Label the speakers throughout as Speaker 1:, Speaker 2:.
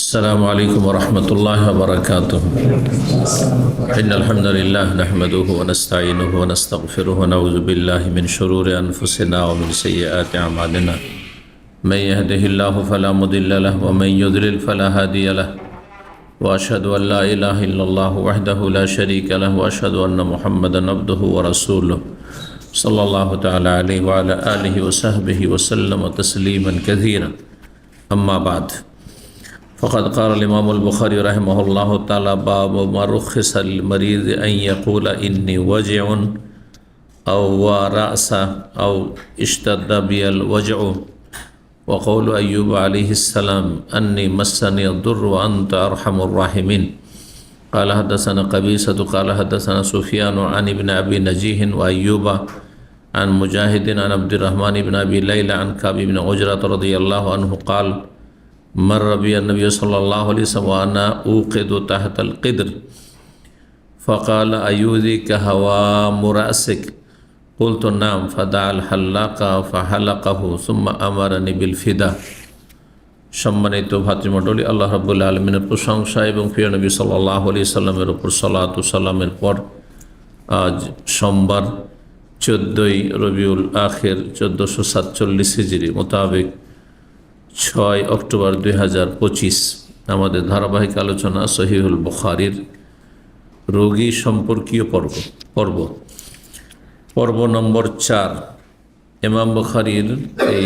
Speaker 1: السلام عليكم ورحمة الله وبركاته. إن الحمد لله نحمده ونستعينه ونستغفره ونعوذ بالله من شرور أنفسنا ومن سيئات أعمالنا. من يهده الله فلا مضل له ومن يضلل فلا هادي له. وأشهد أن لا إله إلا الله وحده لا شريك له وأشهد أن محمدا عبده ورسوله صلى الله تعالى عليه وعلى آله وصحبه وسلم تسليما كثيرا. أما بعد، فقد قال الإمام البخاري رحمه الله تعالى: باب ما رخص للمريض أن يقول إني وجع أو رأس أو اشتد بي الوجع، وقول أيوب عليه السلام: أني مسني الضر وأنت أرحم الراحمين. قال حدثنا قبيصة قال حدثنا سفيان عن ابن أبي نجيح وأيوب عن مجاهد عن عبد الرحمن بن أبي ليلى عن كعب بن عجرة رضي الله عنه قال: مر بي النبي صلى الله عليه وسلم وأنا أوقد تحت القدر فقال: أيؤذيك هوام رأسك؟ قلت: نعم. فدعا الحلاق فحلقه ثم أمرني بالفداء। সম্মানিত ভাতৃমণ্ডলী, আল্লাহ রাব্বুল আলামিনের প্রশংসা এবং প্রিয় নবী সাল্লাল্লাহু আলাইহি সাল্লামের উপর সালাত ও সালামের পর আজ সোমবার 14ই রবিউল আখির 1447 হিজরি মোতাবেক 6 অক্টোবর 2025 আমাদের ধারাবাহিক আলোচনা সহিহুল বুখারীর রোগী সম্পর্কীয় পর্ব নম্বর 4। ইমাম বুখারীর এই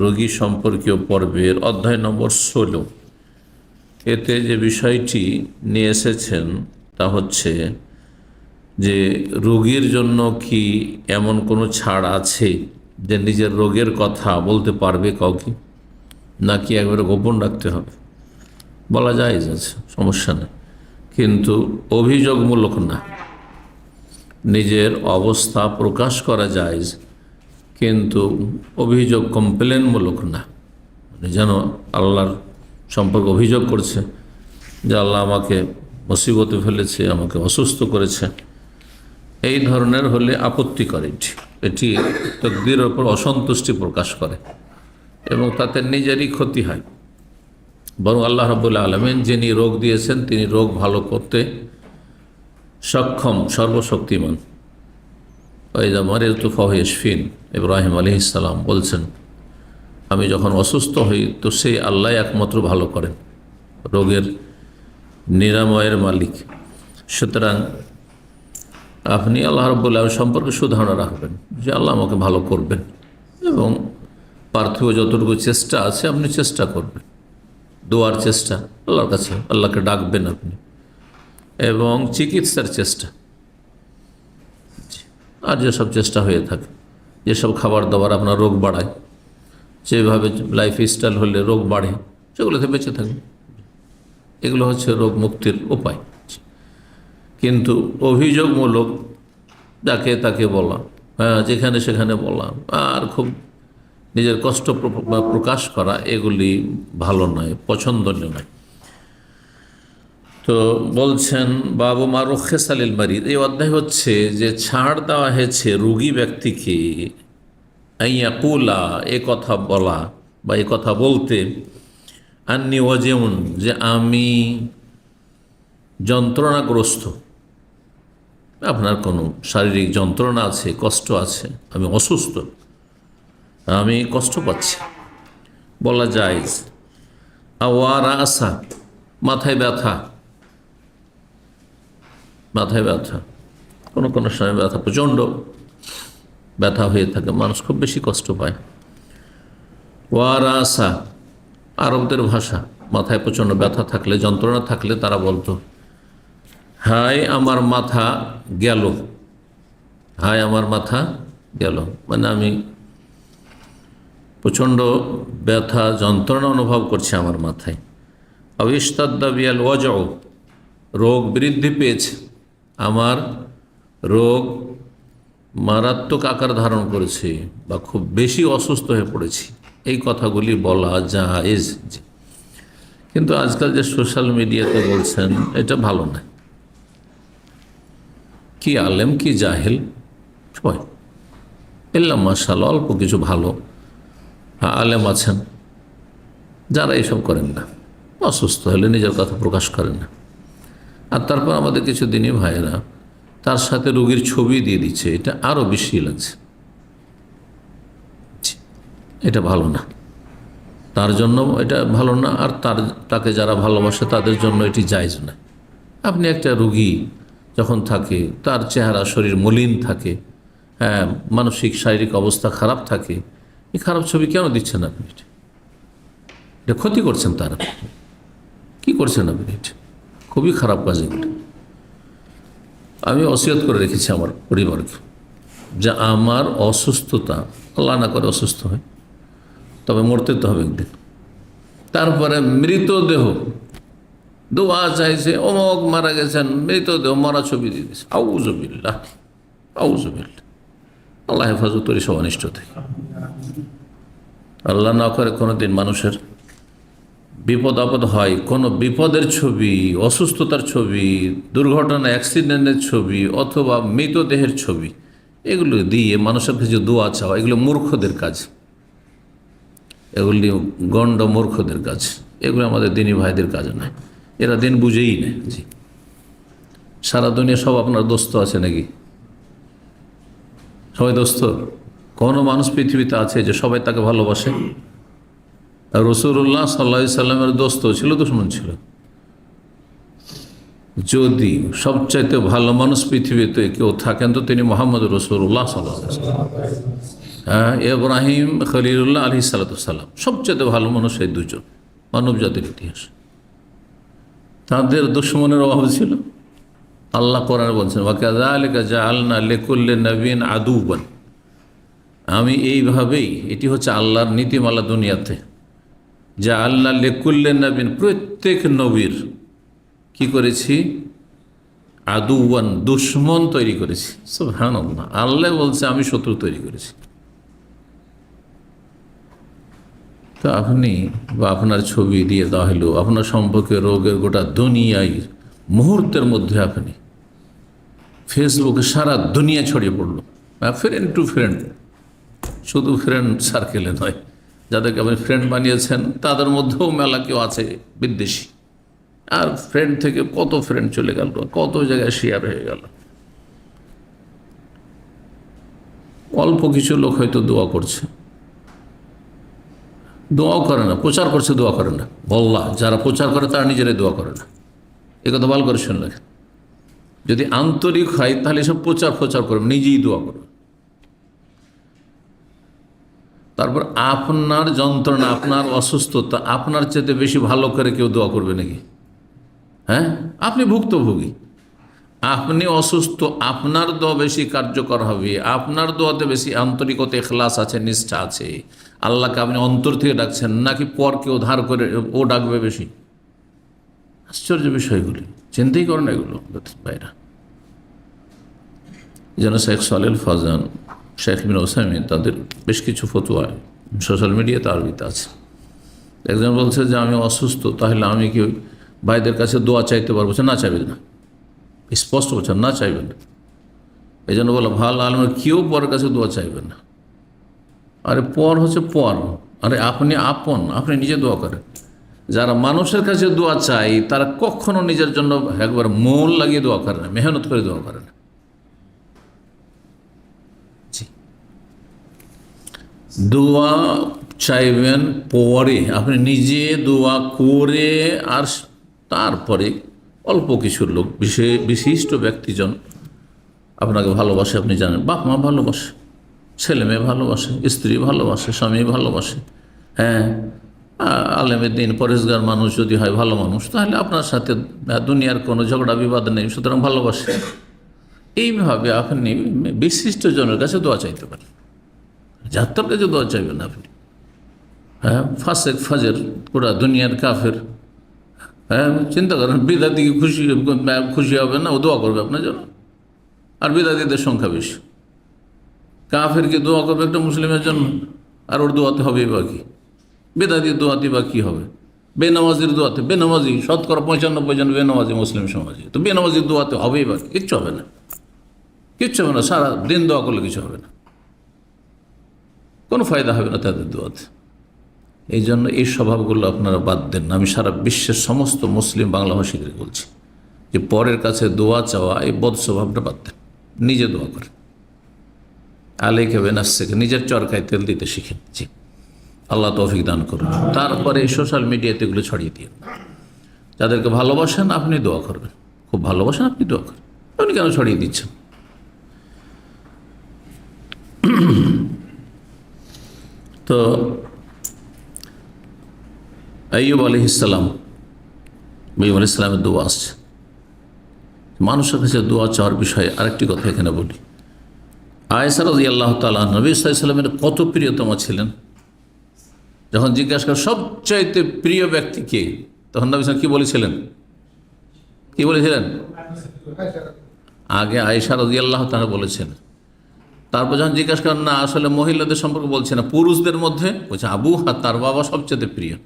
Speaker 1: রোগী সম্পর্কীয় পর্বের অধ্যায় নম্বর 16। এতে যে বিষয়টি নিয়ে এসেছেন তা হচ্ছে যে রোগীর জন্য কি এমন কোনো ছাড় আছে যে নিজের রোগের কথা বলতে পারবে কাউকে, নাকি একবারে গোপন রাখতে হবে? বলা যায় আছে, সমস্যা নেই, কিন্তু অভিযোগমূলক না। নিজের অবস্থা প্রকাশ করা যায়, কিন্তু অভিযোগ কমপ্লেনমূলক না। যেন আল্লাহর সম্পর্কে অভিযোগ করছে যে আল্লাহ আমাকে মুসিবতে ফেলেছে, আমাকে অসুস্থ করেছে, এই ধরনের হলে আপত্তি করে। এটি তাকদীরের উপর অসন্তুষ্টি প্রকাশ করে এবং তাতে নিজেরই ক্ষতি হয়। বরং আল্লাহ রাব্বুল আলামিন যিনি রোগ দিয়েছেন তিনি রোগ ভালো করতে সক্ষম, সর্বশক্তিমান। ওয়াইযা মারিযতু ফাহুয়া ইয়াশফিন, ইব্রাহিম আলাইহিস সালাম বলছেন, আমি যখন অসুস্থ হই তো সেই আল্লাহ একমাত্র ভালো করেন, রোগের নিরাময়ের মালিক। সুতরাং আপনি আল্লাহ রাব্বুল আলামিন সম্পর্কে সুধারণা রাখবেন যে আল্লাহ আমাকে ভালো করবেন, এবং পার্থিব যতটুকু চেষ্টা আছে আপনি চেষ্টা করবেন, দোয়ার চেষ্টা আল্লাহর কাছে, আল্লাহকে ডাকবেন আপনি, এবং চিকিৎসার চেষ্টা। আর যেসব চেষ্টা হয়ে থাকে, যেসব খাবার দাবার আপনার রোগ বাড়ায়, যেভাবে লাইফ স্টাইল হলে রোগ বাড়ে, সেগুলোতে বেঁচে থাকবে। এগুলো হচ্ছে রোগ মুক্তির উপায়। কিন্তু অভিযোগমূলক যাকে তাকে বলা, যেখানে সেখানে বলা, আর খুব নিজের কষ্ট প্রকাশ করা, এগুলি ভালো নয়, পছন্দনীয় নয়। তো বলছেন বাবু মা রুখিসা লিল মারিদ, এই অধ্যায় হচ্ছে যে ছাড় দেওয়া হয়েছে রোগী ব্যক্তিকে আইয়াকুলা, এ কথা বলা বা এ কথা বলতে, আন্নি ওয়াজিউন, যে আমি যন্ত্রণাগ্রস্ত, আপনার কোনো শারীরিক যন্ত্রণা আছে, কষ্ট আছে, আমি অসুস্থ, আমি কষ্ট পাচ্ছি, বলা যায়। আওয়ারা আসা, মাথায় ব্যথা, কোনো কোনো সময় ব্যথা, প্রচণ্ড ব্যথা হয়ে থাকে, মানুষ খুব বেশি কষ্ট পায়। ওয়ারা আসা আরবদের ভাষা, মাথায় প্রচণ্ড ব্যথা থাকলে, যন্ত্রণা থাকলে তারা বলতো, হায় আমার মাথা গেল, হায় আমার মাথা গেল, মানে আমি প্রচণ্ড ব্যথা যন্ত্রণা অনুভব করছি আমার মাথায়। আবিস্তাদ্দা বিয়াল ওয়াজউ, রোগ বৃদ্ধি পেয়েছে, আমার রোগ মারাত্মক আকার ধারণ করেছে বা খুব বেশি অসুস্থ হয়ে পড়েছি, এই কথাগুলি বলা জায়েজ। কিন্তু আজকাল যে সোশ্যাল মিডিয়াতে বলছেন এটা ভালো না। কি আলেম কি জাহেল সবাই, এল্লা মাশাআল্লাহ অল্প কিছু ভালো আলেম আছেন যারা এইসব করেন না, অসুস্থ হলে নিজের কথা প্রকাশ করে না। আর তারপর আমাদের কিছু দিনই ভাইয়েরা তার সাথে রোগীর ছবি দিয়ে দিচ্ছে, এটা আরও বেশি লাগছে। এটা ভালো না, তার জন্য এটা ভালো না, আর তাকে যারা ভালোবাসে তাদের জন্য এটি জায়েজ না। আপনি একটা রোগী যখন থাকে, তার চেহারা শরীর মলিন থাকে, হ্যাঁ, মানসিক শারীরিক অবস্থা খারাপ থাকে, এই খারাপ ছবি কেন দিচ্ছেন আপনি? এটা ক্ষতি করছেন, তার কি করছেন আপনি? এটা খুবই খারাপ কাজ এগুলো। আমি ওসিয়ত করে রেখেছি আমার পরিবারকে যে আমার অসুস্থতা, আল্লাহ না করে অসুস্থ হয়, তবে মরতে তো হবে একদিন, তারপরে মৃতদেহ দোয়া চাইছে, অমুক মারা গেছেন, মৃতদেহ মরা ছবি দিয়ে দিয়েছে। আউযুবিল্লাহ, আউযুবিল্লাহ, আল্লাহ হেফাজত করি সব অনিষ্ট থেকে। আল্লাহ না করে কোনোদিন মানুষের বিপদ আপদ হয়, কোনো বিপদের ছবি, অসুস্থতার ছবি, দুর্ঘটনা অ্যাক্সিডেন্টের ছবি অথবা মৃতদেহের ছবি, এগুলো দিয়ে মানুষের কাছে দোয়া চাওয়া, এগুলো মূর্খদের কাজ, এগুলি গণ্ড মূর্খদের কাজ। এগুলো আমাদের দিনী ভাইদের কাজ নয়, এরা দিন বুঝেই নেই। জি, সারা দুনিয়া সব আপনার দোস্ত আছে নাকি? সবাই দোস্ত? কোনো মানুষ পৃথিবীতে আছে যে সবাই তাকে ভালোবাসে? রাসূলুল্লাহ সাল্লাল্লাহু আলাইহি সাল্লামের দোস্ত ছিল, দুশমন ছিল? যদি সবচাইতে ভালো মানুষ পৃথিবীতে কেউ থাকেন তো তিনি মুহাম্মদ রাসূলুল্লাহ সাল্লাল্লাহু আলাইহি ওয়াসাল্লাম। হ্যাঁ, ইব্রাহিম খলিলুল্লাহ আলাইহিস সালাম, সবচাইতে ভালো মানুষ এই দুজন মানব জাতির ইতিহাস। তাদের দুশমনের অভাব ছিল। আল্লাহ কোরআনে বলছেন, ওয়াকাযালিকা জাআলনা লিকুল্লি নাবিয়্যিন আদুওয়ান। আমি এইভাবেই, এটি হচ্ছে আল্লাহর নীতিমালা দুনিয়াতে, জাআলনা লিকুল্লি নাবিয়্যিন, প্রত্যেক নবীর কি করেছি? আদুওয়ান, দুশমন তৈরি করেছি। সুবহানাল্লাহ, আল্লাহ বলছে আমি শত্রু তৈরি করেছি। তো আপনি বা আপনার ছবি দিয়ে দেওয়া হলো, আপনার সম্পর্কে রোগের গোটা দুনিয়ায় মুহূর্তের মধ্যে আপনি ফেসবুকে সারা দুনিয়া ছড়িয়ে পড়লো, ফ্রেন্ড টু ফ্রেন্ড, শুধু ফ্রেন্ড সার্কেলে নয়, যাদেরকে আপনি ফ্রেন্ড বানিয়েছেন তাদের মধ্যেও মেলা কেউ আছে বিদ্বেষী, আর ফ্রেন্ড থেকে কত ফ্রেন্ড চলে গেল, কত জায়গায় শেয়ার হয়ে গেল। অল্প কিছু লোক হয়তো দোয়া করছে, দোয়াও করে না, প্রচার করছে, দোয়া করে না। বল্লা, যারা প্রচার করে তারা নিজেরাই দোয়া করে না। এ কথা ভালো করে শুনলেন। যদি আন্তরিক হয় তাহলে এসব প্রচার করবে, নিজেই দোয়া করবে। তারপর আপনার যন্ত্রণা, আপনার অসুস্থতা আপনার চেয়ে বেশি ভালো করে কেউ দোয়া করবে নাকি? হ্যাঁ, আপনি ভুক্তভোগী, আপনি অসুস্থ, আপনার দোয়া বেশি কার্যকর হবে, আপনার দোয়াতে বেশি আন্তরিকতা, ইখলাস আছে, নিষ্ঠা আছে। আল্লাহকে আপনি অন্তর থেকে ডাকছেন, নাকি পর কেউ ধার করে ও ডাকবে বেশি? আশ্চর্য বিষয়গুলি চিন্তাই করেন এগুলো ভাইরা। যেন শেখ সালেহ ফাজান, শেখ বিন ওসাইমিন, তাদের বেশ কিছু ফতোয়া সোশ্যাল মিডিয়াতে আরবিতে আছে। একজন বলছে যে আমি অসুস্থ, তাহলে আমি কি ভাইদের কাছে দোয়া চাইতে পারবো? না, চাইবেন না, স্পষ্ট বলছেন, না চাইবেন না। এই জন্য বলো, ভালো আলমের কেউ পরের কাছে দোয়া চাইবেন না। আরে পর হচ্ছে পর, আরে আপনি আপন, আপনি নিজে দোয়া করেন। যারা মানুষের কাছে দোয়া চাই তারা কখনো নিজের জন্য একবার মন লাগিয়ে দোয়া করে না, মেহনত করে দোয়া করে না। দোয়া চাইবেন পরে, আপনি নিজে দোয়া করে, আর তারপরে অল্প কিছু লোক, বিশিষ্ট ব্যক্তিজন আপনাকে ভালোবাসে, আপনি জানেন, বাপ মা ভালোবাসে, ছেলে মেয়ে ভালোবাসে, স্ত্রী ভালোবাসে, স্বামী ভালোবাসে, হ্যাঁ, আলেমের দিন পরেশগার মানুষ যদি হয়, ভালো মানুষ, তাহলে আপনার সাথে দুনিয়ার কোনো ঝগড়া বিবাদ নেই, সুতরাং ভালোবাসে। এইভাবে আপনি বিশিষ্ট জনের কাছে দোয়া চাইতে পারেন, যাত্রার কাছে দোয়া চাইবেন আপনি। হ্যাঁ, ফাসেক ফাজের পুরা দুনিয়ার কাফের, হ্যাঁ, চিন্তা করেন, বিদাতিকে খুশি হবে না, ও দোয়া করবে আপনার জন্য? আর বিদাতিদের সংখ্যা বেশি। কাফেরকে দোয়া করবে একটা মুসলিমের জন্য, আর ওর দোয়াতে হবে বা কি? বেদাতির দোয়াতে বা কী হবে? বেনামাজির দোয়াতে, বেনামাজি 95% বেনামাজি মুসলিম সমাজে, তো বেনামাজির দোয়াতে হবেই বা কিচ্ছু হবে না, কিচ্ছু হবে না। সারা দিন দোয়া করলে কিছু হবে না, কোনো ফায়দা হবে না তাদের দোয়াতে। এই জন্য এই স্বভাবগুলো আপনারা বাদ দেন। আমি সারা বিশ্বের সমস্ত মুসলিম বাংলাভাষীদের বলছি যে পরের কাছে দোয়া চাওয়া এই বদ স্বভাবটা বাদ দেন, নিজে দোয়া করেন। আলেকে বেনাসেকে, নিজের চরকায় তেল দিতে শিখেন। জি, আল্লাহ তৌফিক দান করুন। তারপরে এই সোশ্যাল মিডিয়াতে এগুলো ছড়িয়ে দিন। যাদেরকে ভালোবাসেন আপনি দোয়া করবেন, খুব ভালোবাসেন আপনি দোয়া করবেন, আপনি কেন ছড়িয়ে দিচ্ছেন? তো আইয়ুব আলাইহিসসালাম, আইয়ুব আলাইহিসসালামের দোয়া আসছে। মানুষের কাছে দোয়া চাওয়ার বিষয়ে আরেকটি কথা এখানে বলি। আয়েশা রাদিয়াল্লাহু তাআলা নবী সাল্লাল্লাহু আলাইহি ওয়াসাল্লামের কত প্রিয়তম ছিলেন। যখন জিজ্ঞাসা করেন সবচাইতে প্রিয় ব্যক্তি কে, তখন নবী সাল্লাল্লাহু কি বলেছিলেন? কি বলেছিলেন? আগে আয়েশা রাদিয়াল্লাহু তাআলা বলেছেন। তারপর যখন জিজ্ঞাসা করেন না আসলে মহিলাদের সম্পর্কে বলছে না, পুরুষদের মধ্যে বলছে আবু হা, তার বাবা সবচেয়ে প্রিয়।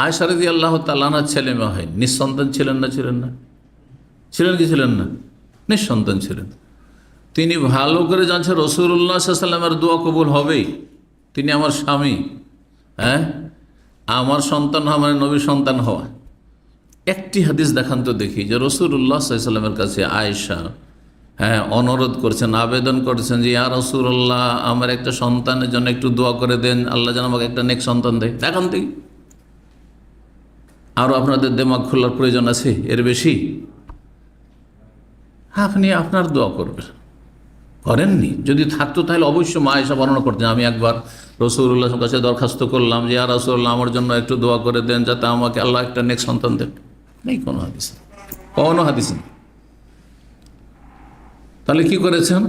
Speaker 1: আয়েশা রাদিয়াল্লাহু তাআলা ছেলে মেয়ে হয়, নিঃসন্তান ছিলেন না? ছিলেন না? ছিলেন কি ছিলেন না? নিঃসন্তান ছিলেন। তিনি ভালো করে জানছেন রাসূলুল্লাহ সাল্লাল্লাহু আলাইহি ওয়াসাল্লামের দোয়া কবুল হবেই। তিনি আমার স্বামী, হ্যাঁ, আমার সন্তান হওয়া মানে নবীর সন্তান হওয়া। একটি হাদিস দেখান তো দেখি যে রাসূলুল্লাহ সাল্লাল্লাহু আলাইহি ওয়াসাল্লামের কাছে আয়েশা অনুরোধ করছেন, আবেদন করছেন যে ইয়া রাসূলুল্লাহ, আমার একটা সন্তানের জন্য একটু দোয়া করে দেন, আল্লাহ যেন আমাকে একটা নেক সন্তান দেয়। দেখান দেখি। আরও আপনাদের দিমাগ খোলার প্রয়োজন আছে এর বেশি? আপনি আপনার দোয়া করবেন, করেননি। যদি থাকতো তাহলে অবশ্যই মা আয়েশা বর্ণনা করতেন, আমি একবার রাসূলুল্লাহর কাছে দরখাস্ত করলাম যে ইয়া রাসূলুল্লাহ, আমার জন্য একটু দোয়া করে দেন যাতে আমাকে আল্লাহ একটা নেক সন্তান দেন। নেই কোনো হাদিস, কোনো হাদিস নেই। তাহলে কি করেছেন?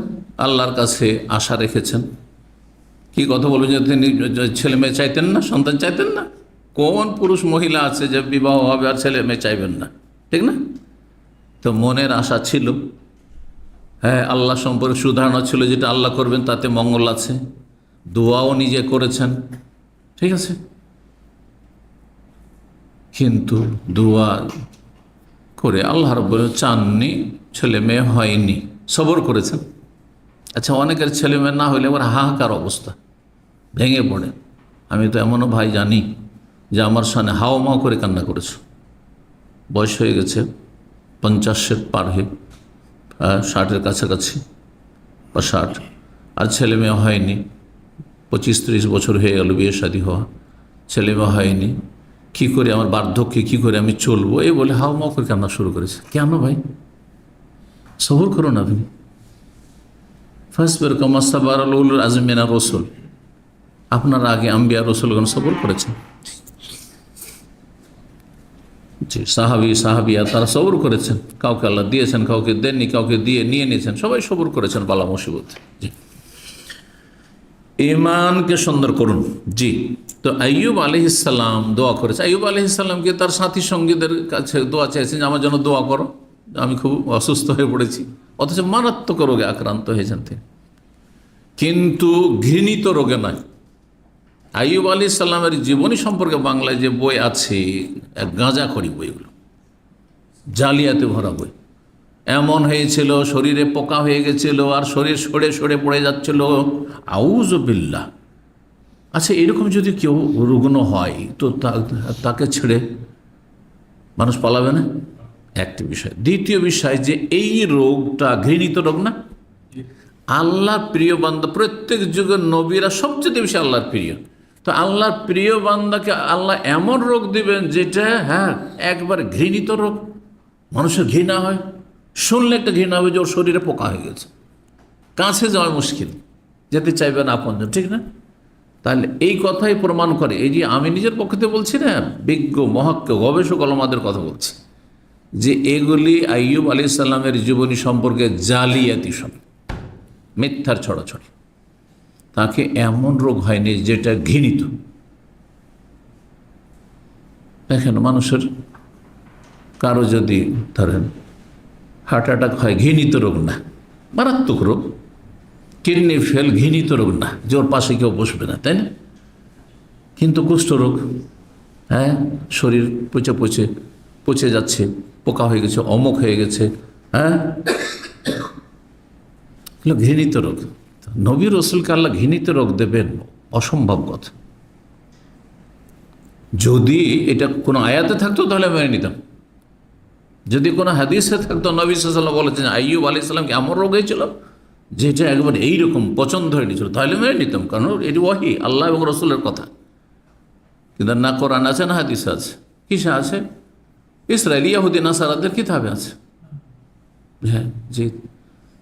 Speaker 1: আল্লাহর কাছে আশা রেখেছেন। কি কথা বলবেন যে তিনি ছেলে মেয়ে চাইতেন না, সন্তান চাইতেন না? কোন পুরুষ মহিলা আছে যে বিবাহ হবে আর ছেলে মেয়ে চাইবেন না? ঠিক না? তো মনের আশা ছিল, হ্যাঁ, আল্লাহ সম্পর্কে সুধারণা ছিল, যেটা আল্লাহ করবেন তাতে মঙ্গল আছে। দোয়াও নিজে করেছেন, ঠিক আছে। কিন্তু দোয়া করে আল্লাহ রাব্বুল চাননি, ছেলে মেয়ে হয়নি, সবর করেছেন। আচ্ছা, অনেকের ছেলে মেয়ে না হইলে আবার হাহাকার অবস্থা, ভেঙে পড়ে। আমি তো এমনও ভাই জানি যে আমার সামনে হাও মাও করে কান্না করেছে। বয়স হয়ে গেছে 50-এর পার হয়ে, 60-এর কাছাকাছি বা 60, আর ছেলে মেয়ে হয়নি। 25-30 বছর হয়ে গেল বিয়ে শাদী হওয়া, ছেলে মেয়ে হয়নি। কী করে আমার বার্ধক্যে কী করে আমি চলবো, এই বলে হাও মাও করে কান্না শুরু করেছে। কেন ভাই? সবর করুন আপনি। ফাসবির কামা সাবারাল উলুল আজমি মিনার রাসূল। আপনার আগে আম্বিয়া রাসূলগণ সবর করেছেন। জি, সাহাবিয়া তারা সবর করেছেন। কাউকে আল্লাহ দিয়েছেন, কাউকে দেননি, কাউকে দিয়ে নিয়ে নিয়েছেন, সবাই সবর করেছেন বালা মুসিবত। জি, ঈমানকে সুন্দর করুন। জি, তো আইয়ুব আলাইহিসসালাম দোয়া করেছে। আইয়ুব আলাইহিসসালামকে তার সাথী সঙ্গীদের কাছে দোয়া চাইছেন যে আমার জন্য দোয়া করো, আমি খুব অসুস্থ হয়ে পড়েছি। অথচ মারাত্মক রোগে আক্রান্ত হয়েছেন তিনি, কিন্তু ঘৃণিত রোগে নয়। আইয়ুব আলাইহিসসালামের জীবনী সম্পর্কে বাংলায় যে বই আছে, গাঁজাখড়ি বইগুলো, জালিয়াতে ভরা বই। এমন হয়েছিল শরীরে পোকা হয়ে গেছিল আর শরীর সরে সরে পড়ে যাচ্ছিল। আউযু বিল্লাহ। আচ্ছা, এরকম যদি কেউ রুগ্ন হয় তো তাকে ছেড়ে মানুষ পালাবে না? একটি বিষয়। দ্বিতীয় বিষয় যে এই রোগটা ঘৃণিত রোগ না? আল্লাহর প্রিয় বান্দা, প্রত্যেক যুগের নবীরা সবচেয়ে বেশি আল্লাহর প্রিয়। তো আল্লাহর প্রিয় বান্দাকে আল্লাহ এমন রোগ দিবেন যেটা একবার ঘৃণিত রোগ, মানুষের ঘৃণা হয়, শুনলে একটা ঘৃণা হবে যে ওর শরীরে পোকা হয়ে গেছে, কাছে যাওয়া মুশকিল, যেতে চাইবেন আপনজন, ঠিক না? তাহলে এই কথাই প্রমাণ করে, এই যে আমি নিজের পক্ষে বলছি না, বিজ্ঞ মহাক্ক গবেষক আমাদের কথা বলছি, যে এগুলি আইয়ুব আলাইহিসসালামের জীবনী সম্পর্কে জালিয়াতি সব, মিথ্যার ছড়াছড়ি। তাকে এমন রোগ হয়নি যেটা ঘৃণিত। দেখেন, মানুষের কারো যদি ধরেন হার্ট অ্যাটাক হয়, ঘৃণিত রোগ না, মারাত্মক রোগ। কিডনি ফেল, ঘৃণিত রোগ না, যে ওর পাশে কেউ বসবে না, তাই না? কিন্তু কুষ্ঠরোগ, শরীর পচে যাচ্ছে, পোকা হয়ে গেছে, অমুক হয়ে গেছে, ঘৃণিত রোগ। নবী রাসূলকে আল্লাহ ঘৃণিত রোগ দেবেন, অসম্ভব কথা। যদি এটা কোনো আয়াতে থাকতো তাহলে মেনে নিতাম, যদি কোনো হাদিসে থাকতো নবী সাল্লাল্লাহু আলাইহি ওয়াসাল্লাম বলেছেন আইয়ুব আলাইহিস সালামকে এমন রোগ হয়েছিল যেটা একবার এইরকম পছন্দ হয়ে নিয়েছিল, তাহলে মেনে নিতাম, কারণ এটি ওয়াহি, আল্লাহ এবং রসুলের কথা। কিন্তু না কোরআন আছে না হাদিস আছে, কিসে আছে? ইসরায়েলি ইহুদি নাসারাদের কিতাবে আছে। হ্যাঁ জি,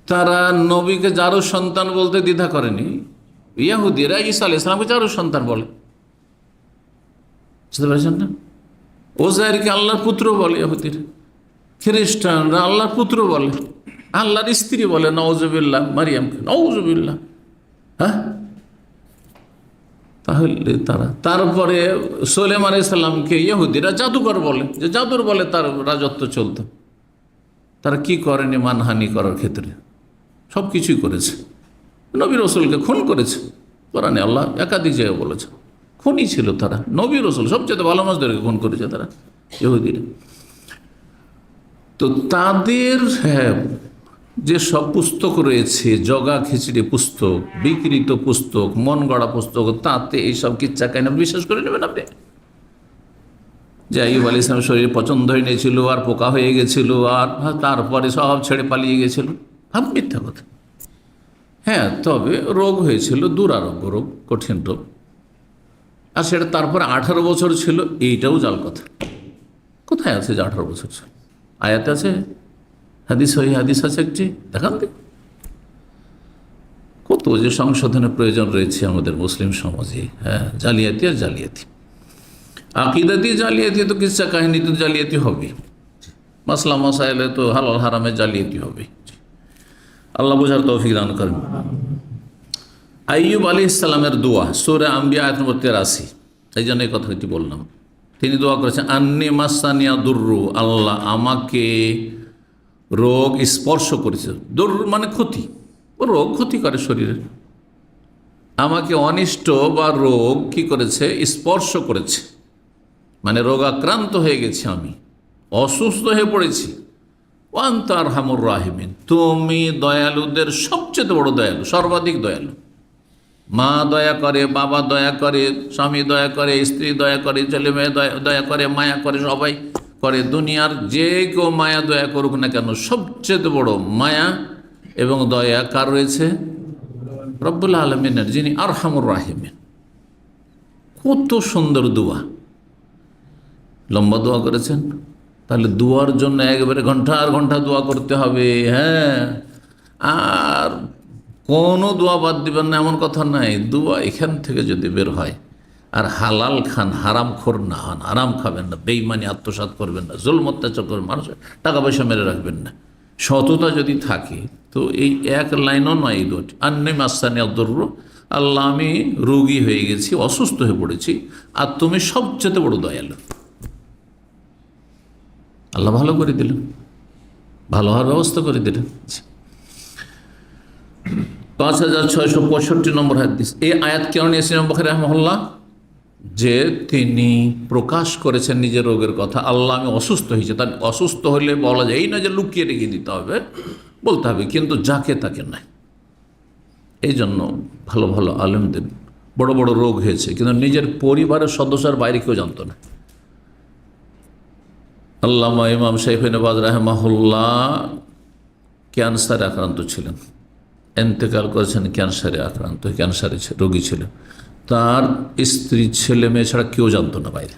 Speaker 1: তারা নবীকে যারও সন্তান বলতে দ্বিধা করেনি। ইহুদিরা ঈসা আলাইহিস সালামকে যারও সন্তান বলে, বুঝতে পারছেন না? ওজাইরকে আল্লাহর পুত্র বলে ইহুদিরা, খ্রিস্টানরা আল্লাহর পুত্র বলে, আল্লাহর স্ত্রী বলে নাউজুবিল্লাহ মারিয়ামকে, নাউজুবিল্লাহ। হ্যাঁ, তাহলে তারপরে সুলাইমান আলাইহিস সালামকে ইহুদিরা জাদুকর বলে, যে জাদুর বলে তার রাজত্ব চলত। তারা কি করেনি মানহানি করার ক্ষেত্রে? সব কিছুই করেছে। নবী রসুলকে খুন করেছে, কোরআনে আল্লাহ একাধিক জায়গায় বলেছে। খুনই ছিল তারা, নবী রসুল সবচেয়ে ভালো মানুষদেরকে খুন করেছে তারা ইহুদিরা। তো তাদের যে সব পুস্তক রয়েছে, জগা খিচড়ি পুস্তক, বিকৃত পুস্তক, মন গড়া পুস্তক, তাতে এইসব কিচ্ছা কাহিনী বিশ্বাস করে নেবেন আপনি? যে আইয়ুব আলাইহিস সালামের শরীরে পছন্দ হয়ে নিয়েছিল, আর পোকা হয়ে গেছিল, আর তারপরে সব ছেড়ে পালিয়ে গেছিল, মিথ্যা কথা। হ্যাঁ, তবে রোগ হয়েছিল, দুরারোগ্য রোগ, কঠিন রোগ, আর সেটা তারপরে 18 বছর ছিল, এইটাও জাল কথা। কোথায় আছে যে 18 বছর ছিল? আয়াত আছে, হাদিস হাদিস আছে একটি, দেখান দিন। কত যে সংশোধনের প্রয়োজন রয়েছে আমাদের মুসলিম সমাজে। হ্যাঁ, জালিয়াতি আর জালিয়াতি, আকিদাতি জালিয়াতি, তো কিচ্ছা কাহিনী তো জালিয়াতি হবে, মাসলা মাসাইলে তো হালাল হারামে জালিয়াতি হবে। আল্লাহ বোঝার তৌফিক দান করেন। আইয়ুব আলাইহিস সালামের দোয়া, সূরা আম্বিয়া আয়াত নম্বর 83, এই জন্য এই কথাটি বললাম। তিনি দোয়া করেছেন আন্নি মাসানিয়া দুররু, আল্লাহ আমাকে রোগ স্পর্শ করেছে। দুররু মানে ক্ষতি, রোগ ক্ষতি করে শরীরের। আমাকে অনিষ্ট বা রোগ কি করেছে? স্পর্শ করেছে, মানে রোগাক্রান্ত হয়ে গেছি, আমি অসুস্থ হয়ে পড়েছি। ওয়ান্তা আরহামুর রাহিমিন, তুমি দয়ালুদের সবচেয়ে বড় দয়ালু, সর্বাধিক দয়ালু। মা দয়া করে, বাবা দয়া করে, স্বামী দয়া করে, স্ত্রী দয়া করে, ছেলে মেয়ে দয়া করে, মায়া করে, সবাই করে। দুনিয়ার যে কেউ মায়া দয়া করুক না কেন, সবচেয়ে বড় মায়া এবং দয়া কার রয়েছে? রব্বুল আলমিনের, যিনি আরহামুর রাহিমিন। কত সুন্দর দোয়া, লম্বা দোয়া করেছেন। তাহলে দোয়ার জন্য একবারে ঘন্টার ঘন্টা দোয়া করতে হবে। হ্যাঁ, আর কোনো দোয়া বাদ দিবেন না এমন কথা নাই। দোয়া এখান থেকে যদি বের হয়, আর হালাল খান, হারামখোর না হন, হারাম খাবেন না, বেঈমানি আত্মসাৎ করবেন না, জুলম অত্যাচার করবেন, মানুষের টাকা পয়সা মেরে রাখবেন না, সততা যদি থাকে, তো এই এক লাইনও নয়, এই দোয়াটি আন্নি মাসানি আদুররু, আল্লাহ আমি রোগী হয়ে গেছি, অসুস্থ হয়ে পড়েছি, আর তুমি সবচেয়ে বড় দয়ালু। আল্লাহ ভালো করে দিলেন, ভালো হওয়ার ব্যবস্থা করে দিলেন। 5665 নম্বর হাদিস। এই আয়াত কেন নিয়েছেন ইমাম বুখারী রাহিমাহুল্লাহ? যে তিনি প্রকাশ করেছেন নিজের রোগের কথা, আল্লাহ আমি অসুস্থ হয়েছি। তার অসুস্থ হলে বলা যায়, এই না যে লুকিয়ে রেখে দিতে হবে, বলতে হবে, কিন্তু যাকে তাকে নাই। এই জন্য ভালো ভালো আলেমদের বড় বড় রোগ হয়েছে, কিন্তু নিজের পরিবারের সদস্যের বাইরে কেউ জানতো না। আল্লামা ইমাম শাইখুন বাজ রাহিমাহুল্লাহ ক্যান্সারে আক্রান্ত ছিলেন, ইন্তেকাল করেছেন ক্যান্সারে আক্রান্ত, ক্যান্সারে রোগী ছিলেন। তার স্ত্রী, ছেলে মেয়ে ছাড়া কেউ জানতো না, বাইরে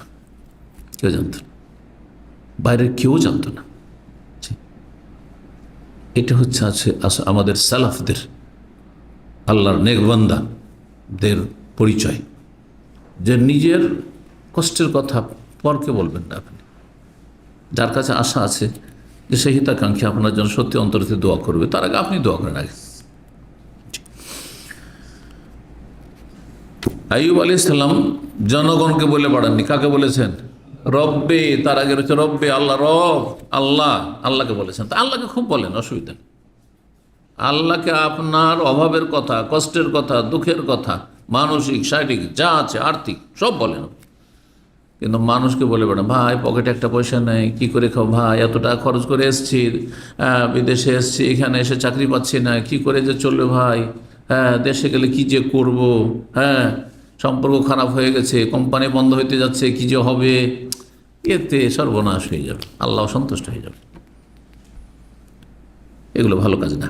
Speaker 1: কেউ জানতো না, বাইরের কেউ জানতো না। এটা হচ্ছে আমাদের সালাফদের, আল্লাহর নেকবান্দাদের পরিচয়, যে নিজের কষ্টের কথা পরকে বলবেন না। আপনি যার কাছে আশা আছে যে সেই হিতাকাঙ্ক্ষী আপনার জন্য সত্যি অন্তরতে দোয়া করবে, তার আগে আপনি দোয়া করেন আগে। আইয়ুব আলাইহিস সালাম জনগণকে বলে বাড়াননি, কাকে বলেছেন? রব্বে, তার আগে রয়েছে রব্বে, আল্লাহ, রব আল্লাহ, আল্লাহকে বলেছেন। তা আল্লাহকে খুব বলেন, অসুবিধা নেই। আল্লাহকে আপনার অভাবের কথা, কষ্টের কথা, দুঃখের কথা, মানসিক শারীরিক যা আছে, আর্থিক সব বলেন। কিন্তু মানুষকে বলে বেড়া, ভাই পকেটে একটা পয়সা নেই, কি করে খাও ভাই, এত টাকা খরচ করে এসছি, বিদেশে এসছি, এখানে এসে চাকরি পাচ্ছি না, কি করে যে চলবে ভাই, হ্যাঁ দেশে গেলে কি যে করব, হ্যাঁ সম্পর্ক খারাপ হয়ে গেছে, কোম্পানি বন্ধ হইতে যাচ্ছে, কি যে হবে, এতে সর্বনাশ হয়ে যাবে, আল্লাহ সন্তুষ্ট হয়ে যাবে। এগুলো ভালো কাজ না।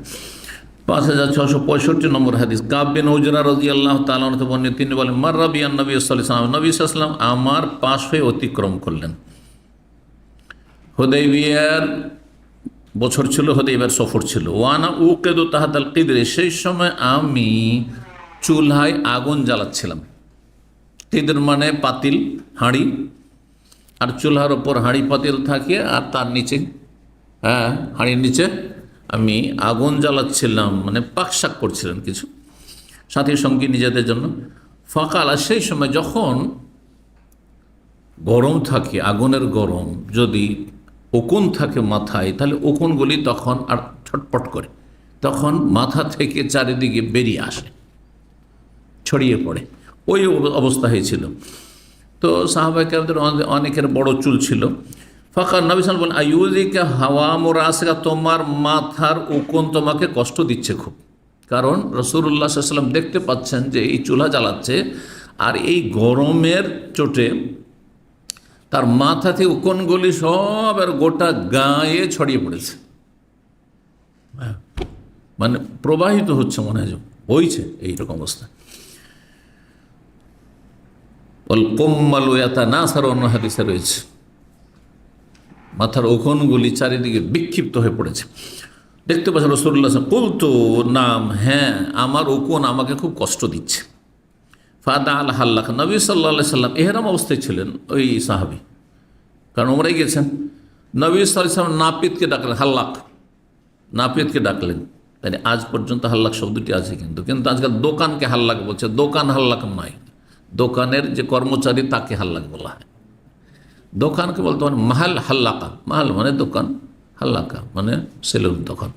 Speaker 1: 5665 নম্বর হাদিস, কাব বিন উজরা রাদিয়াল্লাহু তাআলা আনহু বর্ণিত, তিনি বলেন, মাররা বিয়ান নবী সাল্লাল্লাহু আলাইহি ওয়াসাল্লাম, নবী সাল্লাল্লাহু আলাইহি ওয়াসাল্লাম আমার পাশ হয়ে অতিক্রম করলেন। হুদাইবিয়ার বছর ছিল, হুদাইবিয়ার সফর ছিল। ওয়ানা উকেদু তাহাতাল কিদরে, সেই সময় আমি চুলহায় আগুন জ্বালাচ্ছিলাম। কিদর মানে পাতিল, হাঁড়ি, আর চুলহার ওপর হাঁড়ি পাতিল থাকে, আর তার নিচে, হাঁড়ির নিচে আমি আগুন জ্বালাচ্ছিলাম, মানে পাকশাক করছিলেন কিছু সাথী সঙ্গী নিজেদের জন্য। ফাকালা, সেই সময় যখন গরম থাকে, আগুনের গরম, যদি উকুন থাকে মাথায়, তাহলে উকুনগুলি তখন আর ছটপট করে, তখন মাথা থেকে চারিদিকে বেরিয়ে আসে, ছড়িয়ে পড়ে, ওই অবস্থা হয়েছিল। তো সাহাবায়ে কেরামদের অনেকের বড় চুল ছিল। ফাকার নবী সাল্লাল্লাহু আলাইহি ওয়াসাল্লাম, আইয়ুযিকা হাওয়ামু রাসিকা, তোমার মাথার উকুন তোমাকে কষ্ট দিচ্ছে খুব। কারণ রাসূলুল্লাহ সাল্লাল্লাহু আলাইহি ওয়াসাল্লাম দেখতে পাচ্ছেন যে এই চুলা জ্বালাচ্ছে, আর এই গরমের চোটে তার মাথা থেকে উকুনগুলি সব আর গোটা গায়ে ছড়িয়ে পড়েছে, মানে প্রবাহিত হচ্ছে, মনে হয় বইছে, এইরকম অবস্থা। কুম্মালু ইয়াতানাসারু, অন্য হাদিসে রয়েছে, মাথার উকুনগুলি চারিদিকে বিক্ষিপ্ত হয়ে পড়েছে। দেখতে পাচ্ছেন রাসূলুল্লাহ, কুলতু নাম, হ্যাঁ আমার উকুন আমাকে খুব কষ্ট দিচ্ছে। ফাদা আল হাল্লাক, নবী সাল্লাল্লাহু আলাইহি সাল্লাম ইহরাম অবস্থায় ছিলেন ওই সাহাবী, কারণ ওমরায় গেছেন। নবী সাল্লাল্লাহু আলাইহি সাল্লাম নাপিতকে ডাকলেন, হাল্লাক, নাপিতকে ডাকলেন। তাই আজ পর্যন্ত হাল্লাক শব্দটি আছে, কিন্তু আজকাল দোকানকে হাল্লাক বলছে, দোকান হাল্লাক নয়, দোকানের যে কর্মচারী তাকে হাল্লাক বলা হয়। দোকানকে বলতে মানে মাহাল হাল্লাকা, মাহাল মানে দোকান, হাল্লাকা মানে সেলুন। তখন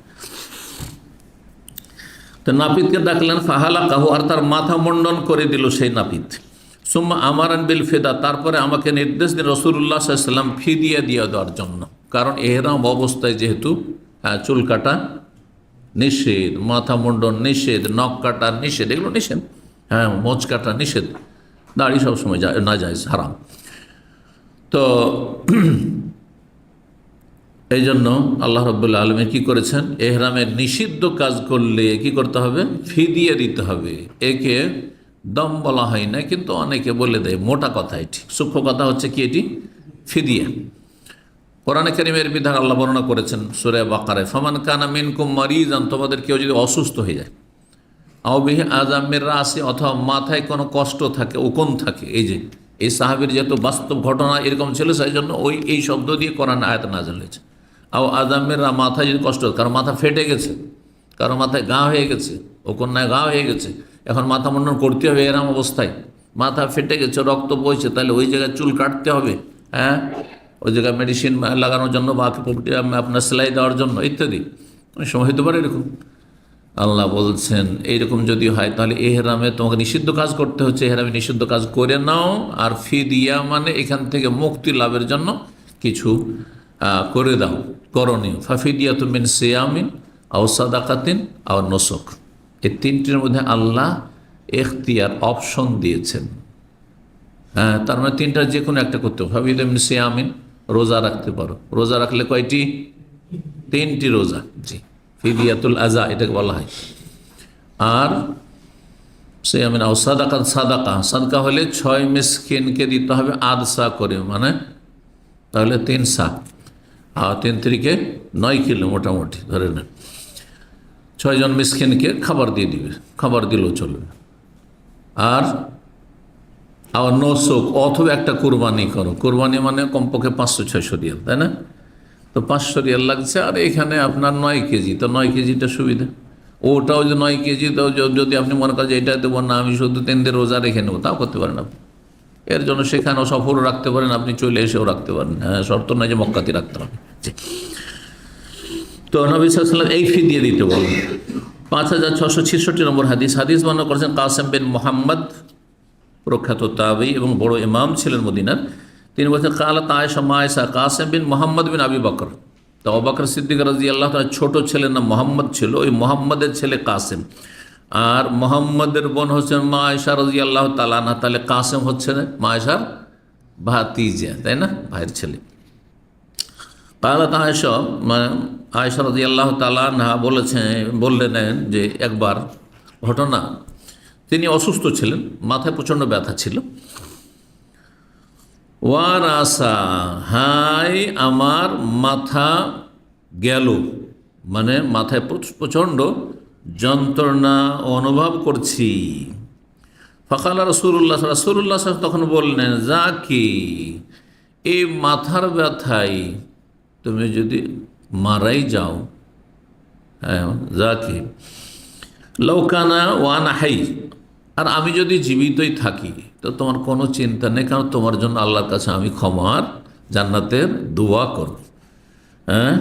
Speaker 1: তো নাপিতকে ডাকলেন, ফাহালাকাহু, আর তার মাথা মণ্ডন করে দিল সেই নাপিত। সুম্মা আমারান বিল ফিদা, তারপরে আমাকে নির্দেশ দিন রাসূলুল্লাহ সাল্লাল্লাহু আলাইহি ওয়াসাল্লাম ফিদিয়া দিয়ে দেওয়ার জন্য। কারণ এহরাম অবস্থায় যেহেতু চুল কাটা নিষেধ, মাথা মুন্ডন নিষেধ, নখ কাটা নিষেধ, এগুলো নিষেধ, মোচ কাটা নিষেধ, দাড়ি সবসময় না যায়, হারাম। তো এই জন্য আল্লাহ রাব্বুল আলামিন কি করেছেন, এহরামের নিষিদ্ধ কাজ করলে কি করতে হবে, ফিদিয়া দিতে হবে। একে দম বলা হয় না, কিন্তু অনেকে বলে দেয়, মোটা কথা এটি, সূক্ষ্ম কথা হচ্ছে কি, এটি ফিদিয়া। কোরআনে কারীমের বিধান আল্লাহ বর্ণনা করেছেন সূরা বাকারায়, ফামান কানা মিনকুম মারিজান, তোমাদের কেউ যদি অসুস্থ হয়ে যায়, আও বিহি আযামির রাসি, অথবা মাথায় কোনো কষ্ট থাকে, উকুন থাকে। এই সাহাবীর যেহেতু বাস্তব ঘটনা এরকম ছিল, সেই জন্য এই শব্দ দিয়ে কোরআন আয়াত নাযিল হয়েছে। আও আযামির, মাথায় যদি কষ্ট, কারো মাথা ফেটে গেছে, কারো মাথায় ঘা হয়ে গেছে, উকুন নয় ঘা হয়ে গেছে, এখন মাথা মুন্ডন করতে হবে এরম অবস্থায়, মাথা ফেটে গেছে, রক্ত বইছে, তাহলে ওই জায়গায় চুল কাটতে হবে, ওই জায়গায় মেডিসিন লাগানোর জন্য বা আপনার সেলাই দেওয়ার জন্য ইত্যাদি। অনেক সময় হতে পারে এরকম। আল্লাহ বলছেন এইরকম যদি হয়, তাহলে এহরামে তোমাকে নিষিদ্ধ কাজ করতে হচ্ছে, এহরামে নিষিদ্ধ কাজ করে নাও। আর ফিদিয়া মানে এখান থেকে মুক্তি লাভের জন্য কিছু করে দাও, করণীয়। ফাফিদিয়াতুম মিন সিয়ামিন আও সাদাকাতিন আও নুসুক, এই তিনটির মধ্যে আল্লাহ এখতিয়ার, অপশন দিয়েছেন। তার মানে তিনটার যে কোনো একটা করতে হবে। ফাফিদিয়াতুম মিন সিয়ামিন, রোজা রাখতে পারো, রোজা রাখলে কয়টি, 3টি রোজা, জি, ফিদিয়াতুল আজা এটাকে বলা হয়। আর সিয়ামিন আও সাদাকা, সাদকা হলে 6 মিসকিনকে দিতে হবে আধসা করে, মানে তাহলে 3 সা, আর 3 3 9 কিলো মোটামুটি ধরে নেন। 6 জন মিসকিনকে খাবার দিয়ে দিবে, খাবার দিলেও চলবে। আর নসুক, অথবা একটা কোরবানি করো, কোরবানি মানে কমপক্ষে 500-600 রিয়াল, তাই না? তো 500 রিয়াল লাগছে, আর এখানে আপনার 9 কেজি, তো 9 কেজিটা সুবিধা। ওটাও যে 9 কেজি, তো যদি আপনি মনে করেন যে এটা দেবো না, আমি শুধু 3 দিন রোজা রেখে নেবো, তাও করতে পারেন আপনি। এর জন্য সেখানেও সফরও রাখতে পারেন, আপনি চলে এসেও রাখতে পারেন, শর্ত নয় যে মক্কাতে রাখতে হবে। তো নবী সাল্লাল্লাহু আলাইহি ওয়াসাল্লাম এই ফিদিয়া দিতে বলেন। 5666 নম্বর হাদিস বর্ণনা করেছেন কাসেম বিন মুহাম্মদ, প্রখ্যাত তাবী এবং বড় ইমাম ছিলেন মদিনার। তিনি বলছেন, কালাত আয়েশা, মা আয়েশা, কাসেম বিন মুহাম্মদ বিন আবি বকর, তো আবু বকর সিদ্দিক রাদিয়াল্লাহু তাআলা ছোট ছেলের নাম মুহাম্মদ ছিল, ওই মুহাম্মদের ছেলে কাসেম। আর মোহাম্মদের বোন হচ্ছেন মা আয়েশা রাদিয়াল্লাহু তাআলা আনহা, তাহলে কাসেম হচ্ছে মা আয়েশার ভাতিজা, তাই না, ভাইয়ের ছেলে। কালাত আয়েশা, মানে আয়েশা রাদিয়াল্লাহু তাআলা আনহা বললেন যে একবার ঘটনা, তিনি অসুস্থ ছিলেন, মাথায় প্রচণ্ড ব্যথা ছিল। ওয়ারাসা, হাই আমার মাথা গেল, মানে মাথায় প্রচণ্ড যন্ত্রণা অনুভব করছি। ফাকালা রাসূলুল্লাহ তখন বললেন, যা কি এই মাথার ব্যথায় তুমি যদি মারাই যাও, হ্যাঁ যা কি লৌকানা ওয়ানা হাই, আর আমি যদি জীবিতই থাকি তো তোমার কোনো চিন্তা নেই, কারণ তোমার জন্য আল্লাহর কাছে আমি ক্ষমার জান্নাতের দোয়া করব। হ্যাঁ,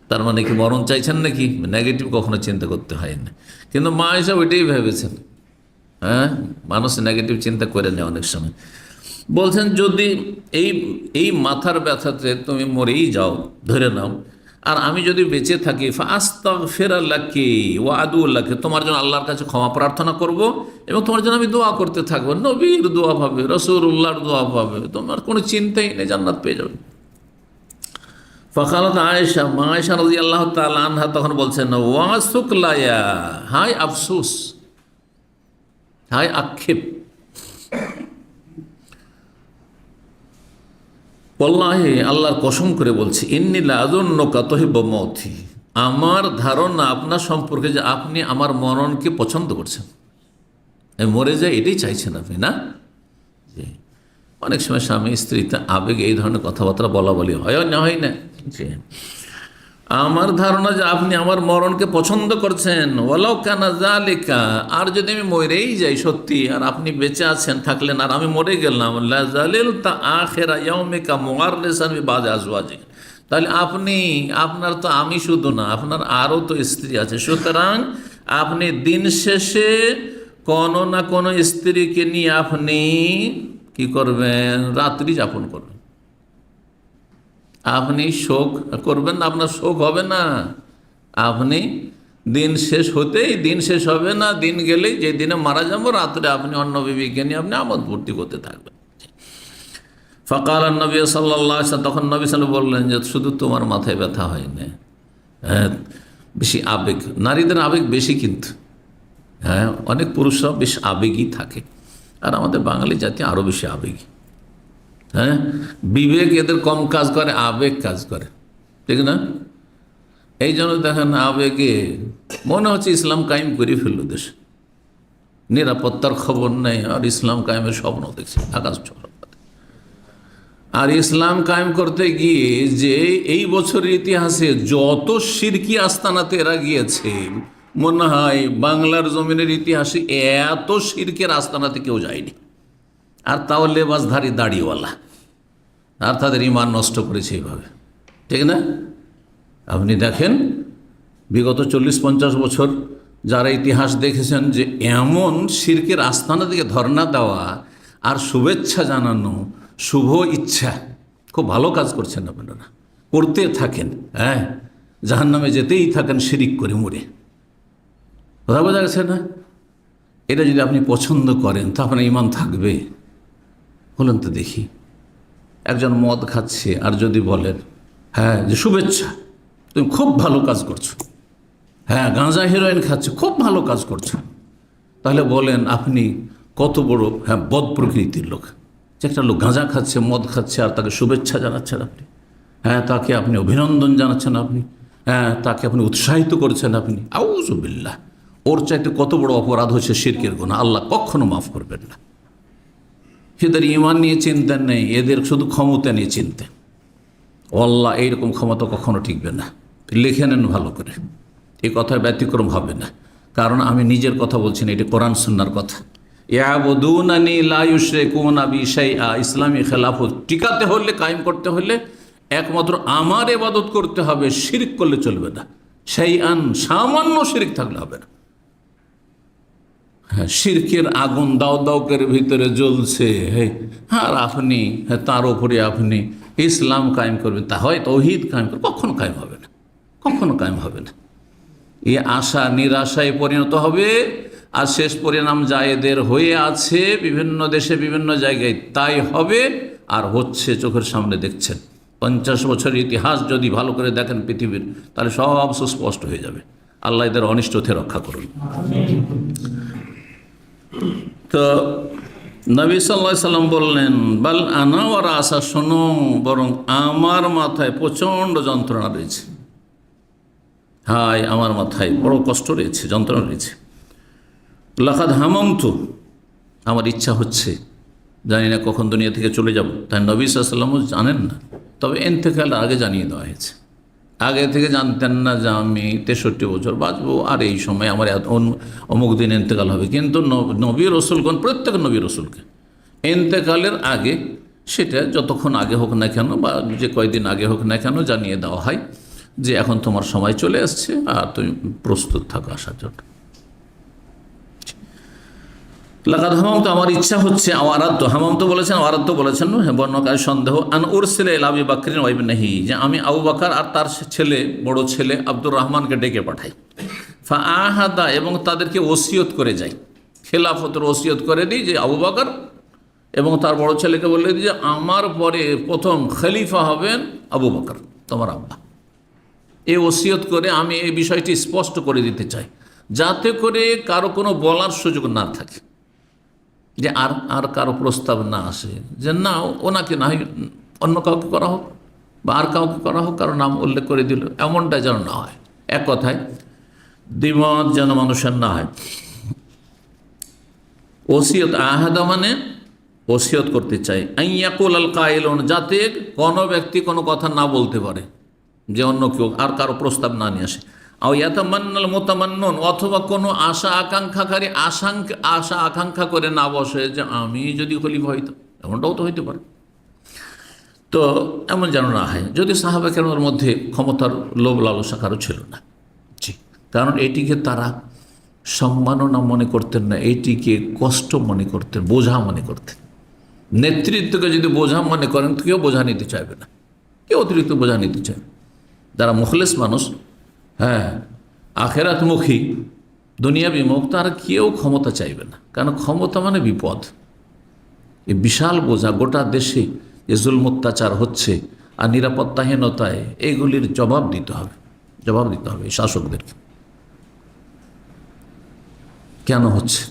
Speaker 1: তার মানে কি মরণ চাইছেন নাকি? নেগেটিভ কখনো চিন্তা করতে হয় না, কিন্তু মা এসে ওইটাই ভেবেছেন। হ্যাঁ, মানুষ নেগেটিভ চিন্তা করে নেয় অনেক সময়। বলছেন যদি এই মাথার ব্যথাতে তুমি মরেই যাও, ধরে নাও, আর আমি যদি বেঁচে থাকি, ফাস্তাগফিরুল্লাহি ওয়া আদুল্লাহি, তোমার জন্য আল্লাহর কাছে ক্ষমা প্রার্থনা করব এবং তোমার জন্য আমি দোয়া করতে থাকবো, নবীর দোয়া পাবে, রাসূলুল্লাহর দোয়া পাবে, তোমার কোনো চিন্তাই নেই, জান্নাত পেয়ে যাবে। ফাকালাত আয়েশা, মা আয়েশা রাদিয়াল্লাহু তাআলা আনহা তখন বলছেন, ওয়া সুকলায়া, হায় আফসোস, হায় আক্ষেপ, ওয়াল্লাহি আল্লাহর কসম করে বলছি, ইন্নী লা আযুন্নুকা তুহিব্বু মাউতি, আমার ধারণা আপনার সম্পর্কে যে আপনি আমার মরণকে পছন্দ করছেন, মরে যায় এটাই চাইছেন আপনি, না? জি, অনেক সময় স্বামী স্ত্রীতে আবেগে এই ধরনের কথাবার্তা বলা বলি হয় না, হয় না? জি, আমার ধারণা যে আপনি আমার মরণকে পছন্দ করছেন। ওয়ালাউ কানা যালিকা, আর যদি আমি মরেই যাই সত্যি, আর আপনি বেঁচে আছেন, থাকলেন, আর আমি মরে গেলাম, লা যালিলতা আখিরা ইয়াউমিকা মুআররিসান বিবাদি আজওয়াজিক, তাহলে আপনার তো আমি শুধু না, আপনার আরও তো স্ত্রী আছে, সুতরাং আপনি দিন শেষে কোনো না কোনো স্ত্রীকে নিয়ে আপনি কি করবেন? রাত্রি যাপন করবেন। আপনি শোক করবেন না, আপনার শোক হবে না, আপনি দিন শেষ হতেই, দিন শেষ হবে না, দিন গেলেই, যে দিনে মারা যাবো, রাত্রে আপনি অন্য বিবিকে নিয়ে আপনি আমোদ ফুর্তি করতে থাকবেন। ফাকাল নবী সাল্লাল্লাহু আলাইহি ওয়াসাল্লাম, তখন নবী সাল্লাল্লাহু আলাইহি বললেন যে শুধু তোমার মাথায় ব্যথা হয় না, হ্যাঁ, বেশি আবেগ, নারীদের আবেগ বেশি, কিন্তু হ্যাঁ অনেক পুরুষরা বেশ আবেগী থাকে, আর আমাদের বাঙালি জাতি আরও বেশি আবেগী। হ্যাঁ, বিবেক এদের কম কাজ করে, আবেগ কাজ করে, ঠিক না? এই জন্য দেখেন আবেগে মনে হচ্ছে ইসলাম কায়েম করে ফেললো দেশ, নিরাপত্তার খবর নেই, আর ইসলাম কায়েমের স্বপ্ন দেখছে আকাশ ছোঁয়া। আর ইসলাম কায়েম করতে গিয়ে যে এই বছরের ইতিহাসে যত শিরকি আস্তানাতে এরা গিয়েছে, মনে হয় বাংলার জমিনের ইতিহাসে এত শিরকের আস্তানাতে কেউ যায়নি, আর তাও লেবাসধারী দাড়িওয়ালা, আর তাদের ঈমান নষ্ট করেছে এইভাবে, ঠিক না? আপনি দেখেন বিগত 40-50 বছর যারা ইতিহাস দেখেছেন, যে এমন শিরকের আস্তানা দিকে ধর্ণা দেওয়া আর শুভেচ্ছা জানানো, শুভ ইচ্ছা, খুব ভালো কাজ করছেন আপনারা, করতে থাকেন, হ্যাঁ, জাহান্নামে যেতেই থাকেন শিরিক করে মরে। কথা বোঝা গেছে না? এটা যদি আপনি পছন্দ করেন তা আপনার ঈমান থাকবে? বলেন তো দেখি, একজন মদ খাচ্ছে আর যদি বলেন, হ্যাঁ যে শুভেচ্ছা, তুমি খুব ভালো কাজ করছো, হ্যাঁ গাঁজা হেরোইন খাচ্ছে, খুব ভালো কাজ করছো, তাহলে বলেন আপনি কত বড় বদ প্রকৃতির লোক, যে একটা লোক গাঁজা খাচ্ছে, মদ খাচ্ছে, আর তাকে শুভেচ্ছা জানাচ্ছেন আপনি, হ্যাঁ তাকে আপনি অভিনন্দন জানাচ্ছেন আপনি, হ্যাঁ তাকে আপনি উৎসাহিত করছেন আপনি। আউযু বিল্লাহ, ওর চাইতে কত বড় অপরাধ হচ্ছে শিরকের গুনাহ, আল্লাহ কখনো মাফ করবেন না। এদের ঈমান নিয়ে চিন্তা নেই, এদের শুধু ক্ষমতা নিয়ে চিন্তা। আল্লাহ এইরকম ক্ষমতা কখনো টিকবে না, লিখে নেন ভালো করে, এই কথার ব্যতিক্রম হবে না, কারণ আমি নিজের কথা বলছি না, এটা কোরআন সুন্নাহর কথা। ইয়াবুদুনানি লা ইউশরিকুনা বি শাইআ, ইসলামী খেলাফত টিকাতে হলে, কায়েম করতে হলে একমাত্র আমার ইবাদত করতে হবে, শিরক করলে চলবে না, শাইআন সামান্য শিরক থাকলে হবে না। হ্যাঁ, শিরকের আগুন দাও দাও করে ভিতরে জ্বলছে, আর আপনি তার উপরে আপনি ইসলাম কায়েম করবেন, তা হয় তাওহীদ কায়েম করবে, কখনো কায়েম হবে না, কখনো কায়েম হবে না। এই আশা নিরাশায় পরিণত হবে, আর শেষ পরিণাম জায়েদের হয়ে আছে বিভিন্ন দেশে বিভিন্ন জায়গায়, তাই হবে আর হচ্ছে, চোখের সামনে দেখছেন। 50 বছরের ইতিহাস যদি ভালো করে দেখেন পৃথিবীর, তাহলে সব সুস্পষ্ট হয়ে যাবে। আল্লাহ এদের অনিষ্ট থেকে রক্ষা করুন। তো নবী সাল্লাল্লাহু আলাইহি সাল্লাম বললেন, বাল আনা ওয়া রাসা, শোনো, বরং আমার মাথায় প্রচণ্ড যন্ত্রণা রয়েছে। হায়, আমার মাথায় বড় কষ্ট রয়েছে, যন্ত্রণা রয়েছে। লাকাদ হামামতু, আমার ইচ্ছা হচ্ছে, জানি না কখন দুনিয়া থেকে চলে যাব। তাই নবী সাল্লাল্লাহু আলাইহি সাল্লামও জানেন না, তবে ইন্তেকাল আগে জানিয়ে দেওয়া হয়েছে। আগে থেকে জানতেন না যে আমি 63 বছর বাঁচবো আর এই সময় আমার অমুক দিন ইন্তেকাল হবে, কিন্তু নবী রসুলগণ, প্রত্যেক নবী রসুলকে ইন্তেকালের আগে, সেটা যতক্ষণ আগে হোক না কেন বা যে কয়দিন আগে হোক না কেন, জানিয়ে দেওয়া হয় যে এখন তোমার সময় চলে আসছে আর তুমি প্রস্তুত থাকো আসার জন্য। লাকাদ হামামতু, আমার ইচ্ছা হচ্ছে, আওয়ারাদ্দু, হামামতু বলেছেন, আওয়ারাদ্দু বলেছেন, বর্ণকারী সন্দেহ, আন উরসিলা ইলা আবি বকরিন ওয়া ইবনিহি, যে আমি আবু বকর আর তার ছেলে, বড় ছেলে আব্দুর রহমানকে ডেকে পাঠাই। ফাআহাদা, এবং তাদেরকে ওসিয়ত করে যাই, খেলাফতের ওসিয়ত করে দিই যে আবু বকর এবং তার বড় ছেলেকে বলে দিই যে আমার পরে প্রথম খলিফা হবেন আবু বকর, তোমার আব্বা। এই ওসিয়ত করে আমি এই বিষয়টি স্পষ্ট করে দিতে চাই, যাতে করে কারো কোনো বলার সুযোগ না থাকে, যে আর কারো প্রস্তাব না আসে যে না ওনাকে না হয় অন্য কাউকে করা হোক বা আর কাউকে করা হোক, কারো নাম উল্লেখ করে দিল, এমনটা যেন না হয়। এক কথায় দ্বিমত যেন মানুষের না হয়। ওসিয়ত, আহাদা মানে ওসিয়ত করতে চাই, আইয়াকুল আল কাইলুন, যাতে কোনো ব্যক্তি কোনো কথা না বলতে পারে, যে অন্য কেউ আর কারো প্রস্তাব না নিয়ে আসে। আও ইয়াতামান্নাল মুতামান্নুন, অথবা কোনো আশা আকাঙ্ক্ষাকারী আশা আকাঙ্ক্ষা করে না বসে যে আমি যদি খলিফা হইতাম, এমনটাও তো হইতে পারে। তো এমন যেন না হয়। যদি সাহাবা কেরামের মধ্যে ক্ষমতার লোভ লালসা কারো ছিল না, জি, কারণ এটিকে তারা সম্মাননা মনে করতেন না, এইটিকে কষ্ট মনে করতেন, বোঝা মনে করতেন। নেতৃত্বকে যদি বোঝা মনে করেন তো কেউ বোঝা নিতে চাইবে না, কেউ অতিরিক্ত বোঝা নিতে চাইবে। যারা মুখলেস মানুষ, হ্যাঁ, আখেরাতমুখী, দুনিয়া বিমুখ, তারা কেউ ক্ষমতা চাইবে না, কারণ ক্ষমতা মানে বিপদ। এই বিশাল বোঝা, গোটা দেশে যে জুলম অত্যাচার হচ্ছে আর নিরাপত্তাহীনতায়, এইগুলির জবাব দিতে হবে এই শাসকদেরকে। কেন হচ্ছে,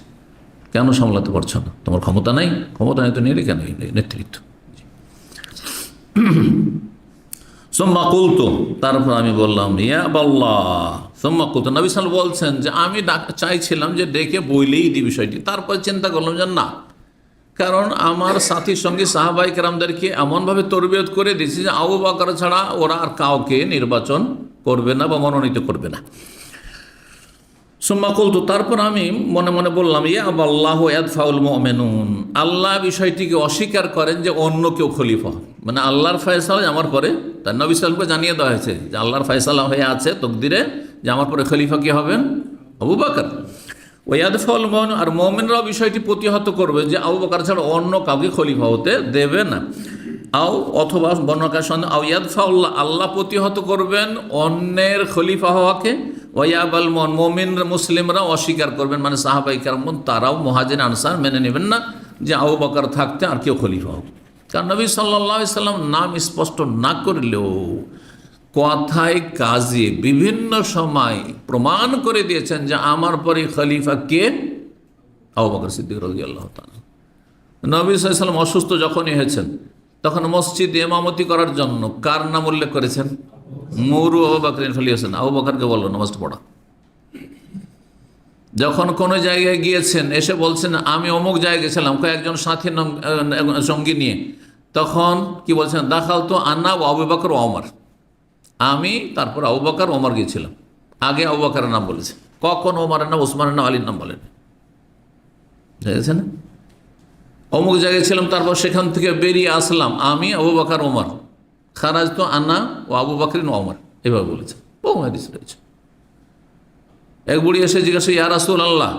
Speaker 1: কেন সামলাতে পারছো না? তোমার ক্ষমতা নাই, ক্ষমতা নেই তো নিলে কেন নেতৃত্ব? সুম্মা কুলতু, তারপর আমি বললাম, ইয়া আল্লাহ, সুম্মা কুলতু, নবী সাল্লাল্লাহু আলাইহি ওয়াসাল্লাম বলছেন যে আমি চাইছিলাম যে ডেকে বইলেই দিই বিষয়টি, তারপর চিন্তা করলাম যে না, কারণ আমার সাথী সঙ্গী সাহাবায়ে কেরামদেরকে এমনভাবে তরবিয়ত করে দিয়েছি যে আবু বকর ছাড়া ওরা আর কাউকে নির্বাচন করবে না বা মনোনীত করবে না। সুম্মা কুলতু, তারপর আমি মনে মনে বললাম, ইয়া আল্লাহু ইয়াদফাউল মুমিনুন, আল্লাহ বিষয়টিকে অস্বীকার করেন যে অন্য কেউ খলিফা, মানে আল্লাহর ফয়সালা আমার পরে, তার নবী সাল্লাল্লাহু আলাইহি ওয়াসাল্লামকে জানিয়ে দেওয়া হয়েছে যে আল্লাহর ফয়সালা হয়ে আছে তকদিরে যে আমার পরে খলিফা কি হবেন? আবু বকর। ওয়াদফাউল মুমিনুন, আর মুমিনরাও বিষয়টি প্রতিহত করবে যে আবু বকর ছাড়া অন্য কাউকে খলিফা হতে দেবে না। আও, অথবা বর্ণনাকার সন্দেহ, আও ইয়াদফাউল্লাহ, আল্লাহ প্রতিহত করবেন অন্যের খলিফা হওয়াকে। ওয়াবাল মুমিন, মুসলিমরা অস্বীকার করবেন, মানে সাহাবায়ে কেরাম তারাও মুহাজির আনসার মেনে নেবেন না যে আবু বকর থাকতে আর কেউ খলিফা হোক। কারণ নবী সাল্লাল্লাহু আলাইহি সাল্লাম নাম স্পষ্ট না করলেও কথায় কাজে বিভিন্ন সময় প্রমাণ করে দিয়েছেন যে আমার পরে খলিফা কে? আবু বকর সিদ্দিক রাদিয়াল্লাহু তাআলা। নবী সাল্লাল্লাহু আলাইহি সাল্লাম অসুস্থ যখনই হয়েছেন, তখন মসজিদে ইমামতি করার জন্য কার নাম উল্লেখ করেছেন? মুরু আবু বকর ফলিয়েছেন, আবু বকরকে বলল নামাজ পড়া। যখন কোনো জায়গায় গিয়েছেন, এসে বলছেন আমি অমুক জায়গায় গেছিলাম কয়েকজন সাথী সঙ্গী নিয়ে, তখন কি বলছেন? দাখাল তো আন্না ও আবু বকর ও ওমর, আমি, তারপর আবু বকর ওমর গিয়েছিলাম। আগে আবু বকরের নাম বলেছে, কখন ওমরের নাম, ওসমানের নাম, আলীর নাম বলেন। দেখেছেন, অমুক জায়গায় ছিলাম, তারপর সেখান থেকে বেরিয়ে আসলাম, আমি, আবু বকর, ওমর। খারাজ তো আন্না ও আবু বকরিন ওমর, এভাবে বলেছে। বহু হাদিস রয়েছে। এক বুড়ি এসে জিজ্ঞাসা, ইয়া রাসূলুল্লাহ,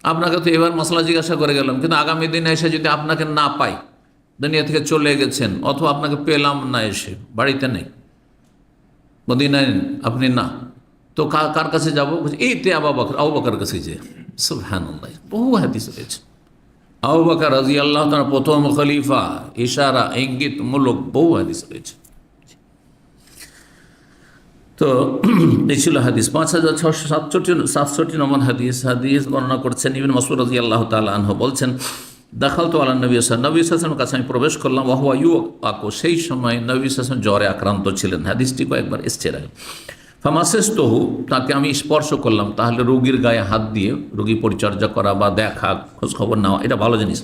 Speaker 1: আপনাকে তো এবার মশলা জিজ্ঞাসা করে গেলাম, কিন্তু আগামী দিনে এসে যদি আপনাকে না পাই, দুনিয়া থেকে চলে গেছেন, অথবা আপনাকে পেলাম না, এসে বাড়িতে নেই, মদিনায় আপনি না, তো কার কাছে যাবো? এইতে আবু বকর কাছে যে। সুবহানাল্লাহ, বহু হাদিস রয়েছে। আবু বকর রাদিয়াল্লাহু তাআলা প্রথম খলিফা, ইশারা ইঙ্গিত মূলক বহু হাদিস রয়েছে। তো এই ছিল হাদিস। 5667 নম্বর হাদিস বর্ণনা করছেন ইবনে মাসউদ রাদিয়াল্লাহু তাআলা আনহু, বলছেন দাখালতু আলা নবী সাল্লাল্লাহু আলাইহি ওয়াসাল্লামের কাছে আমি প্রবেশ করলাম, ওয়া হুয়া ইউআকু, সেই সময় নবী সাল্লাল্লাহু আলাইহি ওয়াসাল্লাম জ্বরে আক্রান্ত ছিলেন। হাদিসটি কয়েকবার এসছে আগে। ফামাসেস্তহু, তাকে আমি স্পর্শ করলাম। তাহলে রোগীর গায়ে হাত দিয়ে রোগী পরিচর্যা করা বা দেখা, খোঁজ খবর নেওয়া, এটা ভালো জিনিস।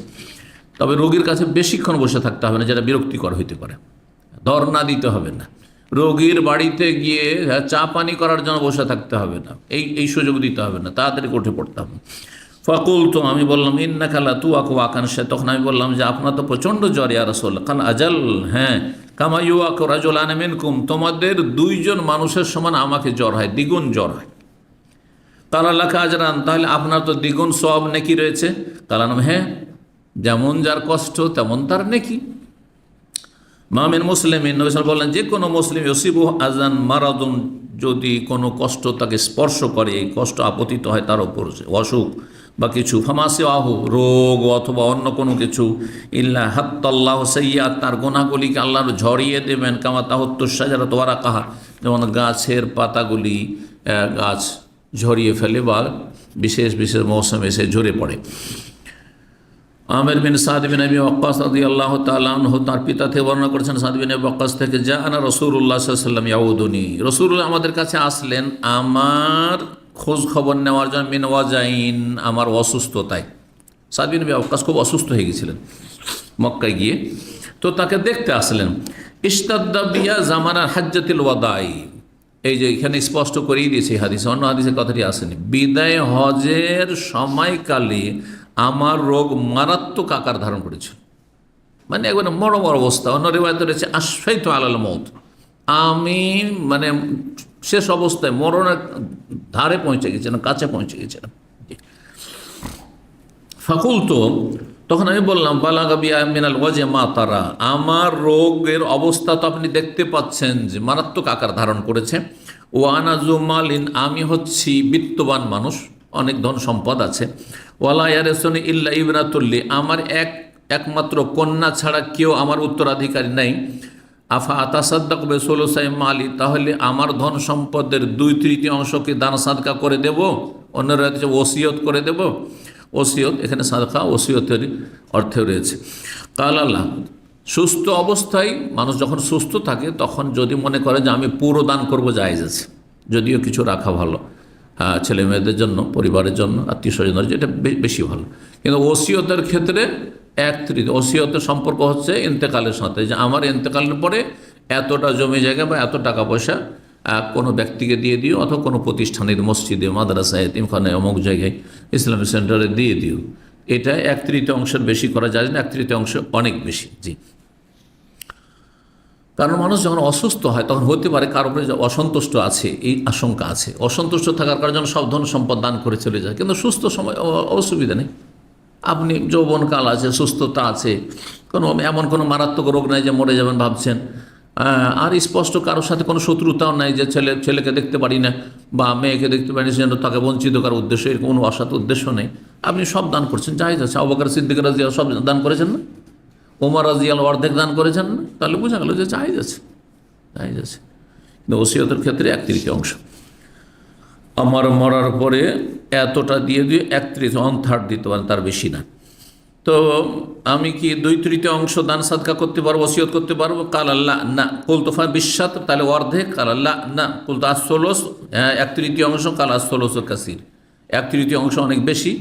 Speaker 1: তবে রোগীর কাছে বেশিক্ষণ বসে থাকতে হবে না, যেটা বিরক্তিকর হইতে পারে। ধর্ণা দিতে হবে না, রোগীর বাড়িতে গিয়ে চা পানি করার জন্য বসে থাকতে হবে না, এই সুযোগ দিতে হবে না, তাড়াতাড়ি উঠে পড়তে হবে। ফাকুল, তো আমি বললাম ইন্নাকা লা তুআকু ওয়াকান, তখন আমি বললাম যে আপনার তো প্রচণ্ড জ্বর ইয়া রাসূলুল্লাহ। কাল আজাল, হ্যাঁ, কামা ইউআকু রাজুলান মিনকুম, তোমাদের দুইজন মানুষের সমান আমাকে জ্বর হয়, দ্বিগুণ জ্বর হয়। কাল লাকা আজরান, তাহলে আপনার তো দ্বিগুণ সওয়াব নেকি রয়েছে। কালাম, হ্যাঁ, যেমন যার কষ্ট তেমন তার নেকি। মামিন মুসলিমিন, নবী সাল্লাল্লাহু আলাইহি ওয়াসাল্লাম বললেন যে কোনো মুসলিম ইউসিবু আযান মারাদুন, যদি কোনো কষ্ট তাকে স্পর্শ করে, এই কষ্ট আপতিত হয় তার উপর, অসুখ বা কিছু, ফামাসিয়াহু, রোগ অথবা অন্য কোনো কিছু, ইল্লা হাত্তাল্লাহু সাইয়্যাত, তার গুনাহগুলিকে আল্লাহ ঝরিয়ে দেবেন। কামা তাহুত্তুশ শাজারাতু ওয়ারাকাহা, যেমন গাছের পাতাগুলি গাছ ঝরিয়ে ফেলে বা বিশেষ বিশেষ মৌসুমে এসে ঝরে পড়ে। আমির বিন সাদ বিন আবি ওয়াক্কাস রাদিয়াল্লাহু তাআলা আনহু, তার পিতা থেকে বর্ণনা করেছেন সাদ বিন আবি ওয়াক্কাস থেকে, জাআনা রাসূলুল্লাহ সাল্লাল্লাহু আলাইহি ওয়াসাল্লাম ইয়াউদুনি, রাসূলুল্লাহ আমাদের কাছে আসলেন আমার খোঁজ খবর নেওয়ার জন্য, মিন ওয়াজাইন, আমার অসুস্থতায়। সাদ বিন আবি ওয়াক্কাস খুব অসুস্থ হয়ে গেছিলেন মক্কায় গিয়ে, তো তাকে দেখতে আসলেন। ইশতাদ্দা বিয়া জামানার হাজ্জাতুল ওয়াদাই, এই যে এখানে স্পষ্ট করেই দিয়েছে হাদিসে, অন্য হাদিসের কথাটি আসেনি। বিদায় হজের সময়কালে আমার রোগ মারাত্মক আকার ধারণ করেছিল, মানে একবারে মরমর অবস্থা। অন্য রিওয়ায়াতে রয়েছে আশফাইতু আলাল মউত, আমি মানে শেষ অবস্থায় মরণের ধারে পৌঁছে গেছিলাম, কাছে পৌঁছে গেছিলাম। ফাকুলতু, তখন আমি বললাম, বালাগা বিয়া মিনাল ওয়াজে মা তারা, আমার রোগের অবস্থা তো আপনি দেখতে পাচ্ছেন যে মারাত্মক আকার ধারণ করেছে। ওয়ানা জুমালিন, আমি হচ্ছি বিত্তবান মানুষ, অনেক ধন সম্পদ আছে। ওয়ালা ইয়ারিসুনি ইল্লা ইবনাতুল্লি, আমার একমাত্র কন্যা ছাড়া কেউ আমার উত্তরাধিকারী নাই। আফা আতাসাদ্দাকু বিসুলুসাই মালি, তাহলে আমার ধন সম্পদের 2/3 অংশকে দান সাদকা করে দেব, অন্যরা ওসিয়ত করে দেব। ওসিয়ত এখানে সাদকা ওসিয়তের অর্থে রয়েছে। কাল আল্লাহ, সুস্থ অবস্থায় মানুষ যখন সুস্থ থাকে তখন যদি মনে করে যে আমি পুরো দান করবো, জায়েজ আছে, যদিও কিছু রাখা ভালো, ছেলে মেয়েদের জন্য, পরিবারের জন্য, আত্মীয় স্বজনের, যেটা বেশি ভালো। কিন্তু ওসিয়তের ক্ষেত্রে 1/3, ওসিয়তের সম্পর্ক হচ্ছে ইন্তেকালের সাথে, যে আমার ইন্তেকালের পরে এতটা জমি জায়গা বা এত টাকা পয়সা কোনো ব্যক্তিকে দিয়ে দিও, অথবা কোনো প্রতিষ্ঠানের, মসজিদে, মাদ্রাসায়, এতিমখানায়, অমুক জায়গায়, ইসলামিক সেন্টারে দিয়ে দিও। এটা 1/3 অংশের বেশি করা যায় না, 1/3 অংশ অনেক বেশি। জি, কারণ মানুষ যখন অসুস্থ হয় তখন হতে পারে কারোর উপরে অসন্তুষ্ট আছে, এই আশঙ্কা আছে। অসন্তুষ্ট থাকার কারণে সব ধন সম্পদ দান করে চলে যায়, কিন্তু সুস্থ সময় অসুবিধা নেই। আপনি যৌবনকাল আছে, সুস্থতা আছে, এমন কোনো মারাত্মক রোগ নাই যে মরে যাবেন ভাবছেন, আর স্পষ্ট কারোর সাথে কোনো শত্রুতাও নাই যে ছেলেকে দেখতে পারি না বা মেয়েকে দেখতে পারি না, যেন তাকে বঞ্চিত করার উদ্দেশ্য, এরকম কোনো অসৎ উদ্দেশ্য নেই। আপনি সব দান করছেন, জায়েজ আছে। আবু বকর সিদ্দিক রাদিয়াল্লাহু সব দান করেছেন না, ওমর রাদিয়াল্লাহু অর্ধেক দান করেছেন না, তাহলে বোঝা গেল যে জায়েজ আছে, জায়েজ আছে। কিন্তু ওসিয়তের ক্ষেত্রে 1/3 অংশ, আমার মরার পরে এতটা দিয়ে 1/3, 1/3 দিতে পারেন, তার বেশি না। তো আমি কি 2/3 অংশ দান সাদকা করতে পারবো, ওসিয়ত করতে পারবো? কাল আল্লাহ না। কুলতুফা বিশ্বাত, তাহলে অর্ধেক। কাল আল্লাহ না। কুলতু আসলস, 1/3 অংশ। কাল আসলস কাসির, 1/3 অংশ অনেক বেশি।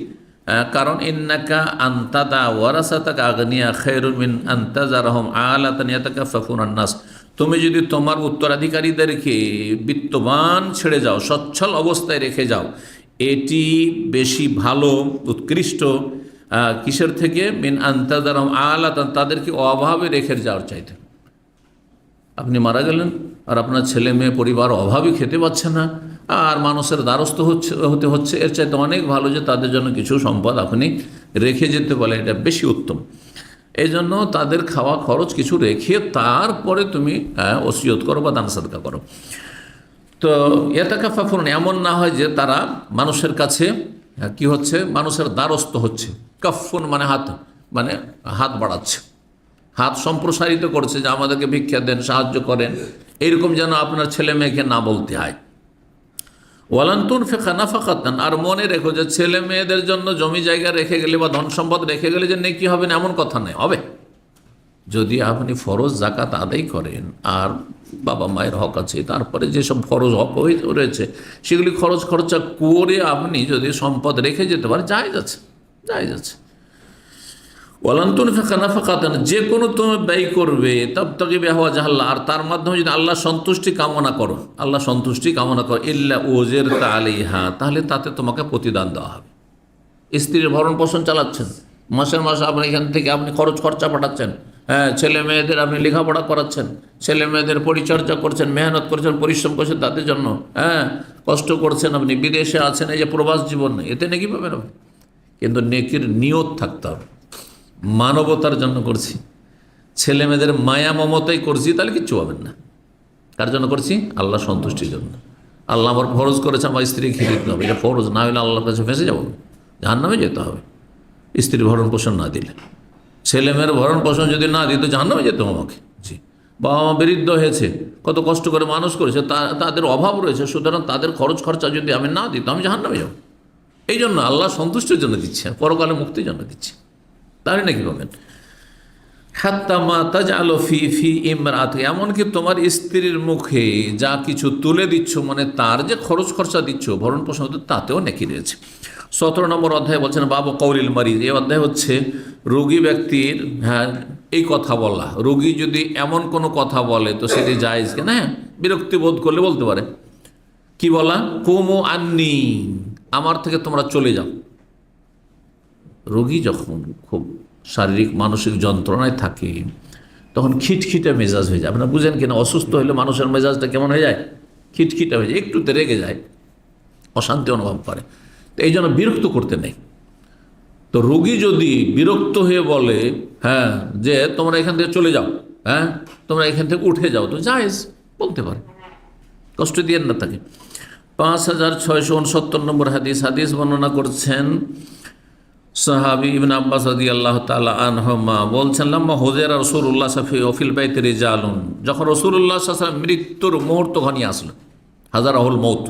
Speaker 1: কারণ ইন্নাকা আনতাদা ওয়ারাসাতাকা আগনিয়া খায়রুম মিন আনতাজারহুম আলাতান ইয়াতাকাফফুনান নাস, তুমি যদি তোমার উত্তরাধিকারীদেরকে বিত্তবান ছেড়ে যাও, সচ্ছল অবস্থায় রেখে যাও, এটি বেশি ভালো, উৎকৃষ্ট কিসের থেকে? মিন আনতাজারহুম আলাতান, তাদেরকে অভাবে রেখে যাওয়ার চাইতে। আপনি মারা গেলেন আর আপনার ছেলে মেয়ে পরিবার অভাবে খেতে পাচ্ছে না, আর মানুষের দ্বারস্থ হতে হচ্ছে, এর চাইতে অনেক ভালো যে তাদের জন্য কিছু সম্পদ আপনি রেখে যেতে পারেন, এটা বেশি উত্তম। এই জন্য তাদের খাওয়া খরচ কিছু রেখে তারপরে তুমি ওসিয়ত করো বা দান সাদকা করো। তো ইয়াতাকাফাফুন, এমন না হয় যে তারা মানুষের কাছে কি হচ্ছে, মানুষের দ্বারস্থ হচ্ছে। কাফুন মানে হাত, মানে হাত বাড়াচ্ছে, হাত সম্প্রসারিত করছে যে আমাদেরকে ভিক্ষা দেন, সাহায্য করেন, এইরকম যেন আপনার ছেলে মেয়েকে না বলতে হয়। ওয়ালান্তুন ফেখা নাফাকাতান, আর মনে রেখো যে ছেলে মেয়েদের জন্য জমি জায়গা রেখে গেলে বা ধন সম্পদ রেখে গেলে যে নেকি হবে না, এমন কথা নেই। হবে যদি আপনি ফরজ জাকাত আদায় করেন, আর বাবা মায়ের হক আছে, তারপরে যেসব ফরজ হক রয়েছে সেগুলি খরচ খরচা করে আপনি যদি সম্পদ রেখে যেতে পারেন, জায়েজ আছে, জায়েজ আছে। ওয়ালান্তুন ফেখা নাফাকাতান, যে কোনো তুমি ব্যয় করবে তাবতাগি বিহা জাহাল্লাহ, আর তার মাধ্যমে যদি আল্লাহ সন্তুষ্টি কামনা করো, আল্লাহ সন্তুষ্টি কামনা করো, ইল্লা উজিরতা আলাইহা, তাহলে তাতে তোমাকে প্রতিদান দেওয়া হবে। স্ত্রীর ভরণ পোষণ চালাচ্ছেন, মাসের মাসে আপনি এখান থেকে আপনি খরচ খরচা পাঠাচ্ছেন, হ্যাঁ, ছেলে মেয়েদের আপনি লেখাপড়া করাচ্ছেন, ছেলে মেয়েদের পরিচর্যা করছেন, মেহনত করছেন, পরিশ্রম করছেন তাদের জন্য, হ্যাঁ, কষ্ট করছেন, আপনি বিদেশে আছেন, এই যে প্রবাস জীবন, এতে নেকি পাবেন আপনি। কিন্তু নেকির নিয়ত থাকতে হবে, মানবতার জন্য করছি, ছেলে মেয়েদের মায়া মমতাই করছি, তাহলে কিচ্ছু পাবেন না। কার জন্য করছি? আল্লাহ সন্তুষ্টির জন্য। আল্লাহ আমার ফরজ করেছে আমার স্ত্রী খেয়ে দিতে হবে, এটা ফরজ না হলে আল্লাহর কাছে ফেঁসে যাবো, জাহান্নামে যেতে হবে। স্ত্রীর ভরণ পোষণ না দিলে, ছেলে মেয়ের ভরণ পোষণ যদি না দিত, জাহান্নামে যেত আমাকে। জি, বাবা মা বৃদ্ধ হয়েছে, কত কষ্ট করে মানুষ করেছে, তাদের অভাব রয়েছে, সুতরাং তাদের খরচ খরচা যদি আমি না দিত, আমি জাহান্নামে যাব। এই জন্য আল্লাহ সন্তুষ্টির জন্য দিচ্ছে, পরকালে মুক্তির জন্য দিচ্ছে, তাই নাকি পাবেন। হাত্তা মা তাজআলু ফি ইমরাতি, এমনকি তোমার স্ত্রীর মুখে যা কিছু তুলে দিচ্ছ, মানে তার যে খরচ খরচা দিচ্ছ, ভরণ পোষণ, তাতেও নেকি রয়েছে। 17 নম্বর অধ্যায় বলছেন বাবু কৌলিল মারিজ, এই অধ্যায় হচ্ছে রোগী ব্যক্তির, হ্যাঁ, এই কথা বলা। রোগী যদি এমন কোনো কথা বলে তো সেটি জায়েজ কেন, হ্যাঁ, বিরক্তি বোধ করলে বলতে পারে। কি বলা? কুমু আন্নি, আমার থেকে তোমরা চলে যাও। রোগী যখন খুব শারীরিক মানসিক যন্ত্রণায় থাকে তখন খিটখিটে মেজাজ হয়ে যায়। আপনারা বুঝেন কিনা, অসুস্থ হলে মানুষের মেজাজটা কেমন হয়ে যায়? খিটখিটে হয়ে যায়, একটুতে রেগে যায়, অশান্তি অনুভব করে। তো এই জন্য বিরক্ত করতে নেই। তো রোগী যদি বিরক্ত হয়ে বলে, হ্যাঁ, যে তোমরা এখান থেকে চলে যাও, হ্যাঁ, তোমরা এখান থেকে উঠে যাও, তো জায়েজ, বলতে পারে, কষ্ট দিয়ে না তাকে। 5669 নম্বর হাদিস, হাদিস বর্ণনা করছেন সাহাবী ইবনে আব্বাস রাদিয়াল্লাহু তাআলা আনহুমা, বলছেন লাম্মা হুযিরা রাসূলুল্লাহ সাল্লাল্লাহু আলাইহি ফিল বাইতি রিজালুন, যখন রাসূলুল্লাহ সাল্লাল্লাহু আলাইহি ওয়াসাল্লাম মৃত্যুর মুহূর্ত ঘনিয়ে আসলো, হাজারাহুল মউত,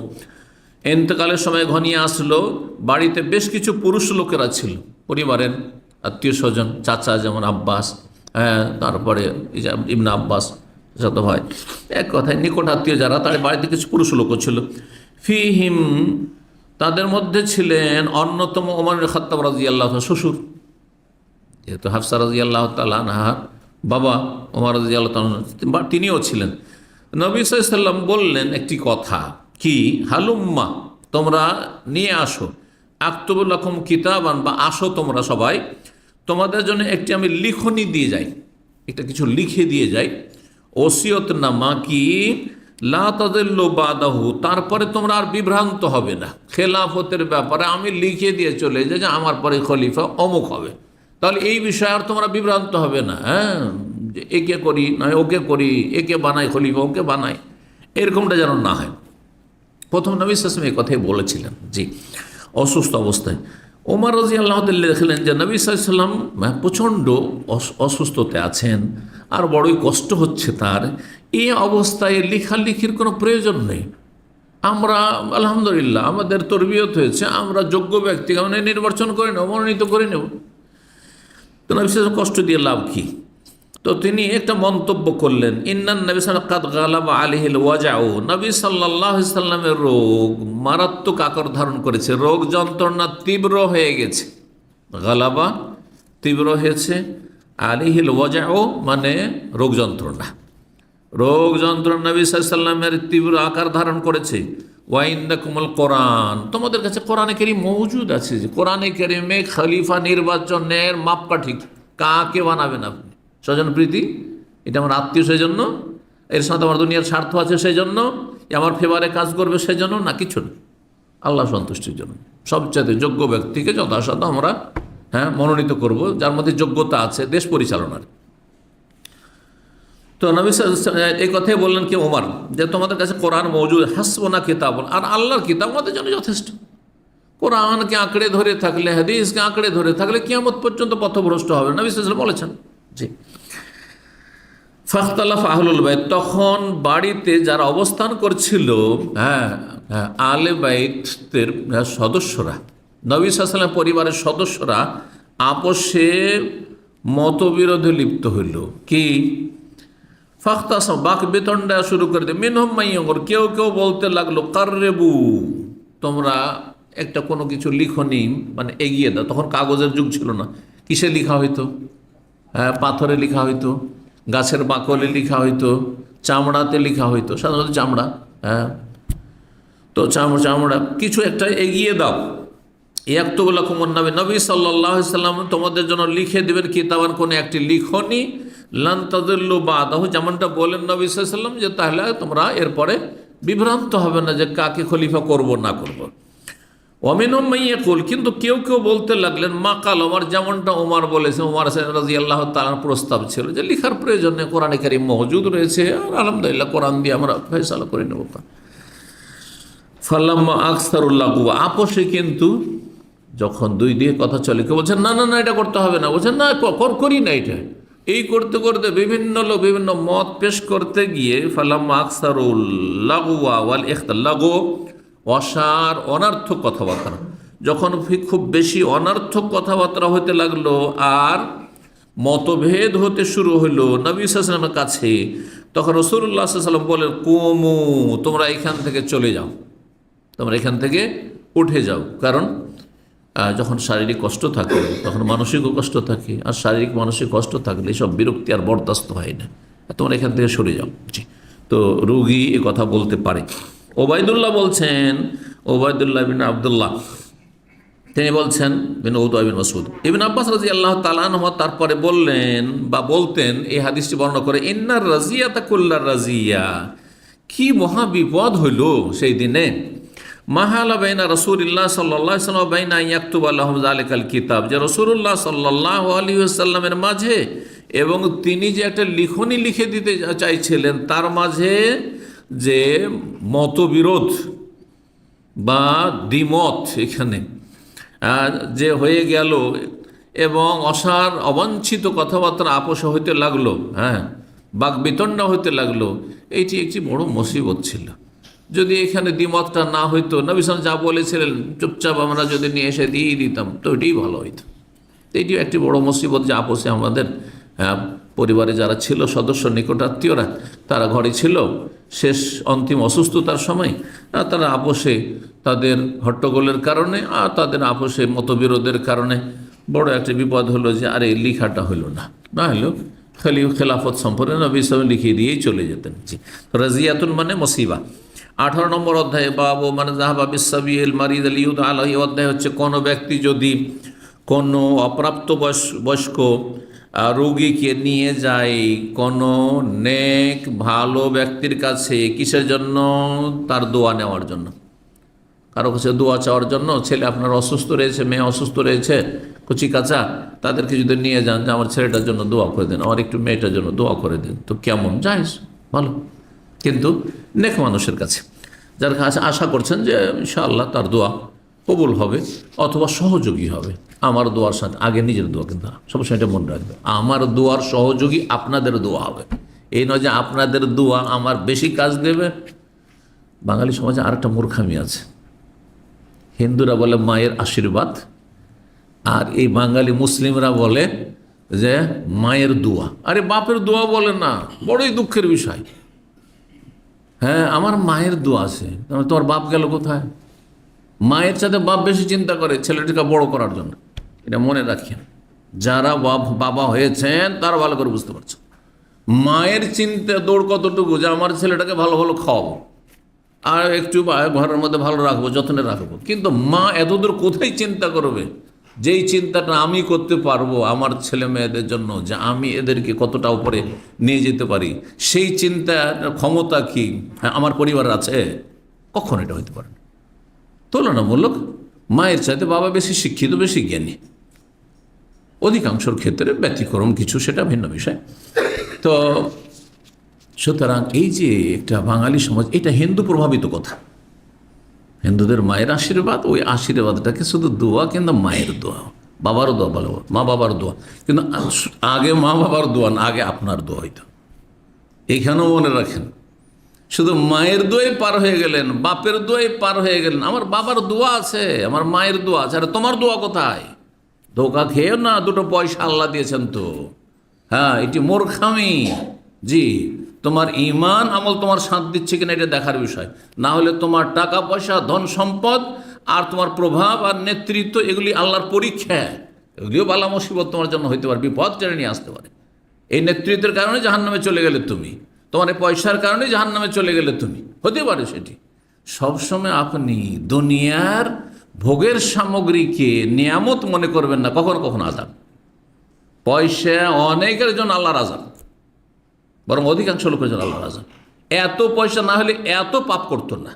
Speaker 1: ইন্তেকালের সময় ঘনিয়ে আসলো, বাড়িতে বেশ কিছু পুরুষ লোকেরা ছিল, পরিবারের আত্মীয় স্বজন, চাচা যেমন আব্বাস, হ্যাঁ, তারপরে ইবনে আব্বাস যত ভাই, এক কথায় নিকট আত্মীয় যারা, তাদের বাড়িতে কিছু পুরুষ লোকও ছিল। ফিহিম, তাদের মধ্যে ছিলেন অন্যতম ওমর ইবনে খাত্তাব রাদিয়াল্লাহু তাআলা, শ্বশুর, যেহেতু হাফসা রাদিয়াল্লাহু তাআলা আনহার বাবা ওমর রাদিয়াল্লাহু তাআলা, তিনিও ছিলেন। নবী সাল্লাল্লাহু আলাইহি ওয়াসাল্লাম বললেন একটি কথা, কি? হালুম্মা, তোমরা নিয়ে আসো, আক্তুবুল লাকুম কিতাবান, বা আসো তোমরা সবাই, তোমাদের জন্য একটি আমি লিখনি দিয়ে যাই, একটা কিছু লিখে দিয়ে যাই, ওসিয়তনামা, কি? লা তাযিল্লু বাদাহু, তারপরে তোমরা আর বিভ্রান্ত হবে না, খেলাফতের ব্যাপারে আমি লিখে দিয়ে চলে যাই যে আমার পরে খলিফা অমুক হবে, তাহলে এই বিষয়ে আর তোমরা বিভ্রান্ত হবে না, হ্যাঁ, যে একে করি না ওকে করি, একে বানাই খলিফা, ওকে বানাই, এরকমটা যেন না হয়। প্রথম নবী সাল্লাল্লাহু আলাইহি ওয়াসাল্লাম এই কথাই বলেছিলেন, জি, অসুস্থ অবস্থায়। ওমর রাদিয়াল্লাহু তাআলা দেখলেন যে নবী সাল্লাল্লাহু আলাইহি ওয়াসাল্লাম প্রচণ্ড অসুস্থতে আছেন, আর বড়ই কষ্ট হচ্ছে তার, এই অবস্থায় লেখালেখির কোনো প্রয়োজন নেই। আমরা আলহামদুলিল্লাহ আমাদের তরবিয়ত হয়েছে, আমরা যোগ্য ব্যক্তিকে আমরা নির্বাচন করে নেব, মনোনীত করে নেব, তো নবী সাল্লাল্লাহু আলাইহি ওয়াসাল্লাম কষ্ট দিয়ে লাভ কী? তো তিনি একটা মন্তব্য করলেন, ইন্নান নবী সাল্লাল্লাহু আলাইহি ওয়াসাল্লাম কাদ গালাবা আলাইহিল ওয়াজাউ, নবী সাল্লাল্লাহু আলাইহি ওয়াসাল্লামের রোগ মারাত্মক আকার ধারণ করেছে, রোগ যন্ত্রণা তীব্র হয়ে গেছে। গালাবা তীব্র হয়েছে, আলাইহিল ওয়াজাউ মানে রোগ যন্ত্রণা, রোগ যন্ত্রণা নবী সাল্লাল্লাহু আলাইহি ওয়াসাল্লামের তীব্র আকার ধারণ করেছে। ওয়া ইনদাকুমুল কোরআন, তোমাদের কাছে কোরআনে কারীম মওজুদ আছে, যে কোরআনে কারীমে খলিফা নির্বাচনের মাপকাঠি, কাকে বানাবেন আপনি, স্বজনপ্রীতি, এটা আমার আত্মীয় সেই জন্য, এর সাথে আমার দুনিয়ার স্বার্থ আছে সেই জন্য, আমার ফেভারে কাজ করবে সেই জন্য না, কিছু না, আল্লাহ সন্তুষ্টির জন্য সবচেয়ে যোগ্য ব্যক্তিকে যথাসাধ্য আমরা, হ্যাঁ, মনোনীত করব, যার মধ্যে যোগ্যতা আছে দেশ পরিচালনার। তো নবী সাল্লাল্লাহু আলাইহি ওয়াসাল্লাম এই কথাই বললেন কি ওমর, যে তোমাদের কাছে কোরআন মওজুদ, হাসবুনা কিতাবুন, আর আল্লাহর কিতাব আমাদের জন্য যথেষ্ট। কোরআনকে আঁকড়ে ধরে থাকলে, হাদিসকে আঁকড়ে ধরে থাকলে কিয়ামত পর্যন্ত পথভ্রষ্ট হবে, নবী সাল্লাল্লাহু আলাইহি ওয়াসাল্লাম বলেছেন। জি। ফাখতালাফ আহলুল বাইত, তখন বাড়িতে যারা অবস্থান করছিল, হ্যাঁ হ্যাঁ, আহলে বাইতের সদস্যরা, নবী সাল্লাল্লাহু আলাইহি ওয়াসাল্লাম পরিবারের সদস্যরা আপোষে মতবিরোধে লিপ্ত হইল। কি? ফাখতাসাম, বাক বেতনটা শুরু করে দিয়ে, মিনহুম মাইয়ুর, কেউ কেউ বলতে লাগলো কাররেবু, তোমরা একটা কোনো কিছু লিখনি, মানে এগিয়ে দাও। তখন কাগজের যুগ ছিল না, কিসে লেখা হইতো? হ্যাঁ, পাথরে লেখা হইতো, গাছের বাকলে লেখা হইতো, চামড়াতে লেখা হইতো, সাধারণত চামড়া। হ্যাঁ, তো চামড়া কিছু একটা এগিয়ে দাও। ইয়াকতুবুলাকুম নবী, নবী সাল্লাল্লাহু আলাইহি সাল্লাম তোমাদের জন্য লিখে দেবেন কিতাবান, কোনো একটি লিখনি, লান তাযিল্লু বাদাহু, যেমনটা বলেন নবী সাল্লাল্লাহু আলাইহি সাল্লাম, যে তাহলে তোমরা এরপরে বিভ্রান্ত হবে না যে কাকে খলিফা করব না করব। ওয়ামিনহুম মান ইয়াকুল, কিন্তু কেউ কেউ বলতে লাগলেন মা কাল ওমর, যেমনটা ওমর বলেছে। ওমর রাদিয়াল্লাহু তাআলার প্রস্তাব ছিল যে লিখার প্রয়োজন নেই, কোরআনে কারীম মওজুদ রয়েছে, আর আলহামদুলিল্লাহ কোরআন দিয়ে আমরা ফয়সালা করে নেব। ফালাম্মা আকসারুল্লাহ, আপোষে কিন্তু যখন দুই দিকে কথা চলে, কেউ বলছেন না না না এটা করতে হবে না, বলছেন না করি না এটা, এই করতে করতে বিভিন্ন লোক বিভিন্ন মত পেশ করতে গিয়ে ফালাম্মা আকসারুল্লাহ ওয়াল ইখতিলাফ, অসার অনার্থক কথাবার্তা, যখন খুব বেশি অনার্থক কথাবার্তা হতে লাগলো আর মতভেদ হতে শুরু হলো নবী সাল্লাল্লাহু আলাইহি ওয়াসাল্লামের কাছে, তখন রাসূলুল্লাহ সাল্লাল্লাহু আলাইহি ওয়াসাল্লাম বলেন কুমু, তোমরা এখান থেকে চলে যাও, তোমরা এখান থেকে উঠে যাও। কারণ যখন শারীরিক কষ্ট থাকে তখন মানসিকও কষ্ট থাকে, আর শারীরিক মানসিক কষ্ট থাকলে সব বিরক্তি আর বরদাস্ত হয় না, তোমরা এখান থেকে সরে যাও। জি। তো রোগী এ কথা বলতে পারে। ওবায়দুল্লাহ বলছেন, ওবায়দুল্লাহ বিন আব্দুল্লাহ, তিনি বলছেন বিন উতবা বিন মাসউদ, ইবনে আব্বাস রাদিয়াল্লাহু তাআলা আনহু তারপরে বললেন বা বলতেন, এই হাদিসটি বর্ণনা করে, ইন্নার রাজিয়াতা কুল্লার রাজিয়া, কি মহা বিপদ হইল সেই দিনে, মাহালা বাইনা রাসূলিল্লাহ সাল্লাল্লাহু আলাইহি ওয়াসাল্লাম বাইনা ইয়াকতুবা লাহুম যালিকাল কিতাব, যে রাসূলুল্লাহ সাল্লাল্লাহু আলাইহি ওয়াসাল্লামের মাঝে এবং তিনি যে একটা লিখনি লিখে দিতে চাইছিলেন তার মাঝে যে মতবিরোধ বা দ্বিমত এখানে যে হয়ে গেল এবং অসার অবাঞ্ছিত কথাবার্তা আপোষ হইতে লাগলো, হ্যাঁ, বাকবিতণ্ডা হইতে লাগলো, এইটি একটি বড় মুসিবত ছিল। যদি এখানে দ্বিমতটা না হইতো, নবী সাল্লাল্লাহু আলাইহি ওয়াসাল্লাম যা বলেছিলেন চুপচাপ আমরা যদি নিয়ে এসে দিয়ে দিতাম তো এটাই ভালো হইতো। এইটিও একটি বড় মুসিবত যে আপোষে আমাদের পরিবারে যারা ছিল সদস্য নিকটাত্মীয়রা, তারা ঘরে ছিল শেষ অন্তিম অসুস্থতার সময়, তারা আপোষে তাদের হট্টগোলের কারণে আর তাদের আপোষে মতবিরোধের কারণে বড় একটা বিপদ হলো যে আরে লেখাটা হলো না, না হলো খেলাফত সম্পর্কে নবী সাল্লাল্লাহু আলাইহি ওয়াসাল্লাম লিখিয়ে দিয়েই চলে যেতেন। জি। রাজিয়াতুন মানে মুসিবা। 18 নম্বর অধ্যায়ে বাবু মানে যাহাবা বিসাবিল মারিদ আলিউদ আলাহি, অধ্যায় হচ্ছে কোনো ব্যক্তি যদি কোনো অপ্রাপ্ত বয়স্ক রোগীকে নিয়ে যায় কোনো নেক ভালো ব্যক্তির কাছে, কিসের জন্য? তার দোয়া নেওয়ার জন্য, কারো কাছে দোয়া চাওয়ার জন্য। ছেলে আপনার অসুস্থ রয়েছে, মেয়ে অসুস্থ রয়েছে, কচি কাঁচা, তাদেরকে যদি নিয়ে যান যে আমার ছেলেটার জন্য দোয়া করে দেন, আমার একটু মেয়েটার জন্য দোয়া করে দেন, তো কেমন জায়েজ, ভালো। কিন্তু নেক মানুষের কাছে, যার কাছে আশা করছেন যে ইনশাআল্লাহ তার দোয়া কবুল হবে অথবা সহযোগী হবে আমার দোয়ার সাথে, আগে নিজের দোয়া, কিন্তু সবসময় এটা মনে রাখবে, আমার দোয়ার সহযোগী আপনাদের দোয়া হবে, এই নয় যে আপনাদের দোয়া আমার বেশি কাজ দেবে। বাঙালি সমাজে আরেকটা মূর্খামি আছে, হিন্দুরা বলে মায়ের আশীর্বাদ, আর এই বাঙালি মুসলিমরা বলে যে মায়ের দোয়া। আরে বাপের দোয়া বলে না, বড়ই দুঃখের বিষয়। হ্যাঁ, আমার মায়ের দোয়া আছে, তোমার বাপ গেল কোথায়? মায়ের সাথে বাপ বেশি চিন্তা করে ছেলেটিকে বড় করার জন্য, এটা মনে রাখেন। যারা বাবা হয়েছেন তারা ভালো করে বুঝতে পারছেন মায়ের চিন্তা দৌড় কতটুকু, যে আমার ছেলেটাকে ভালো ভালো খাওয়াবো আর একটু ঘরের মধ্যে ভালো রাখবো, যত্নে রাখবো। কিন্তু মা এতদূর কোথায় চিন্তা করবে যেই চিন্তাটা আমি করতে পারবো আমার ছেলে মেয়েদের জন্য, যে আমি এদেরকে কতটা উপরে নিয়ে যেতে পারি, সেই চিন্তার ক্ষমতা কি আমার পরিবার আছে? কখন এটা হইতে পারে না। তুলনামূলক মায়ের চাইতে বাবা বেশি শিক্ষিত, বেশি জ্ঞানী, অধিকাংশের ক্ষেত্রে ব্যতিক্রম কিছু, সেটা ভিন্ন বিষয়। তো
Speaker 2: সুতরাং এই যে একটা বাঙালি সমাজ, এটা হিন্দু প্রভাবিত কথা। হিন্দুদের মায়ের আশীর্বাদ, ওই আশীর্বাদটাকে শুধু দোয়া, কিন্তু মায়ের দোয়া, বাবারও দোয়া, বলো মা বাবার দোয়া, কিন্তু আগে মা বাবার দোয়া না, আগে আপনার দোয়া হইতো। এইখানেও মনে রাখেন, শুধু মায়ের দোয়াই পার হয়ে গেলেন, বাপের দোয়াই পার হয়ে গেলেন, আমার বাবার দোয়া আছে, আমার মায়ের দোয়া আছে, আরে তোমার দোয়া কোথায়? ধোকা খেয়েও না, দুটো পয়সা আল্লাহ দিয়েছেন তো। হ্যাঁ, এটি মূর্খামি। জি, তোমার ইমান আমল তোমার সাথ দিচ্ছে কিনা এটা দেখার বিষয়। না হলে তোমার টাকা পয়সা, ধন সম্পদ আর তোমার প্রভাব আর নেতৃত্ব, এগুলি আল্লাহর পরীক্ষা। এগুলিও বালা মুসিবত তোমার জন্য হইতে পারে, বিপদ টেনে নিয়ে আসতে পারে। এই নেতৃত্বের কারণে জাহান্নামে চলে গেলে তুমি, তোমার এই পয়সার কারণে জাহান্নামে চলে গেলে তুমি, হতে পারে সেটি। সবসময় আপনি দুনিয়ার ভোগের সামগ্রীকে নিয়ামত মনে করবেন না, কখনো কখনো আযাব। পয়সা অনেকের জন্য আল্লাহর আযাব, বরং অধিকাংশ লোকের জন্য আল্লাহর আযাব। এত পয়সা না হলে এত পাপ করতো না।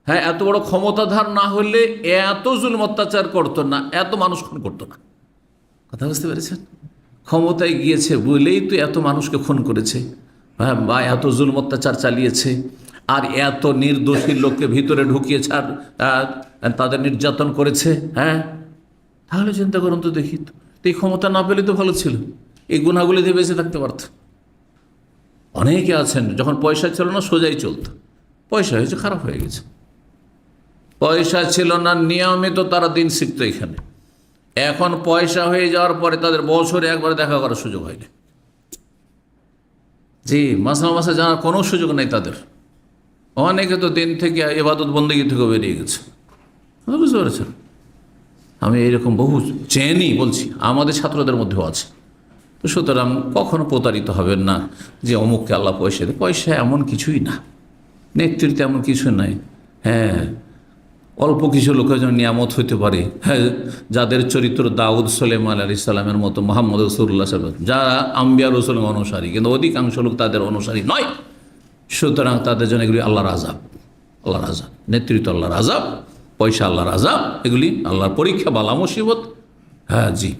Speaker 2: হ্যাঁ, এত বড় ক্ষমতাধার না হলে এত জুলুম অত্যাচার করতো না, এত মানুষ খুন করতো না। কথা বুঝতে পেরেছেন? ক্ষমতায় গিয়েছে বলেই তো এত মানুষকে খুন করেছে, হ্যাঁ, বা এত জুলুম অত্যাচার চালিয়েছে, আর এত নির্দোষী লোককে ভিতরে ঢুকিয়েছে, আর তাদের নির্যাতন করেছে। হ্যাঁ, তাহলে চিন্তা করুন তো দেখি তো, এই ক্ষমতা না পেলে তো ভালো ছিল, এই গুণাগুলি দিয়ে বেঁচে থাকতে পারত। অনেকে আছেন যখন পয়সা ছিল না সোজাই চলতো, পয়সা হয়েছে খারাপ হয়ে গেছে। পয়সা ছিল না, নিয়মিত তারা দিন শিখতো এখানে। এখন পয়সা হয়ে যাওয়ার পরে তাদের বছরে একবার দেখা করার সুযোগ হয়নি। জি, মাসে মাসে জানার কোনো সুযোগ নেই তাদের। অনেকে তো দিন থেকে ইবাদত বন্দেগী থেকে বেরিয়ে গেছে। বুঝতে পেরেছেন? আমি এইরকম বহু চেনি, বলছি আমাদের ছাত্রদের মধ্যেও আছে। তো সুতরাং কখনো প্রতারিত হবেন না যে অমুককে আল্লাহ পয়সা দেয়। পয়সা এমন কিছুই না, নেতৃত্ব এমন কিছু নাই। হ্যাঁ, অল্প কিছু লোকের জন্য নিয়ামত হইতে পারে। হ্যাঁ, যাদের চরিত্র দাউদ সুলাইমান আলাইহিস সালামের মতো, মুহাম্মদ রাসূলুল্লাহ সাল্লাল্লাহু আলাইহি ওয়াসাল্লাম, যারা আম্বিয়া রাসূলের অনুসারী, কিন্তু অধিকাংশ লোক তাদের অনুসারী নয়। সুতরাং তাদের জন্য এগুলি আল্লাহর আযাব, আল্লাহর আযাব। নেতৃত্ব আল্লাহর আযাব, পয়সা আল্লাহর আযাব, এগুলি আল্লাহর পরীক্ষা, বালা মুসিবত। হ্যাঁ জি,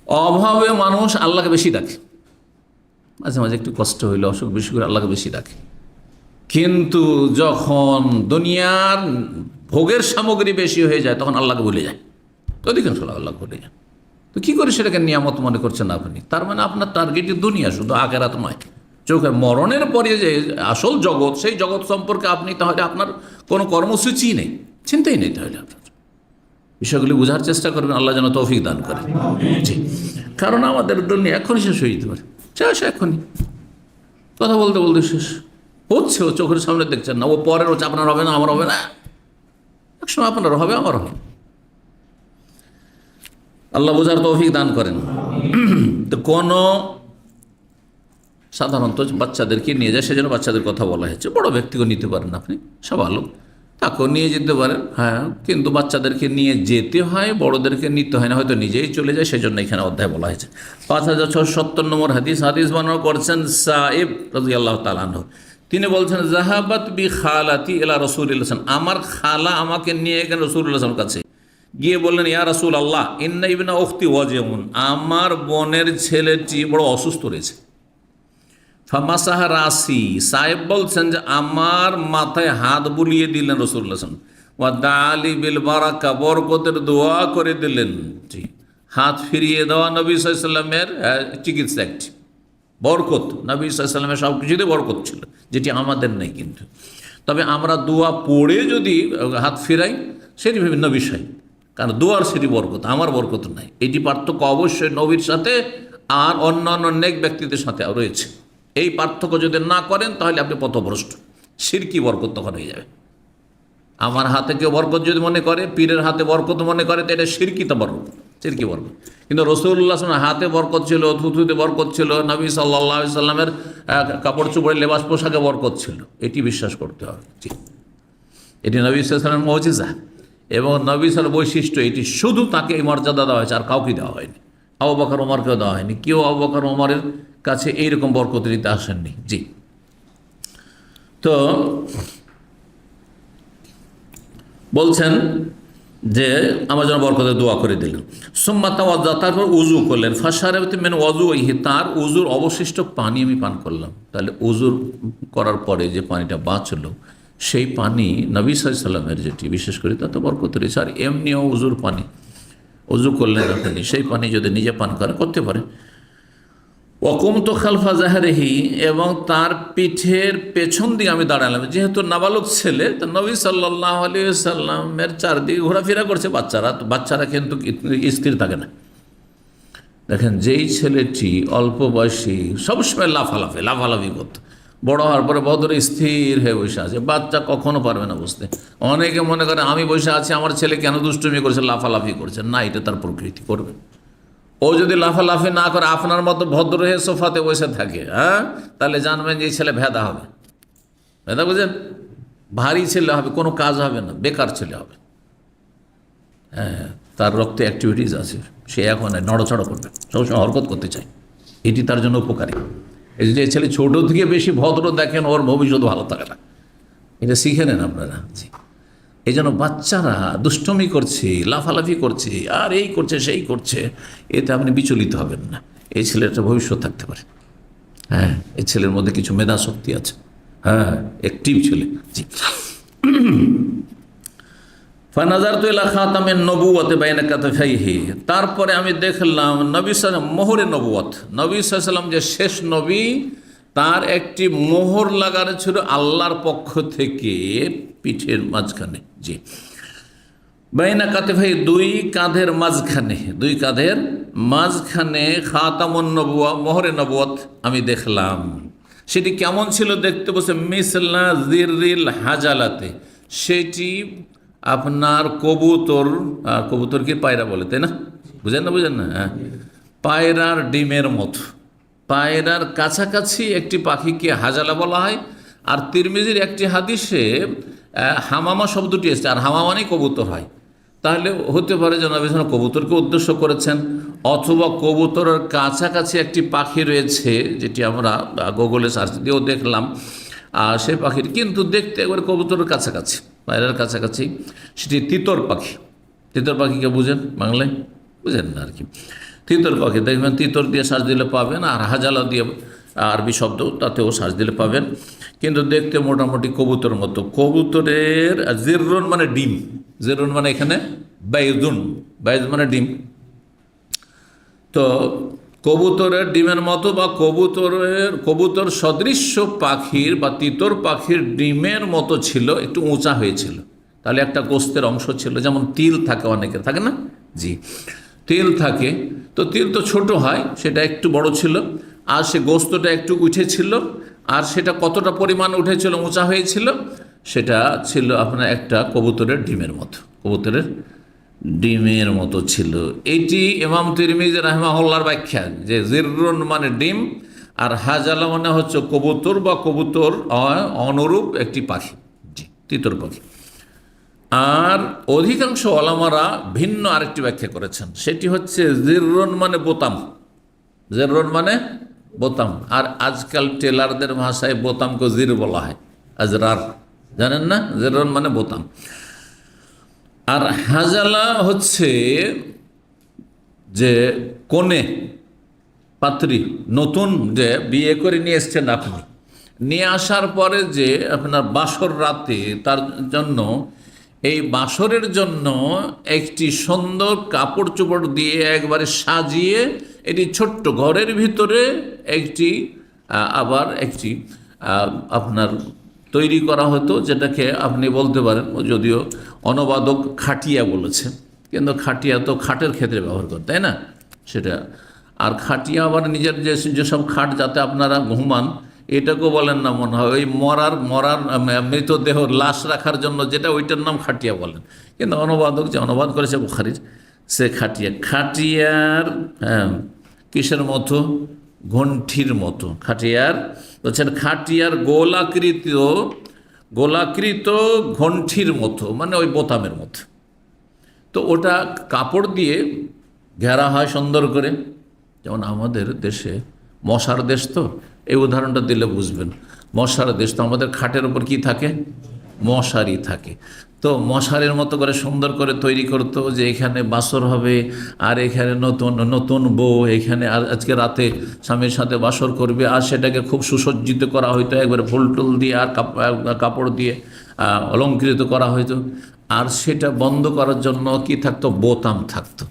Speaker 2: অভাবে মানুষ আল্লাহকে বেশি ডাকে, মাঝে মাঝে একটু কষ্ট হইলে, অসুখ বেশি করে আল্লাহকে বেশি ডাকে। কিন্তু যখন দুনিয়ার ভোগের সামগ্রী বেশি হয়ে যায় তখন আল্লাহকে ভুলে যায়, অধিকাংশ আল্লাহকে ভুলে যায়। তো কী করে সেটাকে নিয়ামত মনে করছেন আপনি? তার মানে আপনার টার্গেটই দুনিয়া, শুধু আখিরাত নয়। চোখে মরণের পরে যে আসল জগৎ, সেই জগৎ সম্পর্কে আপনি তাহলে আপনার কোনো কর্মসূচি নেই, চিন্তাই নেই। তাহলে আপনার বিষয়গুলি বোঝার চেষ্টা করবেন, আল্লাহ যেন তৌফিক দান করেন। জি, কারণ আমাদের দুনিয়া এখনই শেষ হয়ে যেতে পারে, শেষ এখনই, কথা বলতে বলতে শেষ হচ্ছে। ও চোখের সামনে দেখছেন না, ও পরের হচ্ছে, আপনার হবে না, আমার হবে না, একসময় আপনার হবে, আমার হবে। আল্লাহ বোঝার তৌফিক দান করেন। তো কোনো সাধারণত বাচ্চাদেরকে নিয়ে যায়, সেজন্য বাচ্চাদের কথা বলা হয়েছে। বড় ব্যক্তিকে নিতে পারেন আপনি, স্বাভাবিক, তাকেও নিয়ে যেতে পারেন। হ্যাঁ, কিন্তু বাচ্চাদেরকে নিয়ে যেতে হয়, বড়দেরকে নিতে হয় না, হয়তো নিজেই চলে যায়, সেজন্য এখানে অধ্যায় বলা হয়েছে। 5670 নম্বর হাদিস বর্ণনা করছেন সাইব রাদিয়াল্লাহু তাআলা আনহু। তিনি বলছেন, জাহাবাত বি খালাতি ইলা রাসূলিল্লাহ, আমার খালা আমাকে নিয়ে গেলেন রাসূলুল্লাহর কাছে, গিয়ে বললেন, ইয়া রাসূলুল্লাহ, ইন্না ইবনা উখতি ওয়াজিউন, আমার বোনের ছেলেটি বড় অসুস্থ রয়েছে। ফামাসাহা রাসি, সাহেব বলছেন যে আমার মাথায় হাত বুলিয়ে দিলেন রাসূলুল্লাহ সাল্লাল্লাহু আলাইহি ওয়াসাল্লাম, ওয়া দাআলি বিল বারাকা, বরকতের দোয়া করে দিলেন। জি, হাত ফিরিয়ে দেওয়া নবী সাল্লাল্লাহু আলাইহি ওয়াসাল্লামের চিকিৎসা একটি বরকত। নবী সাল্লাল্লাহু আলাইহি ওয়াসাল্লামের সব কিছুতে বরকত ছিল, যেটি আমাদের নেই। কিন্তু তবে আমরা দোয়া পড়ে যদি হাত ফিরাই, সেটি বিভিন্ন বিষয়, কারণ দোয়ার সেটি বরকত, আমার বরকত নাই। এটি পার্থক্য অবশ্যই নবীর সাথে আর অন্যান্য নেক ব্যক্তিদের সাথে রয়েছে। এই পার্থক্য যদি না করেন তাহলে আপনি পথভ্রষ্ট, শিরকি বরকত তখন হয়ে যাবে। আমার হাতে কেউ বরকত যদি মনে করে, পীরের হাতে বরকত মনে করে, তো এটা শিরকিতে বরকত, শিরকি বরকত। কিন্তু রাসূলুল্লাহ সাল্লাল্লাহু আলাইহি ওয়াসাল্লামের হাতে বরকত ছিল, থুথুতে বরকত ছিল, নবী সাল্লাল্লাহু আলাইহি ওয়াসাল্লামের কাপড় চোপড়ে, লেবাস পোশাকে বরকত ছিল, এটি বিশ্বাস করতে হবে। জি, এটি নবী সাল্লাল্লাহু আলাইহি ওয়াসাল্লামের মুজিজা এবং নবী সাল্লাল্লাহু বৈশিষ্ট্য। এটি শুধু তাকে এই মর্যাদা দেওয়া হয়েছে, আর কাউকে দেওয়া হয়নি। আবু বকর ওমরকেও দেওয়া হয়নি, কেউ আবু বকর ওমরের কাছে এইরকম বরকত নিতে আসেননি। জি, তো বলছেন যে আমার জন্য বরকতে দোয়া করে দিলেন। সুম্মা তাওয়াজ্জা, তারপর উজু করলেন। ফাশারাবতু মিন ওয়াজুইহি, তার উজুর অবশিষ্ট পানি আমি পান করলাম। তাহলে উজুর করার পরে যে পানিটা বাঁচলো সেই পানি নবী সাল্লাল্লাহু আলাইহি ওয়াসাল্লামের যেটি বিশেষ করে তাতে বরকত রয়েছে। আর এমনিও উজুর পানি, উজু করলেন আপনি, সেই পানি যদি নিজে পান করতে পারে। ওয়াকুমতু খালফা জাহরিহি, এবং তার পিঠের পেছন দিকে আমি দাঁড়ালাম। যেহেতু নাবালক ছেলে, তো নবী সাল্লাল্লাহু আলাইহি ওয়াসাল্লামের চারদিকে ঘোরাফেরা করছে বাচ্চারা কিন্তু স্থির থাকে না। দেখেন, যেই ছেলেটি অল্প বয়সী সবসময় লাফালাফি করতো, বড় হওয়ার পরে বদরে স্থির হয়ে বসে আছে। বাচ্চা কখনো পারবে না বুঝতে। অনেকে মনে করে আমি বসে আছি, আমার ছেলে কেন দুষ্টুমি করছে, লাফালাফি করছে। না, এটা তার প্রকৃতি, করবে। ও যদি লাফালাফি না করে আপনার মতো ভদ্র হয়ে সোফাতে বসে থাকে, তাহলে জানবেন যে এই ছেলে ভেদা হবে। ভেদা বুঝেন, ভারী ছেলে হবে, কোনো কাজ হবে না, বেকার ছেলে হবে। তার রক্তে অ্যাক্টিভিটিস আছে, সে এখন নড়াচড়া করবে, সবসময় হরকত করতে চায়, এটি তার জন্য উপকারী। এই যে ছেলে ছোটো থেকে বেশি ভদ্র দেখেন, ওর ভবিষ্যৎ ভালো থাকে না, এটা শিখে নেন আপনারা। এই জন্য বাচ্চারা দুষ্টমি করছে, লাফালাফি করছে, আর এই করছে সেই করছে, এতে আপনি বিচলিত হবেন না। এই ছেলেটা ভবিষ্যৎ থাকতে পারে। এই ছেলের মধ্যে কিছু মেধা শক্তি আছে, অ্যাক্টিভ ছেলে। জি। ফানাজারতু ইলা খাতামিন নবুওয়াতি বাইনা কাতাফাইহি, তারপরে আমি দেখলাম নবী সাল্লাল্লাহু মোহরে নবুয়ত, নবী সাল্লাল্লাহু যে শেষ নবী, তার একটি মোহর লাগানো ছিল আল্লাহর পক্ষ থেকে পিঠের মাঝখানে। জি, বাইনা কাতাফাই, দুই কাঁধের মাঝখানে খাতামুন নবুয়া, মোহরে নবুয়ত আমি দেখলাম। সেটি কেমন ছিল দেখতে? বসে মিসলা জিরিল হাজালাতে, সেটি আপনার কবুতর কি পায়রা বলে, তাই না? বুঝেন না? পায়রার ডিমের মতো, পায়রার কাছাকাছি একটি পাখিকে হাজালা বলা হয়। আর তিরমিজির একটি হাদিসে হামামা শব্দটি এসেছে, আর হামামা মানে কবুতর হয়। তাহলে হতে পারে যে নবী সাল্লাল্লাহু কবুতরকে উদ্দেশ্য করেছেন, অথবা কবুতরের কাছাকাছি একটি পাখি রয়েছে, যেটি আমরা গুগলে সার্চ দিয়েও দেখলাম। আর সে পাখির কিন্তু দেখতে একবার কবুতরের কাছাকাছি, পায়রার কাছাকাছি। সেটি তিতর পাখি। তিতর পাখিকে বুঝেন? বাংলায় বুঝেন না আর কি। তিতর পাখি দেখবেন, তিতর দিয়ে সার্চ দিলে পাবেন, আর হাজালা দিয়ে আরবি শব্দ, তাতেও সার্চ দিলে পাবেন। কিন্তু দেখতে মোটামুটি কবুতর মতো। কবুতরের জিররুন মানে ডিম, জিররুন মানে এখানে বাইজ মানে ডিম। তো কবুতরের ডিমের মতো বা কবুতর সদৃশ্য পাখির বা তিতর পাখির ডিমের মতো ছিল, একটু উঁচা হয়েছিল। তাহলে একটা গোস্তের অংশ ছিল, যেমন তিল থাকে, অনেকের থাকে না? জি, তিল থাকে। তো তিল তো ছোট হয়, সেটা একটু বড় ছিল, আর সে গোস্তটা একটু উঠেছিল। আর সেটা কতটা পরিমাণ উঠেছিল, উঁচা হয়েছিল, সেটা ছিল আপনার একটা কবুতরের ডিমের মতো ছিল। এইটি ইমাম তিরমিজি রাহিমাহুল্লাহর ব্যাখ্যা, যে জিররুন মানে ডিম, আর হাজালা মানে হচ্ছে কবুতর বা কবুতর অনুরূপ একটি পাখি। জি, তিতর পাখি। আর অধিকাংশ ওলামারা ভিন্ন আরেকটি ব্যাখ্যা করেছেন, সেটি হচ্ছে জিররুন মানে বোতাম। আর আজকাল টেলারদের ভাষায় বোতামকে জির বলা হয়, আজরার, জানেন না? জিররুন মানে বোতাম। আর হাজালা হচ্ছে যে কনে, পাত্রী, নতুন যে বিয়ে করে নিয়ে এসছেন আপনি, নিয়ে আসার পরে যে আপনার বাসর রাতে তার জন্য, এই বাসরের জন্য একটি সুন্দর কাপড় চোপড় দিয়ে একবারে সাজিয়ে এটি ছোট্ট ঘরের ভিতরে একটি আপনার তৈরি করা হতো, যেটাকে আপনি বলতে পারেন, যদিও অনুবাদক খাটিয়া বলেছে, কিন্তু খাটিয়া তো খাটের ক্ষেত্রে ব্যবহার করে, তাই না? সেটা আর খাটিয়া আবার নিজের যেসব খাট যাতে আপনারা ঘুমান, এটাকেও বলেন না মনে হয়, ওই মরার মৃতদেহ লাশ রাখার জন্য যেটা, ওইটার নাম খাটিয়া বলেন। কিন্তু অনুবাদক যে অনুবাদ করেছে বুখারীর, সে খাটিয়ার কিসের মতো? ঘণ্টির মতো। বলছেন খাটিয়ার গোলাকৃত ঘণ্টির মতো, মানে ওই বোতামের মতো। তো ওটা কাপড় দিয়ে ঘেরা হয় সুন্দর করে। যেমন আমাদের দেশে মশার দেশ, তো এই উদাহরণটা দিলে বুঝবেন। মশার দেশ, তো আমাদের খাটের উপর কি থাকে? মশারি থাকে। তো মশারির মতো করে সুন্দর করে তৈরি করতো যে এখানে বাসর হবে, আর এখানে নতুন নতুন বউ এখানে আর আজকে রাতে স্বামীর সাথে বাসর করবে, আর সেটাকে খুব সুসজ্জিত করা হইতো, একবারে ফুল টুল দিয়ে আর কাপড় দিয়ে অলঙ্কৃত করা হইতো। আর সেটা বন্ধ করার জন্য কি থাকতো, বোতাম থাকতো।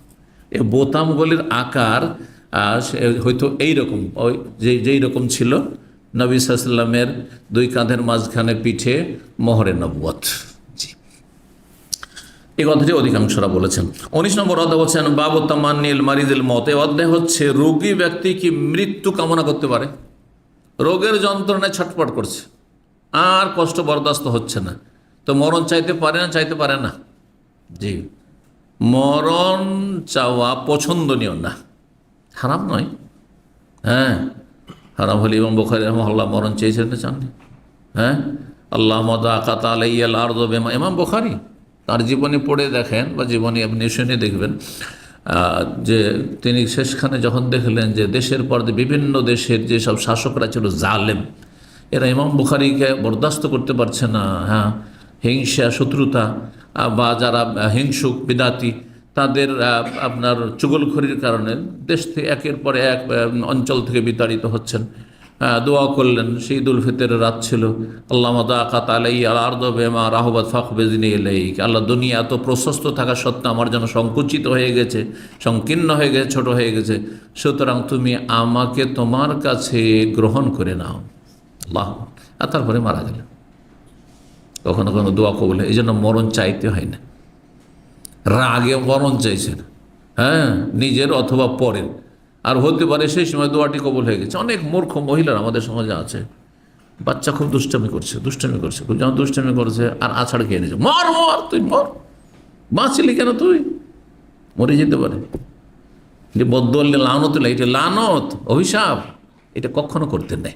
Speaker 2: এই বোতামগুলির আকার হয়তো এইরকম, ওই যেই রকম ছিল নবী সাল্লাল্লাহু আলাইহি ওয়াসাল্লামের দুই কাঁধের মাঝখানে পিঠে মোহরে নবুয়ত। এই কথাটি অধিকাংশরা বলেছেন। 19 নম্বর অধ্যায় বলছেন বাবু তামান্নিল মারিদিল মত। এই অধ্যায় হচ্ছে রোগী ব্যক্তি কি মৃত্যু কামনা করতে পারে? রোগের যন্ত্রণায় ছটফট করছে, আর কষ্ট বরদাস্ত হচ্ছে না, তো মরণ চাইতে পারে না? চাইতে পারে না। জি, মরণ চাওয়া পছন্দনীয় না, হারাম নয়। হ্যাঁ, হারাম হলে ইমাম বুখারী রাহিমাহুল্লাহ মরণ চেয়েছেন না, চাননি? হ্যাঁ, আল্লাহ মাদাকাত আলাইয়াল আরদ বিমা, ইমাম বুখারী তার জীবনী পড়ে দেখেন বা জীবনী আপনি শুনে দেখবেন যে তিনি শেষখানে যখন দেখলেন যে দেশের পর বিভিন্ন দেশের যেসব শাসকরা ছিল জালেম, এরা ইমাম বুখারীকে বরদাস্ত করতে পারছে না। হ্যাঁ, হিংসা শত্রুতা বা যারা হিংসুক বিদাতি তাদের আপনার চুগলখড়ির কারণে দেশ থেকে একের পর এক অঞ্চল থেকে বিতাড়িত হচ্ছেন। দোয়া করলেন, সেই ঈদুল ফিতরের রাত ছিল, আল্লাহ মাদাকাত আলাইয়া আল আরদ বিমা রাহবাত ফাকবিজনি ইলাইক, আল্লাহ দুনিয়া এত প্রশস্ত থাকা সত্ত্বেও আমার জন্য সংকুচিত হয়ে গেছে, সংকীর্ণ হয়ে গেছে, ছোট হয়ে গেছে, সুতরাং তুমি আমাকে তোমার কাছে গ্রহণ করে নাও আল্লাহ। আর তারপরে মারা গেলেন। কখনো কখনো দোয়া কবুল হয়, এই জন্য মরণ চাইতে হয় না। রাগে মরণ চাইছেন, হ্যাঁ, নিজের অথবা পরের, আর হতে পারে সেই সময় দোয়াটি কবুল হয়ে গেছে। অনেক মূর্খ মহিলার আমাদের সমাজে আছে, বাচ্চা খুব দুষ্টামি করছে খুব, যখন দুষ্টামি করছে আর আছাড় খেয়ে নিয়েছে, মর মর, তুই মর, বাঁচলি কেন, তুই মরে যেতে পারে। যে বদলে লানত, এটা লানত, অভিশাপ, এটা কখনো করতে নেই।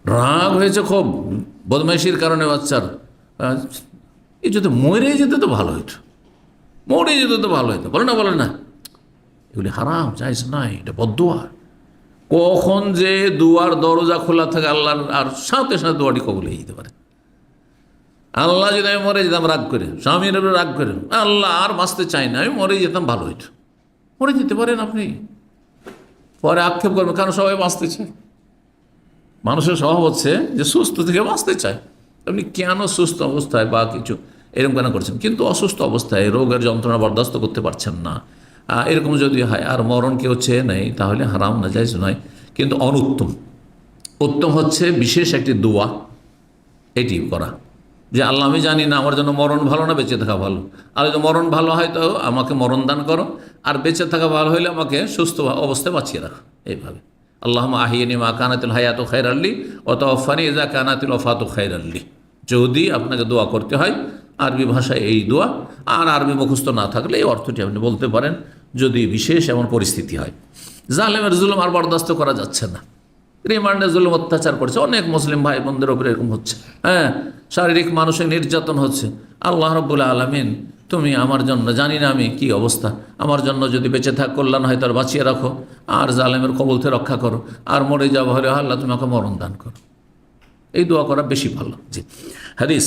Speaker 2: রাগ হয়েছে খুব বদমাইশির কারণে বাচ্চার, এই যদি মরে যেতে তো ভালো হইতো, মরে যেতে তো ভালো হইতো, বলে না এগুলি হারাম, জায়েজ নাই, এটা বদদোয়া। কখন যে দুয়ার দরজা খোলা থাকে আল্লাহর, আর সাথে সাথে দোয়াটি কবুল হয়ে যেতে পারে। আল্লাহ যদি আমি মরে যেতাম রাগ করে, স্বামীর রাগ করে, আল্লাহ আর বাঁচতে চাই না, আমি মরে যেতাম ভালো হইতো, মরে যেতে পারেন আপনি। পরে আক্ষেপ করবেন, কারণ সবাই বাঁচতে চায়, মানুষের স্বভাব হচ্ছে যে সুস্থ থেকে বাঁচতে চায়। আপনি কেন সুস্থ অবস্থায় বা কিছু এরকম কেন করছেন, কিন্তু অসুস্থ অবস্থায় রোগের যন্ত্রণা বরদাস্ত করতে পারছেন না, এরকম যদি হয় আর মরণ কেউ চেয়ে নেই, তাহলে হারাম না, জায়েজ নয়, কিন্তু অনুত্তম। উত্তম হচ্ছে বিশেষ একটি দোয়া এটি করা, যে আল্লাহ আমি জানি না আমার জন্য মরণ ভালো না বেঁচে থাকা ভালো, আর যদি মরণ ভালো হয় তো আমাকে মরণ দান করো, আর বেঁচে থাকা ভালো হইলে আমাকে সুস্থ অবস্থায় বাঁচিয়ে রাখো। এইভাবে আল্লাহুম্মা আহিয়ানি মা কানাতিল হায়াতু খায়রাল লি ওয়া তাওফানি ইযা কানাতিল ওয়াফাতু খায়রাল লি। যদি আপনাকে দোয়া করতে হয় আরবি ভাষায় এই দোয়া, আর আরবি মুখস্থ না থাকলে এই অর্থটি আপনি বলতে পারেন, যদি বিশেষ এমন পরিস্থিতি হয়। জালেমের জুলুম আর বরদাস্ত করা যাচ্ছে না, রিমান্ডে জুলুম অত্যাচার করছে, অনেক মুসলিম ভাই বোনদের উপরে এরকম হচ্ছে, হ্যাঁ, শারীরিক মানসিক নির্যাতন হচ্ছে। আল্লাহ রাব্বুল আলামিন, তুমি আমার জন্য, জানি না আমি কি অবস্থা, আমার জন্য যদি বেঁচে থাক কল্যাণ হয় তার বাঁচিয়ে রাখো, আর জালেমের কবল থেকে রক্ষা করো, আর মরে যাওয়া হলে আল্লাহ তুমি আমাকে মরণ দান করো। এই দোয়া করা বেশি ভালো। জি, হাদিস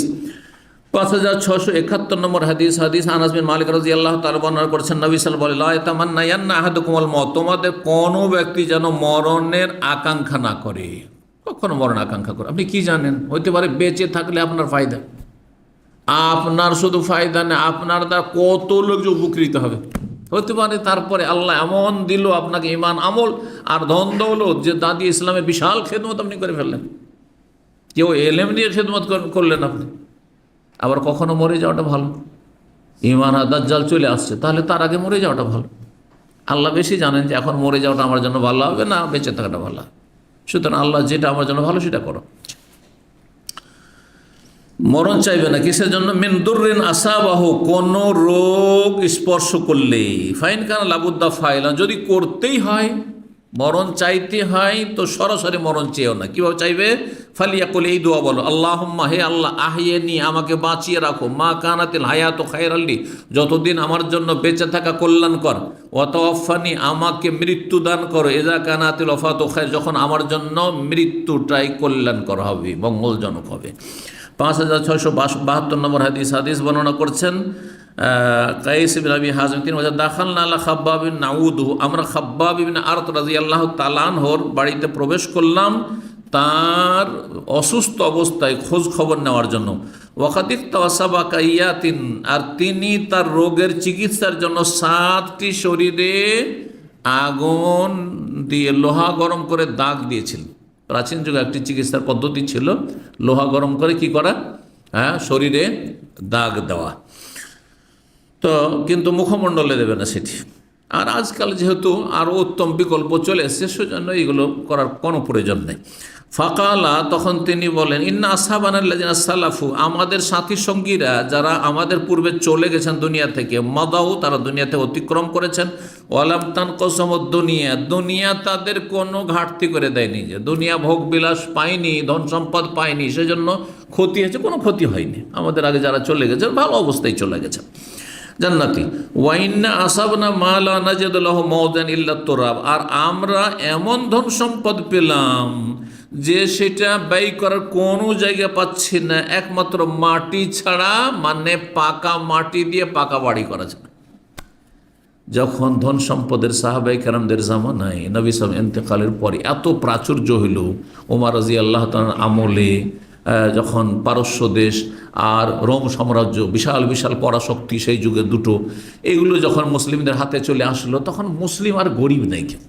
Speaker 2: 5671 নম্বর হাদিস আনাস বিন মালিক রাদিয়াল্লাহু তাআলা বর্ণনা করেছেন, নবী সাল্লাল্লাহু আলাইহি ওয়াসাল্লাম বলেন, লা ইয়াতামান্নায়ান্না আহাদুকুমুল মউত, তোমাদের কোনো ব্যক্তি যেন মরণের আকাঙ্ক্ষা না করে। কখনো মরণ আকাঙ্ক্ষা করে, আপনি কি জানেন, হইতে পারে বেঁচে থাকলে আপনার ফায়দা, আপনার শুধু ফায়দা না, আপনার দ্বারা কত লোক যে উপকৃত হবে হতে পারে। তারপরে আল্লাহ এমন দিল আপনাকে ঈমান আমল আর ধন দৌলত, যে দাদি ইসলামের বিশাল খেদমত আপনি করে ফেললেন, কেউ এলেম দিয়ে খেদমত করলেন আপনি। আবার কখনো মরে যাওয়াটা ভালো, ঈমান আর দাজ্জাল চলে আসছে, তাহলে তার আগে মরে যাওয়াটা ভালো। আল্লাহ বেশি জানেন যে এখন মরে যাওয়াটা আমার জন্য ভালো হবে না বেঁচে থাকাটা ভালো হবে, সুতরাং আল্লাহ যেটা আমার জন্য ভালো সেটা করো। মরণ চাইবে না কিসের জন্য, মিন দুররিন আসাবাহু, কোন রোগ স্পর্শ করলে, ফাইন কানা লাবুদ্দা ফাইলান, যদি করতেই হয় মরণ চাইতে হয় তো সরাসরি মরণ চেয়েও না। কীভাবে চাইবে, ফালিয়াকুল, এই দোয়া বলো, আল্লাহুম্মা, হে আল্লাহ, আহিয়েনি, আমাকে বাঁচিয়ে রাখো, মা কানাতিল হায়াতু খায়রাল লি, যতদিন আমার জন্য বেঁচে থাকা কল্যাণকর, ওয়া তাওয়াফানি, আমাকে মৃত্যু দান করো, ইযা কানাতিল ওয়াফাতু খায়র, যখন আমার জন্য মৃত্যুটাই কল্যাণকর হবে, মঙ্গলজনক হবে। 5672 নম্বর হাদিস বর্ণনা করছেন কাইস ইবনে আবি হাজিম। তিনি বলেন দাখালনা আলা খাব্বাব বিন নাউদহু, আমরা খাব্বাব ইবনে আরত রাদিয়াল্লাহু তাআলা আনহুর বাড়িতে প্রবেশ করলাম তার অসুস্থ অবস্থায় খোঁজ খবর নেওয়ার জন্য। ওয়াকাদিক তাওয়াসাবা কাইয়াতিন, আর তিনি তার রোগের চিকিৎসার জন্য 7টি শরীরে আগুন দিয়ে লোহা গরম করে দাগ দিয়েছিলেন। প্রাচীন যুগে একটি চিকিৎসার পদ্ধতি ছিল লোহা গরম করে কি করা, শরীরে দাগ দেওয়া। তো কিন্তু মুখমণ্ডলে দেবে না সেটি। আর আজকাল যেহেতু আরও উত্তম বিকল্প চলে এসছে, সেজন্য এইগুলো করার কোনো প্রয়োজন নেই। ফাকালা, তখন তিনি বলেন ইন্না আসহাবানাল্লাযিনা সালাফু, আমাদের সাথী সঙ্গীরা যারা আমাদের পূর্বে চলে গেছেন দুনিয়া থেকে, মাদাউ, তারা দুনিয়াতে অতিক্রম করেছেন, ওয়ালাম তানকাসমুদ দুনিয়া, দুনিয়া তাদের কোনো ঘাটতি করে দেয়নি, যে দুনিয়া ভোগ বিলাস পায়নি, ধন সম্পদ পায়নি, সেজন্য ক্ষতি হয়েছে, কোনো ক্ষতি হয়নি। আমাদের আগে যারা চলে গেছেন ভালো অবস্থায় চলে গেছেন জান্নাতি। ওয়াইন্না আসাবনা মালা নাজিদু লাহু মাওদান ইল্লা তুরাব, আর আমরা এমন ধন সম্পদ পেলাম যে সেটা ব্যয় করার কোনো জায়গা পাচ্ছি না, একমাত্র মাটি ছাড়া, মানে পাকা মাটি দিয়ে পাকা বাড়ি করা যায়। যখন ধন সম্পদের সাহাবায়ে কেরামদের জামানায় নবী সাল্লাল্লাহু আলাইহি ইন্তেকালের পরে এত প্রাচুর্য হইল, ওমর রাদিয়াল্লাহু তাআলার আমলে যখন পারস্য দেশ আর রোম সাম্রাজ্য, বিশাল বিশাল পরাশক্তি সেই যুগে দুটো, এগুলো যখন মুসলিমদের হাতে চলে আসলো, তখন মুসলিম আর গরিব নেই কেউ,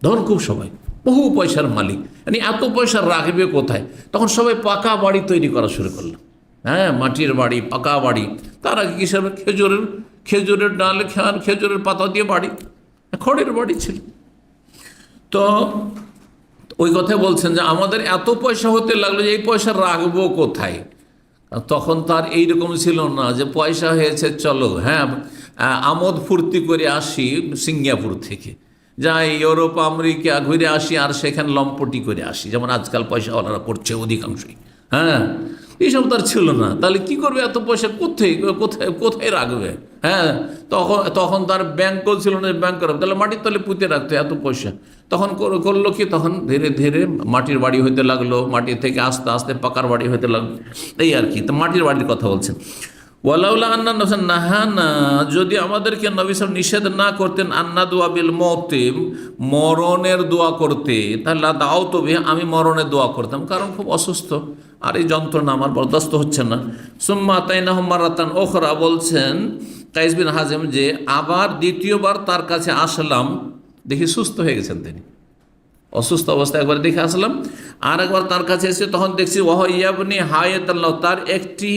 Speaker 2: ধন খুব সবাই, বহু পয়সার মালিক। মানে এত পয়সা রাখবে কোথায়? তখন সবাই পাকা বাড়ি তৈরি করা শুরু করলো। মাটির বাড়ি, পাকা বাড়ি। তার আগে কিসের? খেজুরের ডাল, খেজুরের পাতা দিয়ে বাড়ি, খড়ের বাড়ি ছিল। তো ওই কথাই বলছেন যে আমাদের এত পয়সা হতে লাগলো যে এই পয়সা রাখবো কোথায়। তখন তার এইরকম ছিল না যে পয়সা হয়েছে চলো আমোদ ফুর্তি করে আসি সিঙ্গাপুর থেকে, যাই ইউরোপ আমেরিকা ঘুরে আসি আর সেখানে লম্পটি করে আসি, যেমন আজকাল পয়সাওয়ালারা করছে অধিকাংশই। এইসব তার ছিল না। তাহলে কি করবে? এত পয়সা কোথায় কোথায় কোথায় রাখবে? তখন তার ব্যাংকও ছিল না, ব্যাংক করবে, তাহলে মাটির তলে পুঁতে রাখতো এত পয়সা। তখন করলো কি, তখন ধীরে ধীরে মাটির বাড়ি হইতে লাগলো, মাটি থেকে আস্তে আস্তে পাকার বাড়ি হইতে লাগলো, এই আর কি। তো মাটির বাড়ির কথা বলছেন। ওয়ালাউলা আন্না নবী নাহানা, যদি আমাদেরকে নবী সাল্লাল্লাহু নিষেধ না করতেন আন্না দুয়া বিল মওতে, মরণের দোয়া করতে, তাহলে দাও তবে আমি মরণের দোয়া করতাম, কারণ খুব অসুস্থ আর এই যন্ত্রণা আমার বরদাস্ত হচ্ছে না। সুম্মা আতাইনাহুম মারাতান উখরা, বলছেন কাইস বিন হাজিম যে আবার দ্বিতীয়বার তার কাছে আসলাম, দেখি সুস্থ হয়ে গেছেন তিনি, অসুস্থ অবস্থায় একবার দেখে আসলাম, আর একবার তার কাছে এসে তখন দেখছি ওয়াহইয়াবনি হায়াতাল্লাহ, তার একটি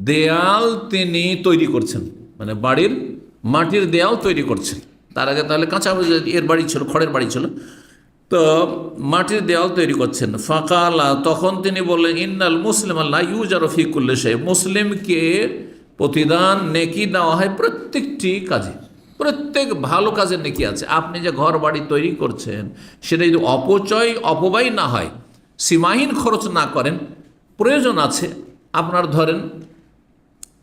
Speaker 2: দেয়াল তিনি তৈরি করছেন, মানে বাড়ির মাটির দেয়াল তৈরি করছেন। তার আগে তাহলে কাঁচা এর বাড়ি ছিল, খড়ের বাড়ি ছিল, তো মাটির দেওয়াল তৈরি করছেন। ফাকালা, তখন তিনি বললেন ইন্নাল মুসলিম আল্লাহ ইউজারু ফি কুল্লি শাই, মুসলিমকে প্রতিদান নেকি দেওয়া হয় প্রত্যেকটি কাজে, প্রত্যেক ভালো কাজের নেকি আছে। আপনি যে ঘর বাড়ি তৈরি করছেন সেটা যদি অপব্যয় না হয়, সীমাহীন খরচ না করেন, প্রয়োজন আছে আপনার, ধরেন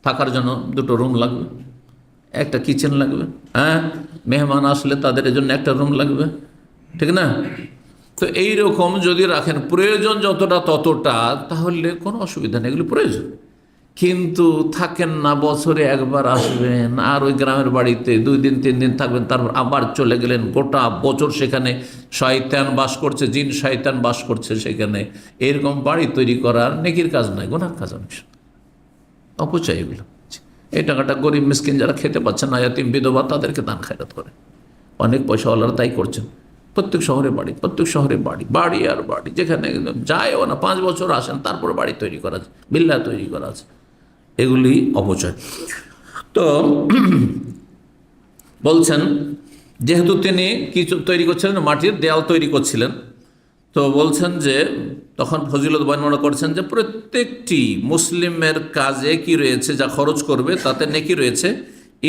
Speaker 2: থাকার জন্য 2টো রুম লাগবে, একটা কিচেন লাগবে, মেহমান আসলে তাদের জন্য একটা রুম লাগবে, ঠিক না? তো এইরকম যদি রাখেন প্রয়োজন যতটা ততটা, তাহলে কোনো অসুবিধা নেই, এগুলো প্রয়োজন। কিন্তু থাকেন না, বছরে একবার আসবেন আর ওই গ্রামের বাড়িতে 2 দিন 3 দিন থাকবেন, তারপর আবার চলে গেলেন, গোটা বছর সেখানে শয়তান বাস করছে, জিন শয়তান বাস করছে সেখানে। এরকম বাড়ি তৈরি করার নেকির কাজ নয়, গুনার কাজ, অনেক অপচয় এগুলো। এই টাকাটা গরিব মিসকিন যারা খেতে পাচ্ছেন না, ইয়াতিম বিধবা, তাদেরকে দান খায়রাত করে। অনেক পয়সাওয়ালারা তাই করছেন। প্রত্যেক শহরে বাড়ি, প্রত্যেক শহরে বাড়ি, বাড়ি আর বাড়ি, যেখানে যায়ও না 5 বছর আসেন, তারপর বাড়ি তৈরি করা আছে, বিল্লা তৈরি করা আছে, এগুলি অপচয়। তো বলছেন যেহেতু তিনি কিছু তৈরি করছিলেন, মাটির দেয়াল তৈরি করছিলেন, তো বলছেন যে তখন ফজিলত বর্ণনা করছেন যে প্রত্যেকটি মুসলিমের কাজে কি রয়েছে, যা খরচ করবে তাতে নেকি রয়েছে,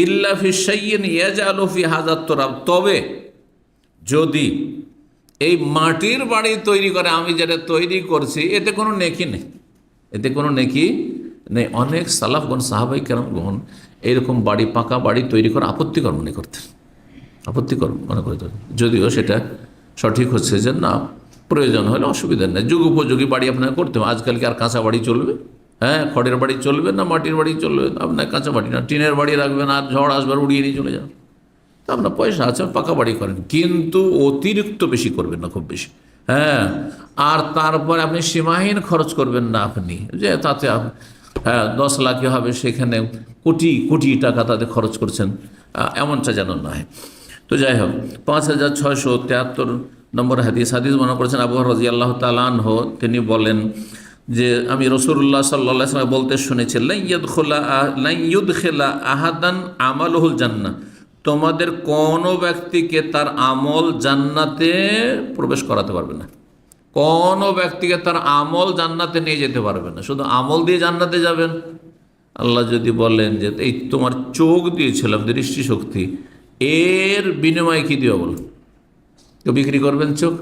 Speaker 2: ইল্লা ফি শাইইন ইয়াজআলু ফি হাযাত তুরাব, তবে যদি এই মাটির বাড়ি তৈরি করে আমি যেটা তৈরি করছি এতে কোনো নেকি নেই, এতে কোনো নেকি নেই। অনেক সালাফগণ, সাহাবায়ে কেরামগণ এরকম বাড়ি, পাকা বাড়ি তৈরি করে আপত্তিকর মনে করতেন, আপত্তিকর মনে করতেন, যদিও সেটা সঠিক হচ্ছে যে না, প্রয়োজন হলে অসুবিধা নেই, যুগ উপযোগী বাড়ি আপনাকে করতে হবে। আজকালকে আর কাঁচা বাড়ি চলবে? হ্যাঁ, খড়ের বাড়ি চলবে না মাটির বাড়ি চলবে? আপনার কাঁচা বাড়ি না, টিনের বাড়ি রাখবেন আর ঝড় আসবার উড়িয়ে নিয়ে চলে যান। তা আপনার পয়সা আছে, পাকা বাড়ি করেন, কিন্তু অতিরিক্ত বেশি করবেন না, খুব বেশি। হ্যাঁ, আর তারপরে আপনি সীমাহীন খরচ করবেন না, আপনি যে তাতে 10 লাখই হবে, সেখানে কোটি কোটি টাকা তাতে খরচ করছেন, এমনটা যেন না হয়। তো যাই হোক, 5673 নম্বর হাদিস মনে করেছেন আবু হুরায়রা রাদিয়াল্লাহু তাআলা আনহু, তিনি বলেন যে আমি রাসূলুল্লাহ সাল্লাল্লাহু আলাইহি ওয়াসাল্লাম বলতে শুনেছি, লা ইউদখিলা আহাদান আমালুহুল জান্নাহ, তোমাদের কোনো ব্যক্তিকে তার আমল জান্নাতে প্রবেশ করাতে পারবে না। কোনো ব্যক্তিকে তার আমল জান্নাতে নিয়ে যেতে পারবে না। শুধু আমল দিয়ে জান্নাতে যাবেন? আল্লাহ যদি বলেন যে এই তোমার চোখ দিয়েছিলাম, দৃষ্টিশক্তি, এর বিনিময়ে কী দিও বলো? তো বিক্রি করবেন চোখ?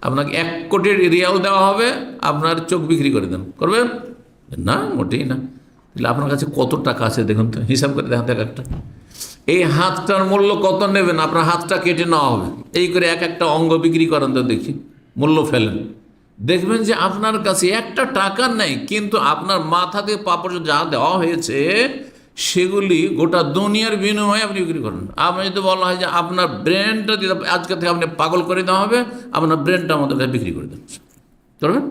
Speaker 2: আপনাকে 1 কোটি রিয়াল দেওয়া হবে, আপনার চোখ বিক্রি করে দেন, করবেন না? মোটেই না। তাহলে আপনার কাছে কত টাকা আছে দেখুন তো, হিসাব করে দেখাতে একটা। এই হাতটার মূল্য কত নেবেন? আপনার হাতটা কেটে নেওয়া হবে, এই করে একটা অঙ্গ বিক্রি করেন তো দেখি, মূল্য ফেলেন, দেখবেন যে আপনার কাছে একটা টাকা নেই, কিন্তু আপনার মাথা থেকে পা পর্যন্ত যা দেওয়া হয়েছে সেগুলি গোটা দুনিয়ার বিনিময়ে আপনি বিক্রি করেন। আপনি যদি বলা হয় যে আপনার ব্রেনটা দিতে আজকে থেকে আপনি পাগল করে দেওয়া হবে, আপনার ব্রেনটা আমাদের কাছে বিক্রি করে দেন, করবেন?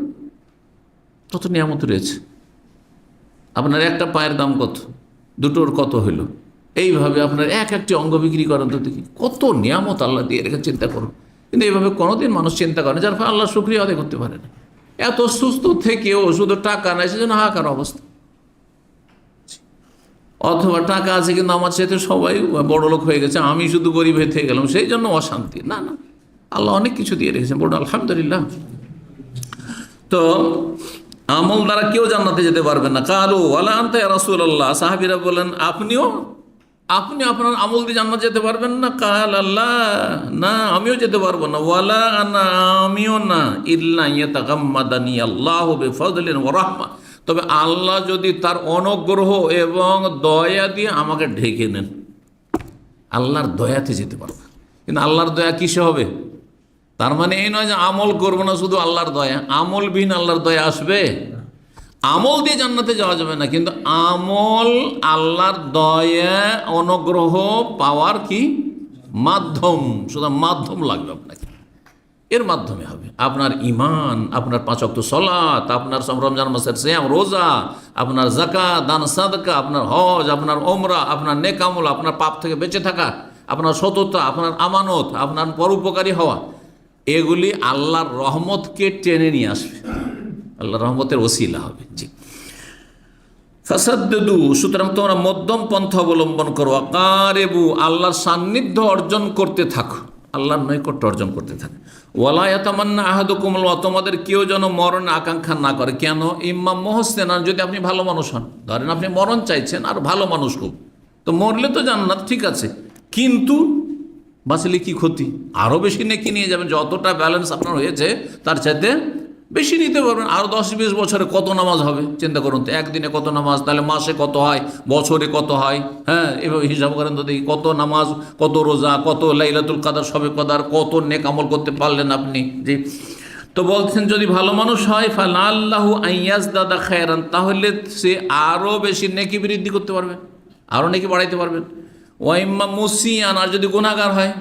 Speaker 2: কত নিয়ামত রয়েছে। আপনার একটা পায়ের দাম কত, দুটোর কত হইল, এইভাবে আপনার একটি অঙ্গ বিক্রি করেন তো দেখি, কত নিয়ামত আল্লাহ দিয়ে রেখে, চিন্তা করুন। কিন্তু এইভাবে কোনোদিন মানুষ চিন্তা করে না, যার ফলে আল্লাহ শুকরিয়া আদায় করতে পারে না। এত সুস্থ থেকেও শুধু টাকা নেই, সেজন্য হাহাকার অবস্থা। অথবা টাকা আছে কিন্তু আমার সাথে সবাই বড় লোক হয়ে গেছে, আমি শুধু গরিব হয়ে থেকে গেলাম, সেই জন্য অশান্তি। না না, আল্লাহ অনেক কিছু দিয়ে রেখেছেন, বড় আলহামদুলিল্লাহ। তো আমল দ্বারা কেউ জান্নাতে যেতে পারবেন না। কালু ওয়ালা আনতা ইয়া রাসূলুল্লাহ, সাহাবীরা বলেন আপনি আপনার আমল দিয়ে জান্নাত যেতে পারবেন না? কাল আল্লাহ, না আমিও যেতে পারবো না। ওয়ালা আনা, আমিও না। ইল্লা ইয়াতাগাম্মাদানি আল্লাহু বিফাদলিন ওয়া রাহমা, তবে আল্লাহ যদি তার অনুগ্রহ এবং দয়া দিয়ে আমাকে ঢেকে নেন, আল্লাহর দয়াতে যেতে পারবো। কিন্তু আল্লাহর দয়া কিসে হবে? তার মানে এই নয় যে আমল করবো না, শুধু আল্লাহর দয়া। আমলবিহীন আল্লাহর দয়া আসবে? আমল দিয়ে জান্নাতে যাওয়া যাবে না, কিন্তু আমল আল্লাহর দয়া অনুগ্রহ পাওয়ার কি মাধ্যম, শুধু মাধ্যম লাগবে আপনাকে, এর মাধ্যমে হবে। আপনার ঈমান, আপনার 5 ওয়াক্ত সালাত, আপনার রমজান মাসের সিয়াম রোজা, আপনার যাকাত দান সাদকা, আপনার হজ, আপনার ওমরা, আপনার নেক আমল, আপনার পাপ থেকে বেঁচে থাকা, আপনার সততা, আপনার আমানত, আপনার পরোপকারী হওয়া, এগুলি আল্লাহর রহমতকে টেনে নিয়ে আসবে, আল্লাহর রহমতের ওসিলা হবে। জি, ফাসাদ্দুদু, সুতরাং তোমরা মধ্যম পন্থা অবলম্বন করো। আকারেবু, আল্লাহর সান্নিধ্য অর্জন করতে থাকো, আল্লাহর নৈকট্য অর্জন করতে থাকো। ওয়ালা ইয়াতামান্না আহাদুকুমুল মওত, তোমাদের কেউ যেন মরণ আকাঙ্ক্ষা না করে। কেন? ইম্মা মুহসিনান, যদি আপনি ভালো মানুষ হন, ধরেন আপনি মরণ চাইছেন আর ভালো মানুষ খুব, তো মরলে তো জান্নাত, ঠিক আছে, কিন্তু বাঁচলে কি ক্ষতি? আরও বেশি নেকি নিয়ে যাবেন, যতটা ব্যালেন্স আপনার হয়েছে তার চাইতে বেশি নিতে পারবেন। আরও 10-20 বছরে কত নামাজ হবে চিন্তা করুন তো, একদিনে কত নামাজ, তাহলে মাসে কত হয়, বছরে কত হয়, হ্যাঁ এভাবে হিসাব করেন তো দেখি, কত নামাজ, কত রোজা, কত লাইলাতুল কাদার, শবে কদর, কত নেক আমল করতে পারলেন আপনি। জি, তো বলছেন যদি ভালো মানুষ হয়, ফালাল্লাহু আইয়াজদাদা খায়রান, তাহলে সে আরও বেশি নেকি বৃদ্ধি করতে পারবে, আরও নেকি বাড়াইতে পারবেন। ওয়াইম্মা মুসিয়ান, আর যদি গুনাহগার হয়,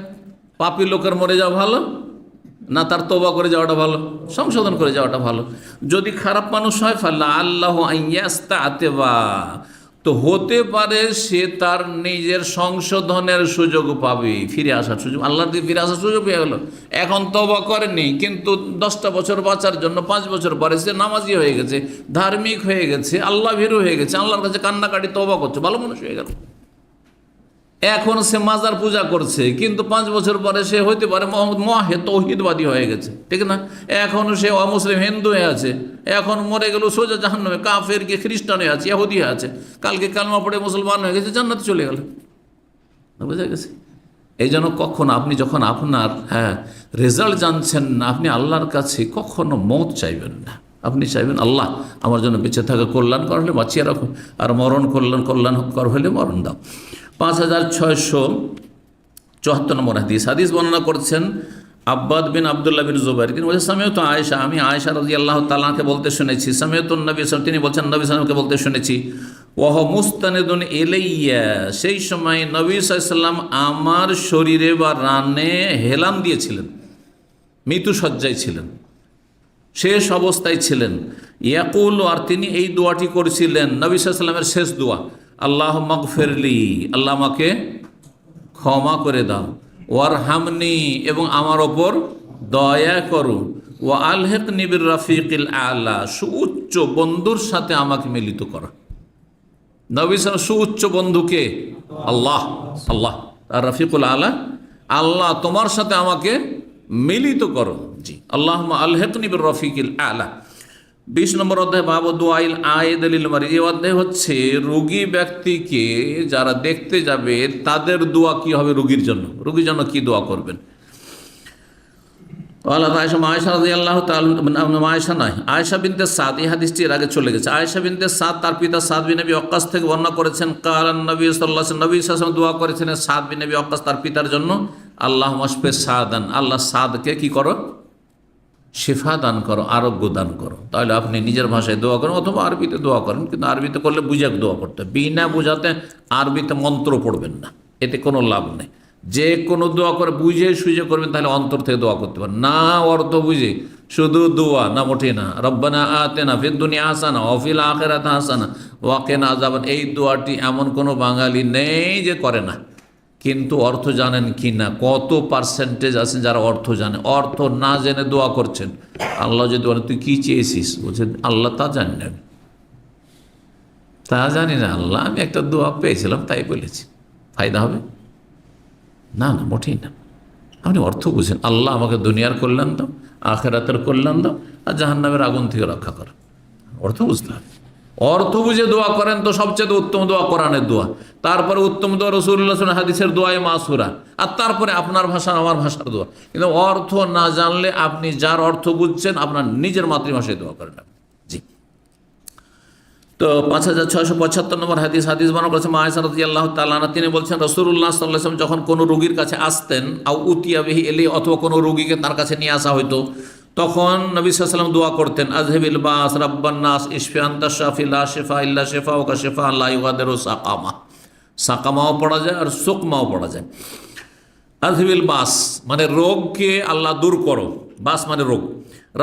Speaker 2: পাপী লোকের মরে যাওয়া ভালো না তার তওবা করে যাওয়াটা ভালো, সংশোধন করে যাওয়াটা ভালো। যদি খারাপ মানুষ হয়, ফাল্লা আল্লাহ আইয়াস্তাআতিবা, তো হতে পারে সে তার নিজের সংশোধনের সুযোগ পাবে, ফিরে আসার সুযোগ, আল্লাহর দিকে ফিরে আসার সুযোগ পেয়ে গেল। এখন তওবা করেনি, কিন্তু 10টা বছর বাঁচার জন্য 5 বছর পরে সে নামাজি হয়ে গেছে, ধার্মিক হয়ে গেছে, আল্লাহ ভীরু হয়ে গেছে, আল্লাহর কাছে কান্নাকাটি তওবা করছে, ভালো মানুষ হয়ে গেল। এখন সে মাজার পূজা করছে, কিন্তু 5 বছর পরে সে হইতে পারে তৌহিদবাদী হয়ে গেছে, ঠিক না? এখন সে অমুসলিম হিন্দু হয়ে আছে, এখন মরে গেল সোজা জাহান্নামে, কাফের কি খ্রিস্টান হয়ে আছে, ইহুদি হয়ে আছে, কালকে কালমা পড়ে মুসলমান হয়ে গেছে, জান্নাতে চলে গেল। বুঝা গেছে? এই জন্য কখনো আপনি যখন আপনার রেজাল্ট জানছেন না, আপনি আল্লাহর কাছে কখনো মওত চাইবেন না। আপনি চাইবেন আল্লাহ আমার জন্য বেঁচে থাকা কল্যাণকর হলে বাঁচিয়ে রাখুন, আর মরণ কল্যাণকর হলে মরণ দাও। 5674 নম্বর হাদিস বর্ণনা করছেন আব্বাদ বিন আব্দুল্লাহ বিন জুবাইর তিনি বলছেন সামিয়তু আয়েশা, আমি আয়েশা রাদিয়াল্লাহু তাআলাকে বলতে শুনেছি, সামিয়তু নবী সাল্লাল্লাহু তিনি বলছেন নবী সাল্লাল্লাহু বলতে শুনেছি, ওয়াহ মুস্তানিদুন ইলাইয়া, সেই সময় নবী সাল্লাল্লাহু আলাইহি ওয়াসাল্লাম আমার শরীরে বা রানে হেলান দিয়েছিলেন, মৃত্যু শয্যায় ছিলেন, শেষ অবস্থায় ছিলেন। ইয়াকুল, আর তিনি এই দোয়াটি করেছিলেন, নবী সাল্লাল্লাহু আলাইহি ওয়াসাল্লামের শেষ দোয়া, আল্লাহ মাগফিরলি, আল্লাহ আমাকে ক্ষমা করে দাও, ওয়ারহামনি, এবং আমার ওপর দয়া করো, ওয়া আলহিকনি বির রাফিকিল আলা, সুউচ্চ বন্ধুর সাথে আমাকে মিলিত করো। নবী সাল্লাল্লাহু আলাইহি ওয়াসাল্লাম সুউচ্চ বন্ধুকে আল্লাহ, আল্লাহ আর রাফিকুল আলা, আল্লাহ তোমার সাথে আমাকে মিলিত করো। জি, আল্লাহুম্মা আলহিকনি বির রাফিকিল আলা। 20 নম্বর অধ্যায় বাবু দুআইল আয়েদ লিল মারিদ। এই অধ্যায় হচ্ছে রোগী ব্যক্তিকে যারা দেখতে যাবে তাদের দোয়া কি হবে, রোগীর জন্য কি দোয়া করবেন। আয়েশা বিনতে সাদ, এই হাদিসটি এর আগে চলে গেছে। আয়েশা বিনতে সাদ তার পিতা সাদ বিন নবী ওয়াক্কাস থেকে বর্ণনা করেছেন, কালান নবী সাল্লাল্লাহু আলাইহি ওয়াসাল্লাম, নবী সাল্লাল্লাহু আলাইহি ওয়াসাল্লাম দোয়া করেছিলেন সাদ বিন নবী ওয়াক্কাস তার পিতার জন্য, আল্লাহুম্মা শফি সাদান, আল্লাহ সাদকে কি করো, শিফা দান করো, আরোগ্য দান করো। তাহলে আপনি নিজের ভাষায় দোয়া করেন অথবা আরবিতে দোয়া করেন, কিন্তু আরবিতে করলে বুঝে দোয়া করতে, বিনা বুঝাতে আরবিতে মন্ত্র পড়বেন না, এতে কোনো লাভ নেই। যে কোনো দোয়া করে বুঝে সুঝে করবেন, তাহলে অন্তর থেকে দোয়া করতে পারেন, না অর্থ বুঝে শুধু দোয়া না, মোটেই না। রব্বানা আতিনা ফিদ দুনিয়া হাসানা ওয়া ফিল আখিরাতি হাসানা ওয়া কিনা আযাবান, এই দোয়াটি এমন কোনো বাঙালি নেই যে করে না, কিন্তু অর্থ জানেন কি না? কত পার্সেন্টেজ আছেন যারা অর্থ জানে, অর্থ না জেনে দোয়া করছেন। আল্লাহ যদি বলেন তুই কী চেয়েছিস, বলছেন আল্লাহ তা জানি না, তা জানি না আল্লাহ, আমি একটা দোয়া পেয়েছিলাম তাই বলেছি, ফায়দা হবে না? না, মোটেই না। আপনি অর্থ বুঝেন, আল্লাহ আমাকে দুনিয়ার কল্যাণ দাও, আখিরাতের কল্যাণ দাও, আর জাহান্নামের আগুন থেকে রক্ষা করো, অর্থ বুঝতে হবে। অর্থ বুঝে দোয়া করেন তো সবচেয়ে উত্তম দোয়া কোরআনের দোয়া, তারপরে উত্তম দোয়া রাসূলুল্লাহ সাল্লাল্লাহু আলাইহি ওয়াসাল্লাম হাদিসের দোয়ায়ে মাসুরা, আর তারপরে আপনার ভাষা আমার ভাষার দোয়া। কিন্তু অর্থ না জানলে আপনি যার অর্থ বুঝছেন আপনার নিজের মাতৃভাষায় দোয়া করেন। জি, তো 5675 নম্বর হাদিস বর্ণনা করেছেন আয়েশা রাদিয়াল্লাহু তাআলা আনহা, তিনি বলছেন রাসূলুল্লাহ সাল্লাল্লাহু আলাইহি ওয়াসাল্লাম যখন কোনো রোগীর কাছে আসতেন, আও উতিয়া বিহি ইলাইহি, অথবা কোনো রোগীকে তার কাছে নিয়ে আসা হইতো, তখন নবী সাল্লাল্লাহু আলাইহি ওয়াসাল্লাম দোয়া করতেন, আযহিবিল বাস রাব্বান নাস ইশফি আনতা শাফি লা শিফা ইল্লা শিফাউকা শিফাআন লা ইউগাদিরু সাকামা। সাকামাও পড়া যায় আর সুকমাও পড়া যায়। আযহিবিল বাস মানে রোগকে আল্লাহ দূর করো, বাস মানে রোগ।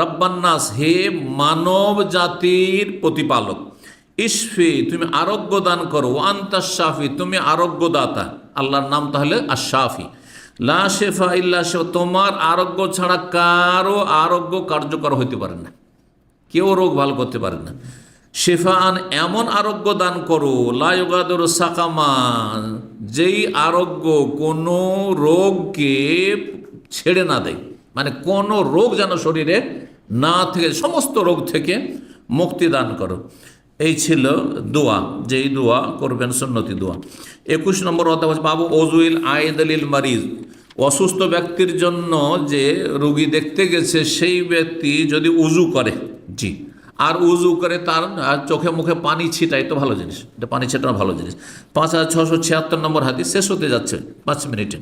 Speaker 2: রাব্বান নাস, হে মানব জাতির প্রতিপালক। ইশফি, তুমি আরোগ্য দান করো। আনতা শাফি, তুমি আরোগ্যদাতা। আল্লাহর নাম তাহলে আশ-শাফি। লা শিফা ইল্লা শিফা, তোমার আরোগ্য ছাড়া কারো আরোগ্য কার্যকর হইতে পারে না, কেউ রোগ ভালো করতে পারে না। শিফাআন, এমন আরোগ্য দান করো, লা ইউগাদিরু সাকামা, যেই আরোগ্য কোনো রোগকে ছেড়ে না দেয়, মানে কোনো রোগ যেন শরীরে না থেকে, সমস্ত রোগ থেকে মুক্তি দান করো। এই ছিল দোয়া, যেই দোয়া করবেন সুন্নতি দোয়া। 21 নম্বর অধ্যায় বাবু ওজুইল আয়েদ লিল মারিজ, অসুস্থ ব্যক্তির জন্য যে রোগী দেখতে গেছে সেই ব্যক্তি যদি উজু করে, জি, আর উজু করে তার চোখে মুখে পানি ছিটায়, তো ভালো জিনিস, এটা পানি ছিটানো ভালো জিনিস। 5676 নম্বর হাদিস, শেষ হতে যাচ্ছে 5 মিনিটে,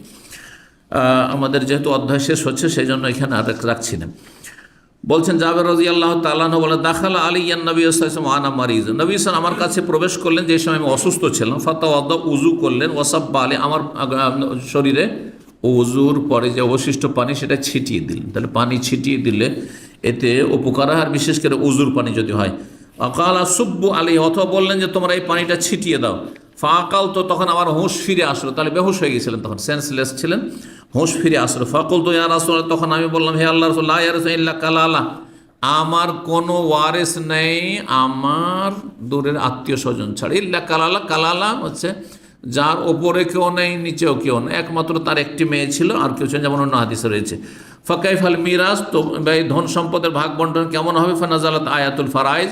Speaker 2: আমাদের যেহেতু অধ্যায় শেষ হচ্ছে সেই জন্য এখানে আর রাখছি না। বলছেন জাবের রাদিয়াল্লাহু তাআলা আনহু বলে, দাখালা আলাইয়ান নবী সাল্লাল্লাহু আলাইহি ওয়াসাল্লাম আনা মারিজ, নবী সাল্লাল্লাহু আমার কাছে প্রবেশ করলেন যে সময় আমি অসুস্থ ছিলাম। ফাতাওয়াদ্দা, উজু করলেন। ওয়াসাব্বা আলাইহি, আমার শরীরে উজুর পরে যে অবশিষ্ট পানি সেটা ছিটিয়ে দিলেন। তাহলে পানি ছিটিয়ে দিলে এতে উপকার হয়, আর বিশেষ করে উজুর পানি যদি হয়। আকালা সুব্বু আলাইহি, অথবা বললেন যে তোমরা এই পানিটা ছিটিয়ে দাও। ফাকাল, তো তখন আমার হুঁশ ফিরে আসলো, তাহলে বেহুশ হয়ে গেছিলেন, তখন সেন্সলেস ছিলেন, হুঁশ ফিরে আসলো। ফাকুল, তো ইয়া রাসূলুল্লাহ, তখন আমি বললাম হে আল্লাহর রাসূল, লা ইয়ারসু ইল্লা কালালা, আমার কোনো ওয়ারিস নেই আমার দূরের আত্মীয় স্বজন ছাড়া। ইল্লা কালালা, কালালা হচ্ছে যার ওপরে কেউ নেই নিচেও কেউ নেই, একমাত্র তার একটি মেয়ে ছিল, আর কেউ ছিল, যেমন অন্য হাদিসে রয়েছে। ফাকাইফাল মিরাজ, তো এই ধন সম্পদের ভাগ বন্টন কেমন হবে? ফানাজালাত আয়াতুল ফারাইজ,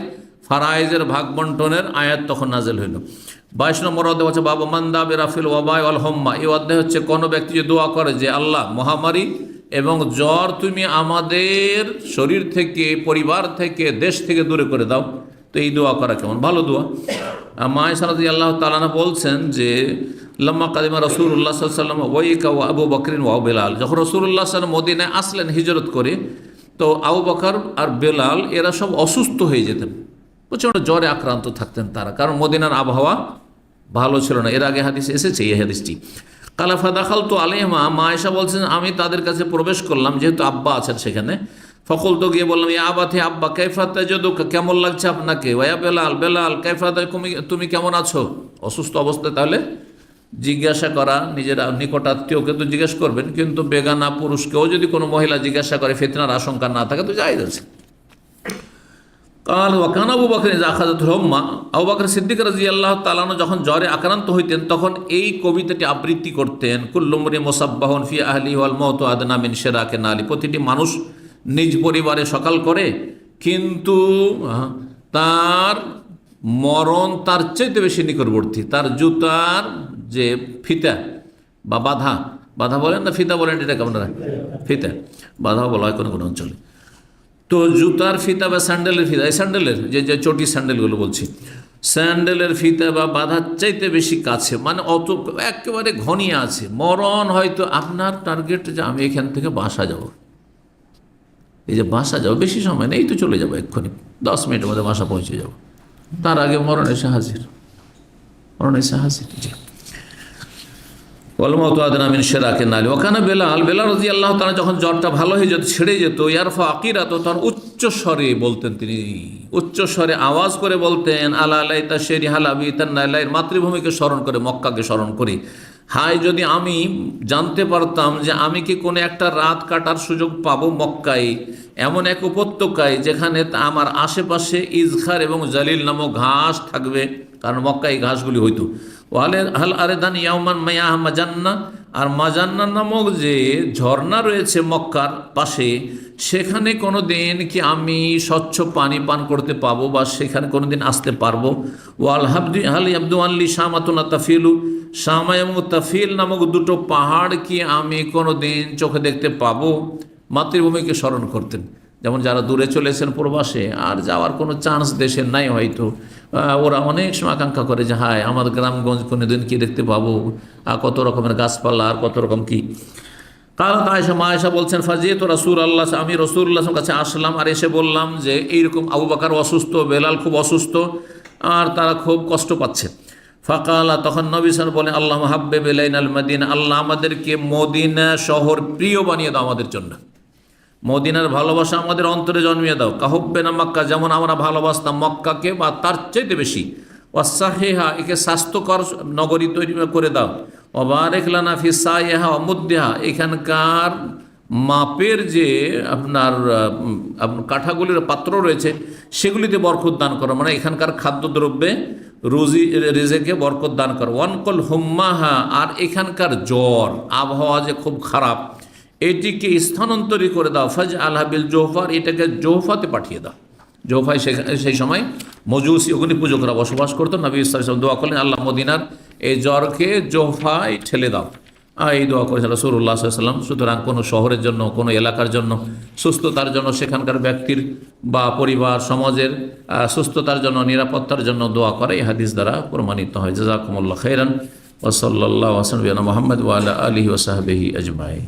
Speaker 2: ফারাইজের ভাগ বন্টনের আয়াত তখন নাজেল হইল। 22 নম্বর অধ্যায় হচ্ছে বাবু মান্দা বিরাফিল ওয়াবাই ওয়াল হোম্মা। এই অধ্যায় হচ্ছে কোনো ব্যক্তি যে দোয়া করে যে আল্লাহ মহামারী এবং জ্বর তুমি আমাদের শরীর থেকে, পরিবার থেকে, দেশ থেকে দূরে করে দাও, তো এই দোয়া করা কেমন? ভালো দোয়া। মা আয়েশা রাদিয়াল্লাহু তাআলা আনহা বলছেন যে লাম্মা কাদিমা রাসূলুল্লাহ সাল্লাল্লাহু আলাইহি ওয়াসাল্লাম ওয়াইকা ওয়া আবু বকরিন ওয়া বেলাল, যখন রাসূলুল্লাহ সাল্লাল্লাহু আলাইহি ওয়াসাল্লাম মদিনায় আসলেন হিজরত করে, তো আবু বকর আর বেলাল এরা সব অসুস্থ হয়ে যেতেন, প্রচণ্ড জ্বরে আক্রান্ত থাকতেন তারা, কারণ মদিনার আবহাওয়া ভালো ছিল না। এর আগে হাদিস এসেছে এই হাদিসটি। কালাফা দাখাল তো আলাইহিমা, মা আয়েশা বলছেন আমি তাদের কাছে প্রবেশ করলাম, যেহেতু আব্বা আছেন সেখানে। ফকুল তো গিয়ে বললাম, ইয়া আবাতে আব্বা কাইফা তাজিদুকা, কেমন লাগছে আপনাকে? ওয়া বেলাল বেলাল কাইফা তুমি কেমন আছো? অসুস্থ অবস্থায় তাহলে জিজ্ঞাসা করা, নিজের নিকটাত্মীয়কে তো জিজ্ঞেস করবেন, কিন্তু বেগানা পুরুষকেও যদি কোনো মহিলা জিজ্ঞাসা করে ফিতনার আশঙ্কা না থাকে তো জায়েজ আছে। কাল ওয়াকান আবু বকর আখাযাতুল হুম্মা, আবু বকর সিদ্দিক রাদিয়াল্লাহু তাআলা আনহু যখন জ্বরে আক্রান্ত হইতেন তখন এই কবিতাটি আবৃত্তি করতেন, কুল্লু মুরি মুসাব্বাহুন ফি আহলিহি ওয়াল মাউতু আদনা মিন শিরাকি নালি। প্রতিটি মানুষ নিজ পরিবারে সকাল করে, কিন্তু তার মরণ তার চাইতে বেশি নিকটবর্তী। তার জুতার যে ফিতা বা বাধা বলেন না ফিতা বলেন, এটাকে আপনারা ফিতা বাধা বলা হয় কোনো কোনো অঞ্চলে, তো জুতার ফিতা বা স্যান্ডেলের ফিতা, এই স্যান্ডেলের যে চটি স্যান্ডেলগুলো বলছি, স্যান্ডেলের ফিতা বা বাধার চাইতে বেশি কাছে, মানে অত একেবারে ঘনিয়ে আছে। মরণ হয়তো আপনার টার্গেট যে আমি এখান থেকে বাসা যাব, এই যে বাসা যাবো বেশি সময় নেই, তো চলে যাবো এক্ষুনি 10 মিনিটের মধ্যে বাসা পৌঁছে যাব, তার আগে মরণ এসে হাজির, মরণ এসে হাজির। জি ওয়ালমাউতু আদনা মিন শিরাকি নালি। ওখানে বেলাল রাদিয়াল্লাহু তাআলা যখন জ্বরটা ভালো হয়ে যেত, ছেড়ে যেত, ইয়ারফা আকিরাত, তখন উচ্চ স্বরে বলতেন, তিনি উচ্চ স্বরে আওয়াজ করে বলতেন, আলা লাইতা শেরি হালাবি তান্নাইলাইর, মাতৃভূমিকে স্মরণ করে, মক্কাকে স্মরণ করি, হায় যদি আমি জানতে পারতাম যে আমি কি কোনো একটা রাত কাটার সুযোগ পাবো মক্কায়, এমন এক উপত্যকায় যেখানে আমার আশেপাশে ইজখার এবং জালিল নামক ঘাস থাকবে, কারণ মক্কায় ঘাসগুলি হইতো। ওয়ালে হাল আরেদান ইয়াউমান মায়া মাজান্না, আর মাজান্না নামক যে ঝর্ণা রয়েছে মক্কার পাশে, সেখানে কোনো দিন কি আমি স্বচ্ছ পানি পান করতে পাবো বা সেখানে কোনো দিন আসতে পারবো। ওয়াল হাবদি হাল আব্দু আল্লি শামাতুনা তাফিলু, শামা এবং তাফিল নামক দুটো পাহাড় কি আমি কোনো দিন চোখে দেখতে পাবো। মাতৃভূমিকে স্মরণ করতেন, যেমন যারা দূরে চলেছেন প্রবাসে আর যাওয়ার কোনো চান্স দেশের নাই হয়তো, ওরা অনেক সময় আকাঙ্ক্ষা করে যে হায় আমার গ্রামগঞ্জ কোনো দিন কি দেখতে পাবো, কত রকমের গাছপালা আর কত রকম কি। কারণ মা আয়েশা বলছেন, ফাজিয়েত রাসূলুল্লাহ, আমি রাসূলুল্লাহর কাছে আসলাম আর এসে বললাম যে এইরকম আবু বকর অসুস্থ, বেলাল খুব অসুস্থ আর তারা খুব কষ্ট পাচ্ছে। ফাকালা, তখন নবী সাল্লাল্লাহু আলাইহি ওয়াসাল্লাম বলেন, আল্লাহ হাব্বিব ইলাইনাল মাদিনা, আল্লাহ আমাদেরকে মদিনা শহর প্রিয় বানিয়ে দাও আমাদের জন্য, মদিনার ভালোবাসা আমাদের অন্তরে জন্মিয়ে দাও। কাহুব্বেনা মক্কা, যেমন আমরা ভালোবাসতাম মক্কাকে বা তার চাইতে বেশি। ওয়াসাহিহা, একে স্বাস্থ্যকর নগরী তৈরি করে দাও। ওবারিক লানা ফি সাইহা ওয়া মুদ্দিহা, এখানকার মাপের যে আপনার কাঠাগুলির পাত্র রয়েছে সেগুলিতে বরকত দান করো, মানে এখানকার খাদ্যদ্রব্যে রুজি রিজেকে বরকত দান করো। ওয়ানকল হুম্মাহা, আর এখানকার জ্বর আবহাওয়া যে খুব খারাপ, এটিকে স্থানান্তরিত করে দাও। ফাজ আলহাবিল জোহফার, এটাকে জোহফাতে পাঠিয়ে দাও। জোহফায় সেই সময় মজুসি অগ্নি পূজকরা বসবাস করতো। নবী সাল্লাল্লাহু আলাইহি ওয়াসাল্লাম দোয়া করলেন, আল্লাহ মদিনার এই জ্বরকে জোহফায় ঠেলে দাও, এই দোয়া করেছেন রাসূলুল্লাহ সাল্লাল্লাহু আলাইহি ওয়াসাল্লাম। সুতরাং কোনো শহরের জন্য, কোনো এলাকার জন্য, সুস্থতার জন্য, সেখানকার ব্যক্তির বা পরিবার সমাজের সুস্থতার জন্য, নিরাপত্তার জন্য দোয়া করে এই হাদিস দ্বারা প্রমাণিত হয়। জাযাকুমুল্লাহ খাইরান ওয়া সাল্লাল্লাহু আলা মুহাম্মদ ওয়া আলা আলিহি ওয়া সাহবিহি আজমাইন।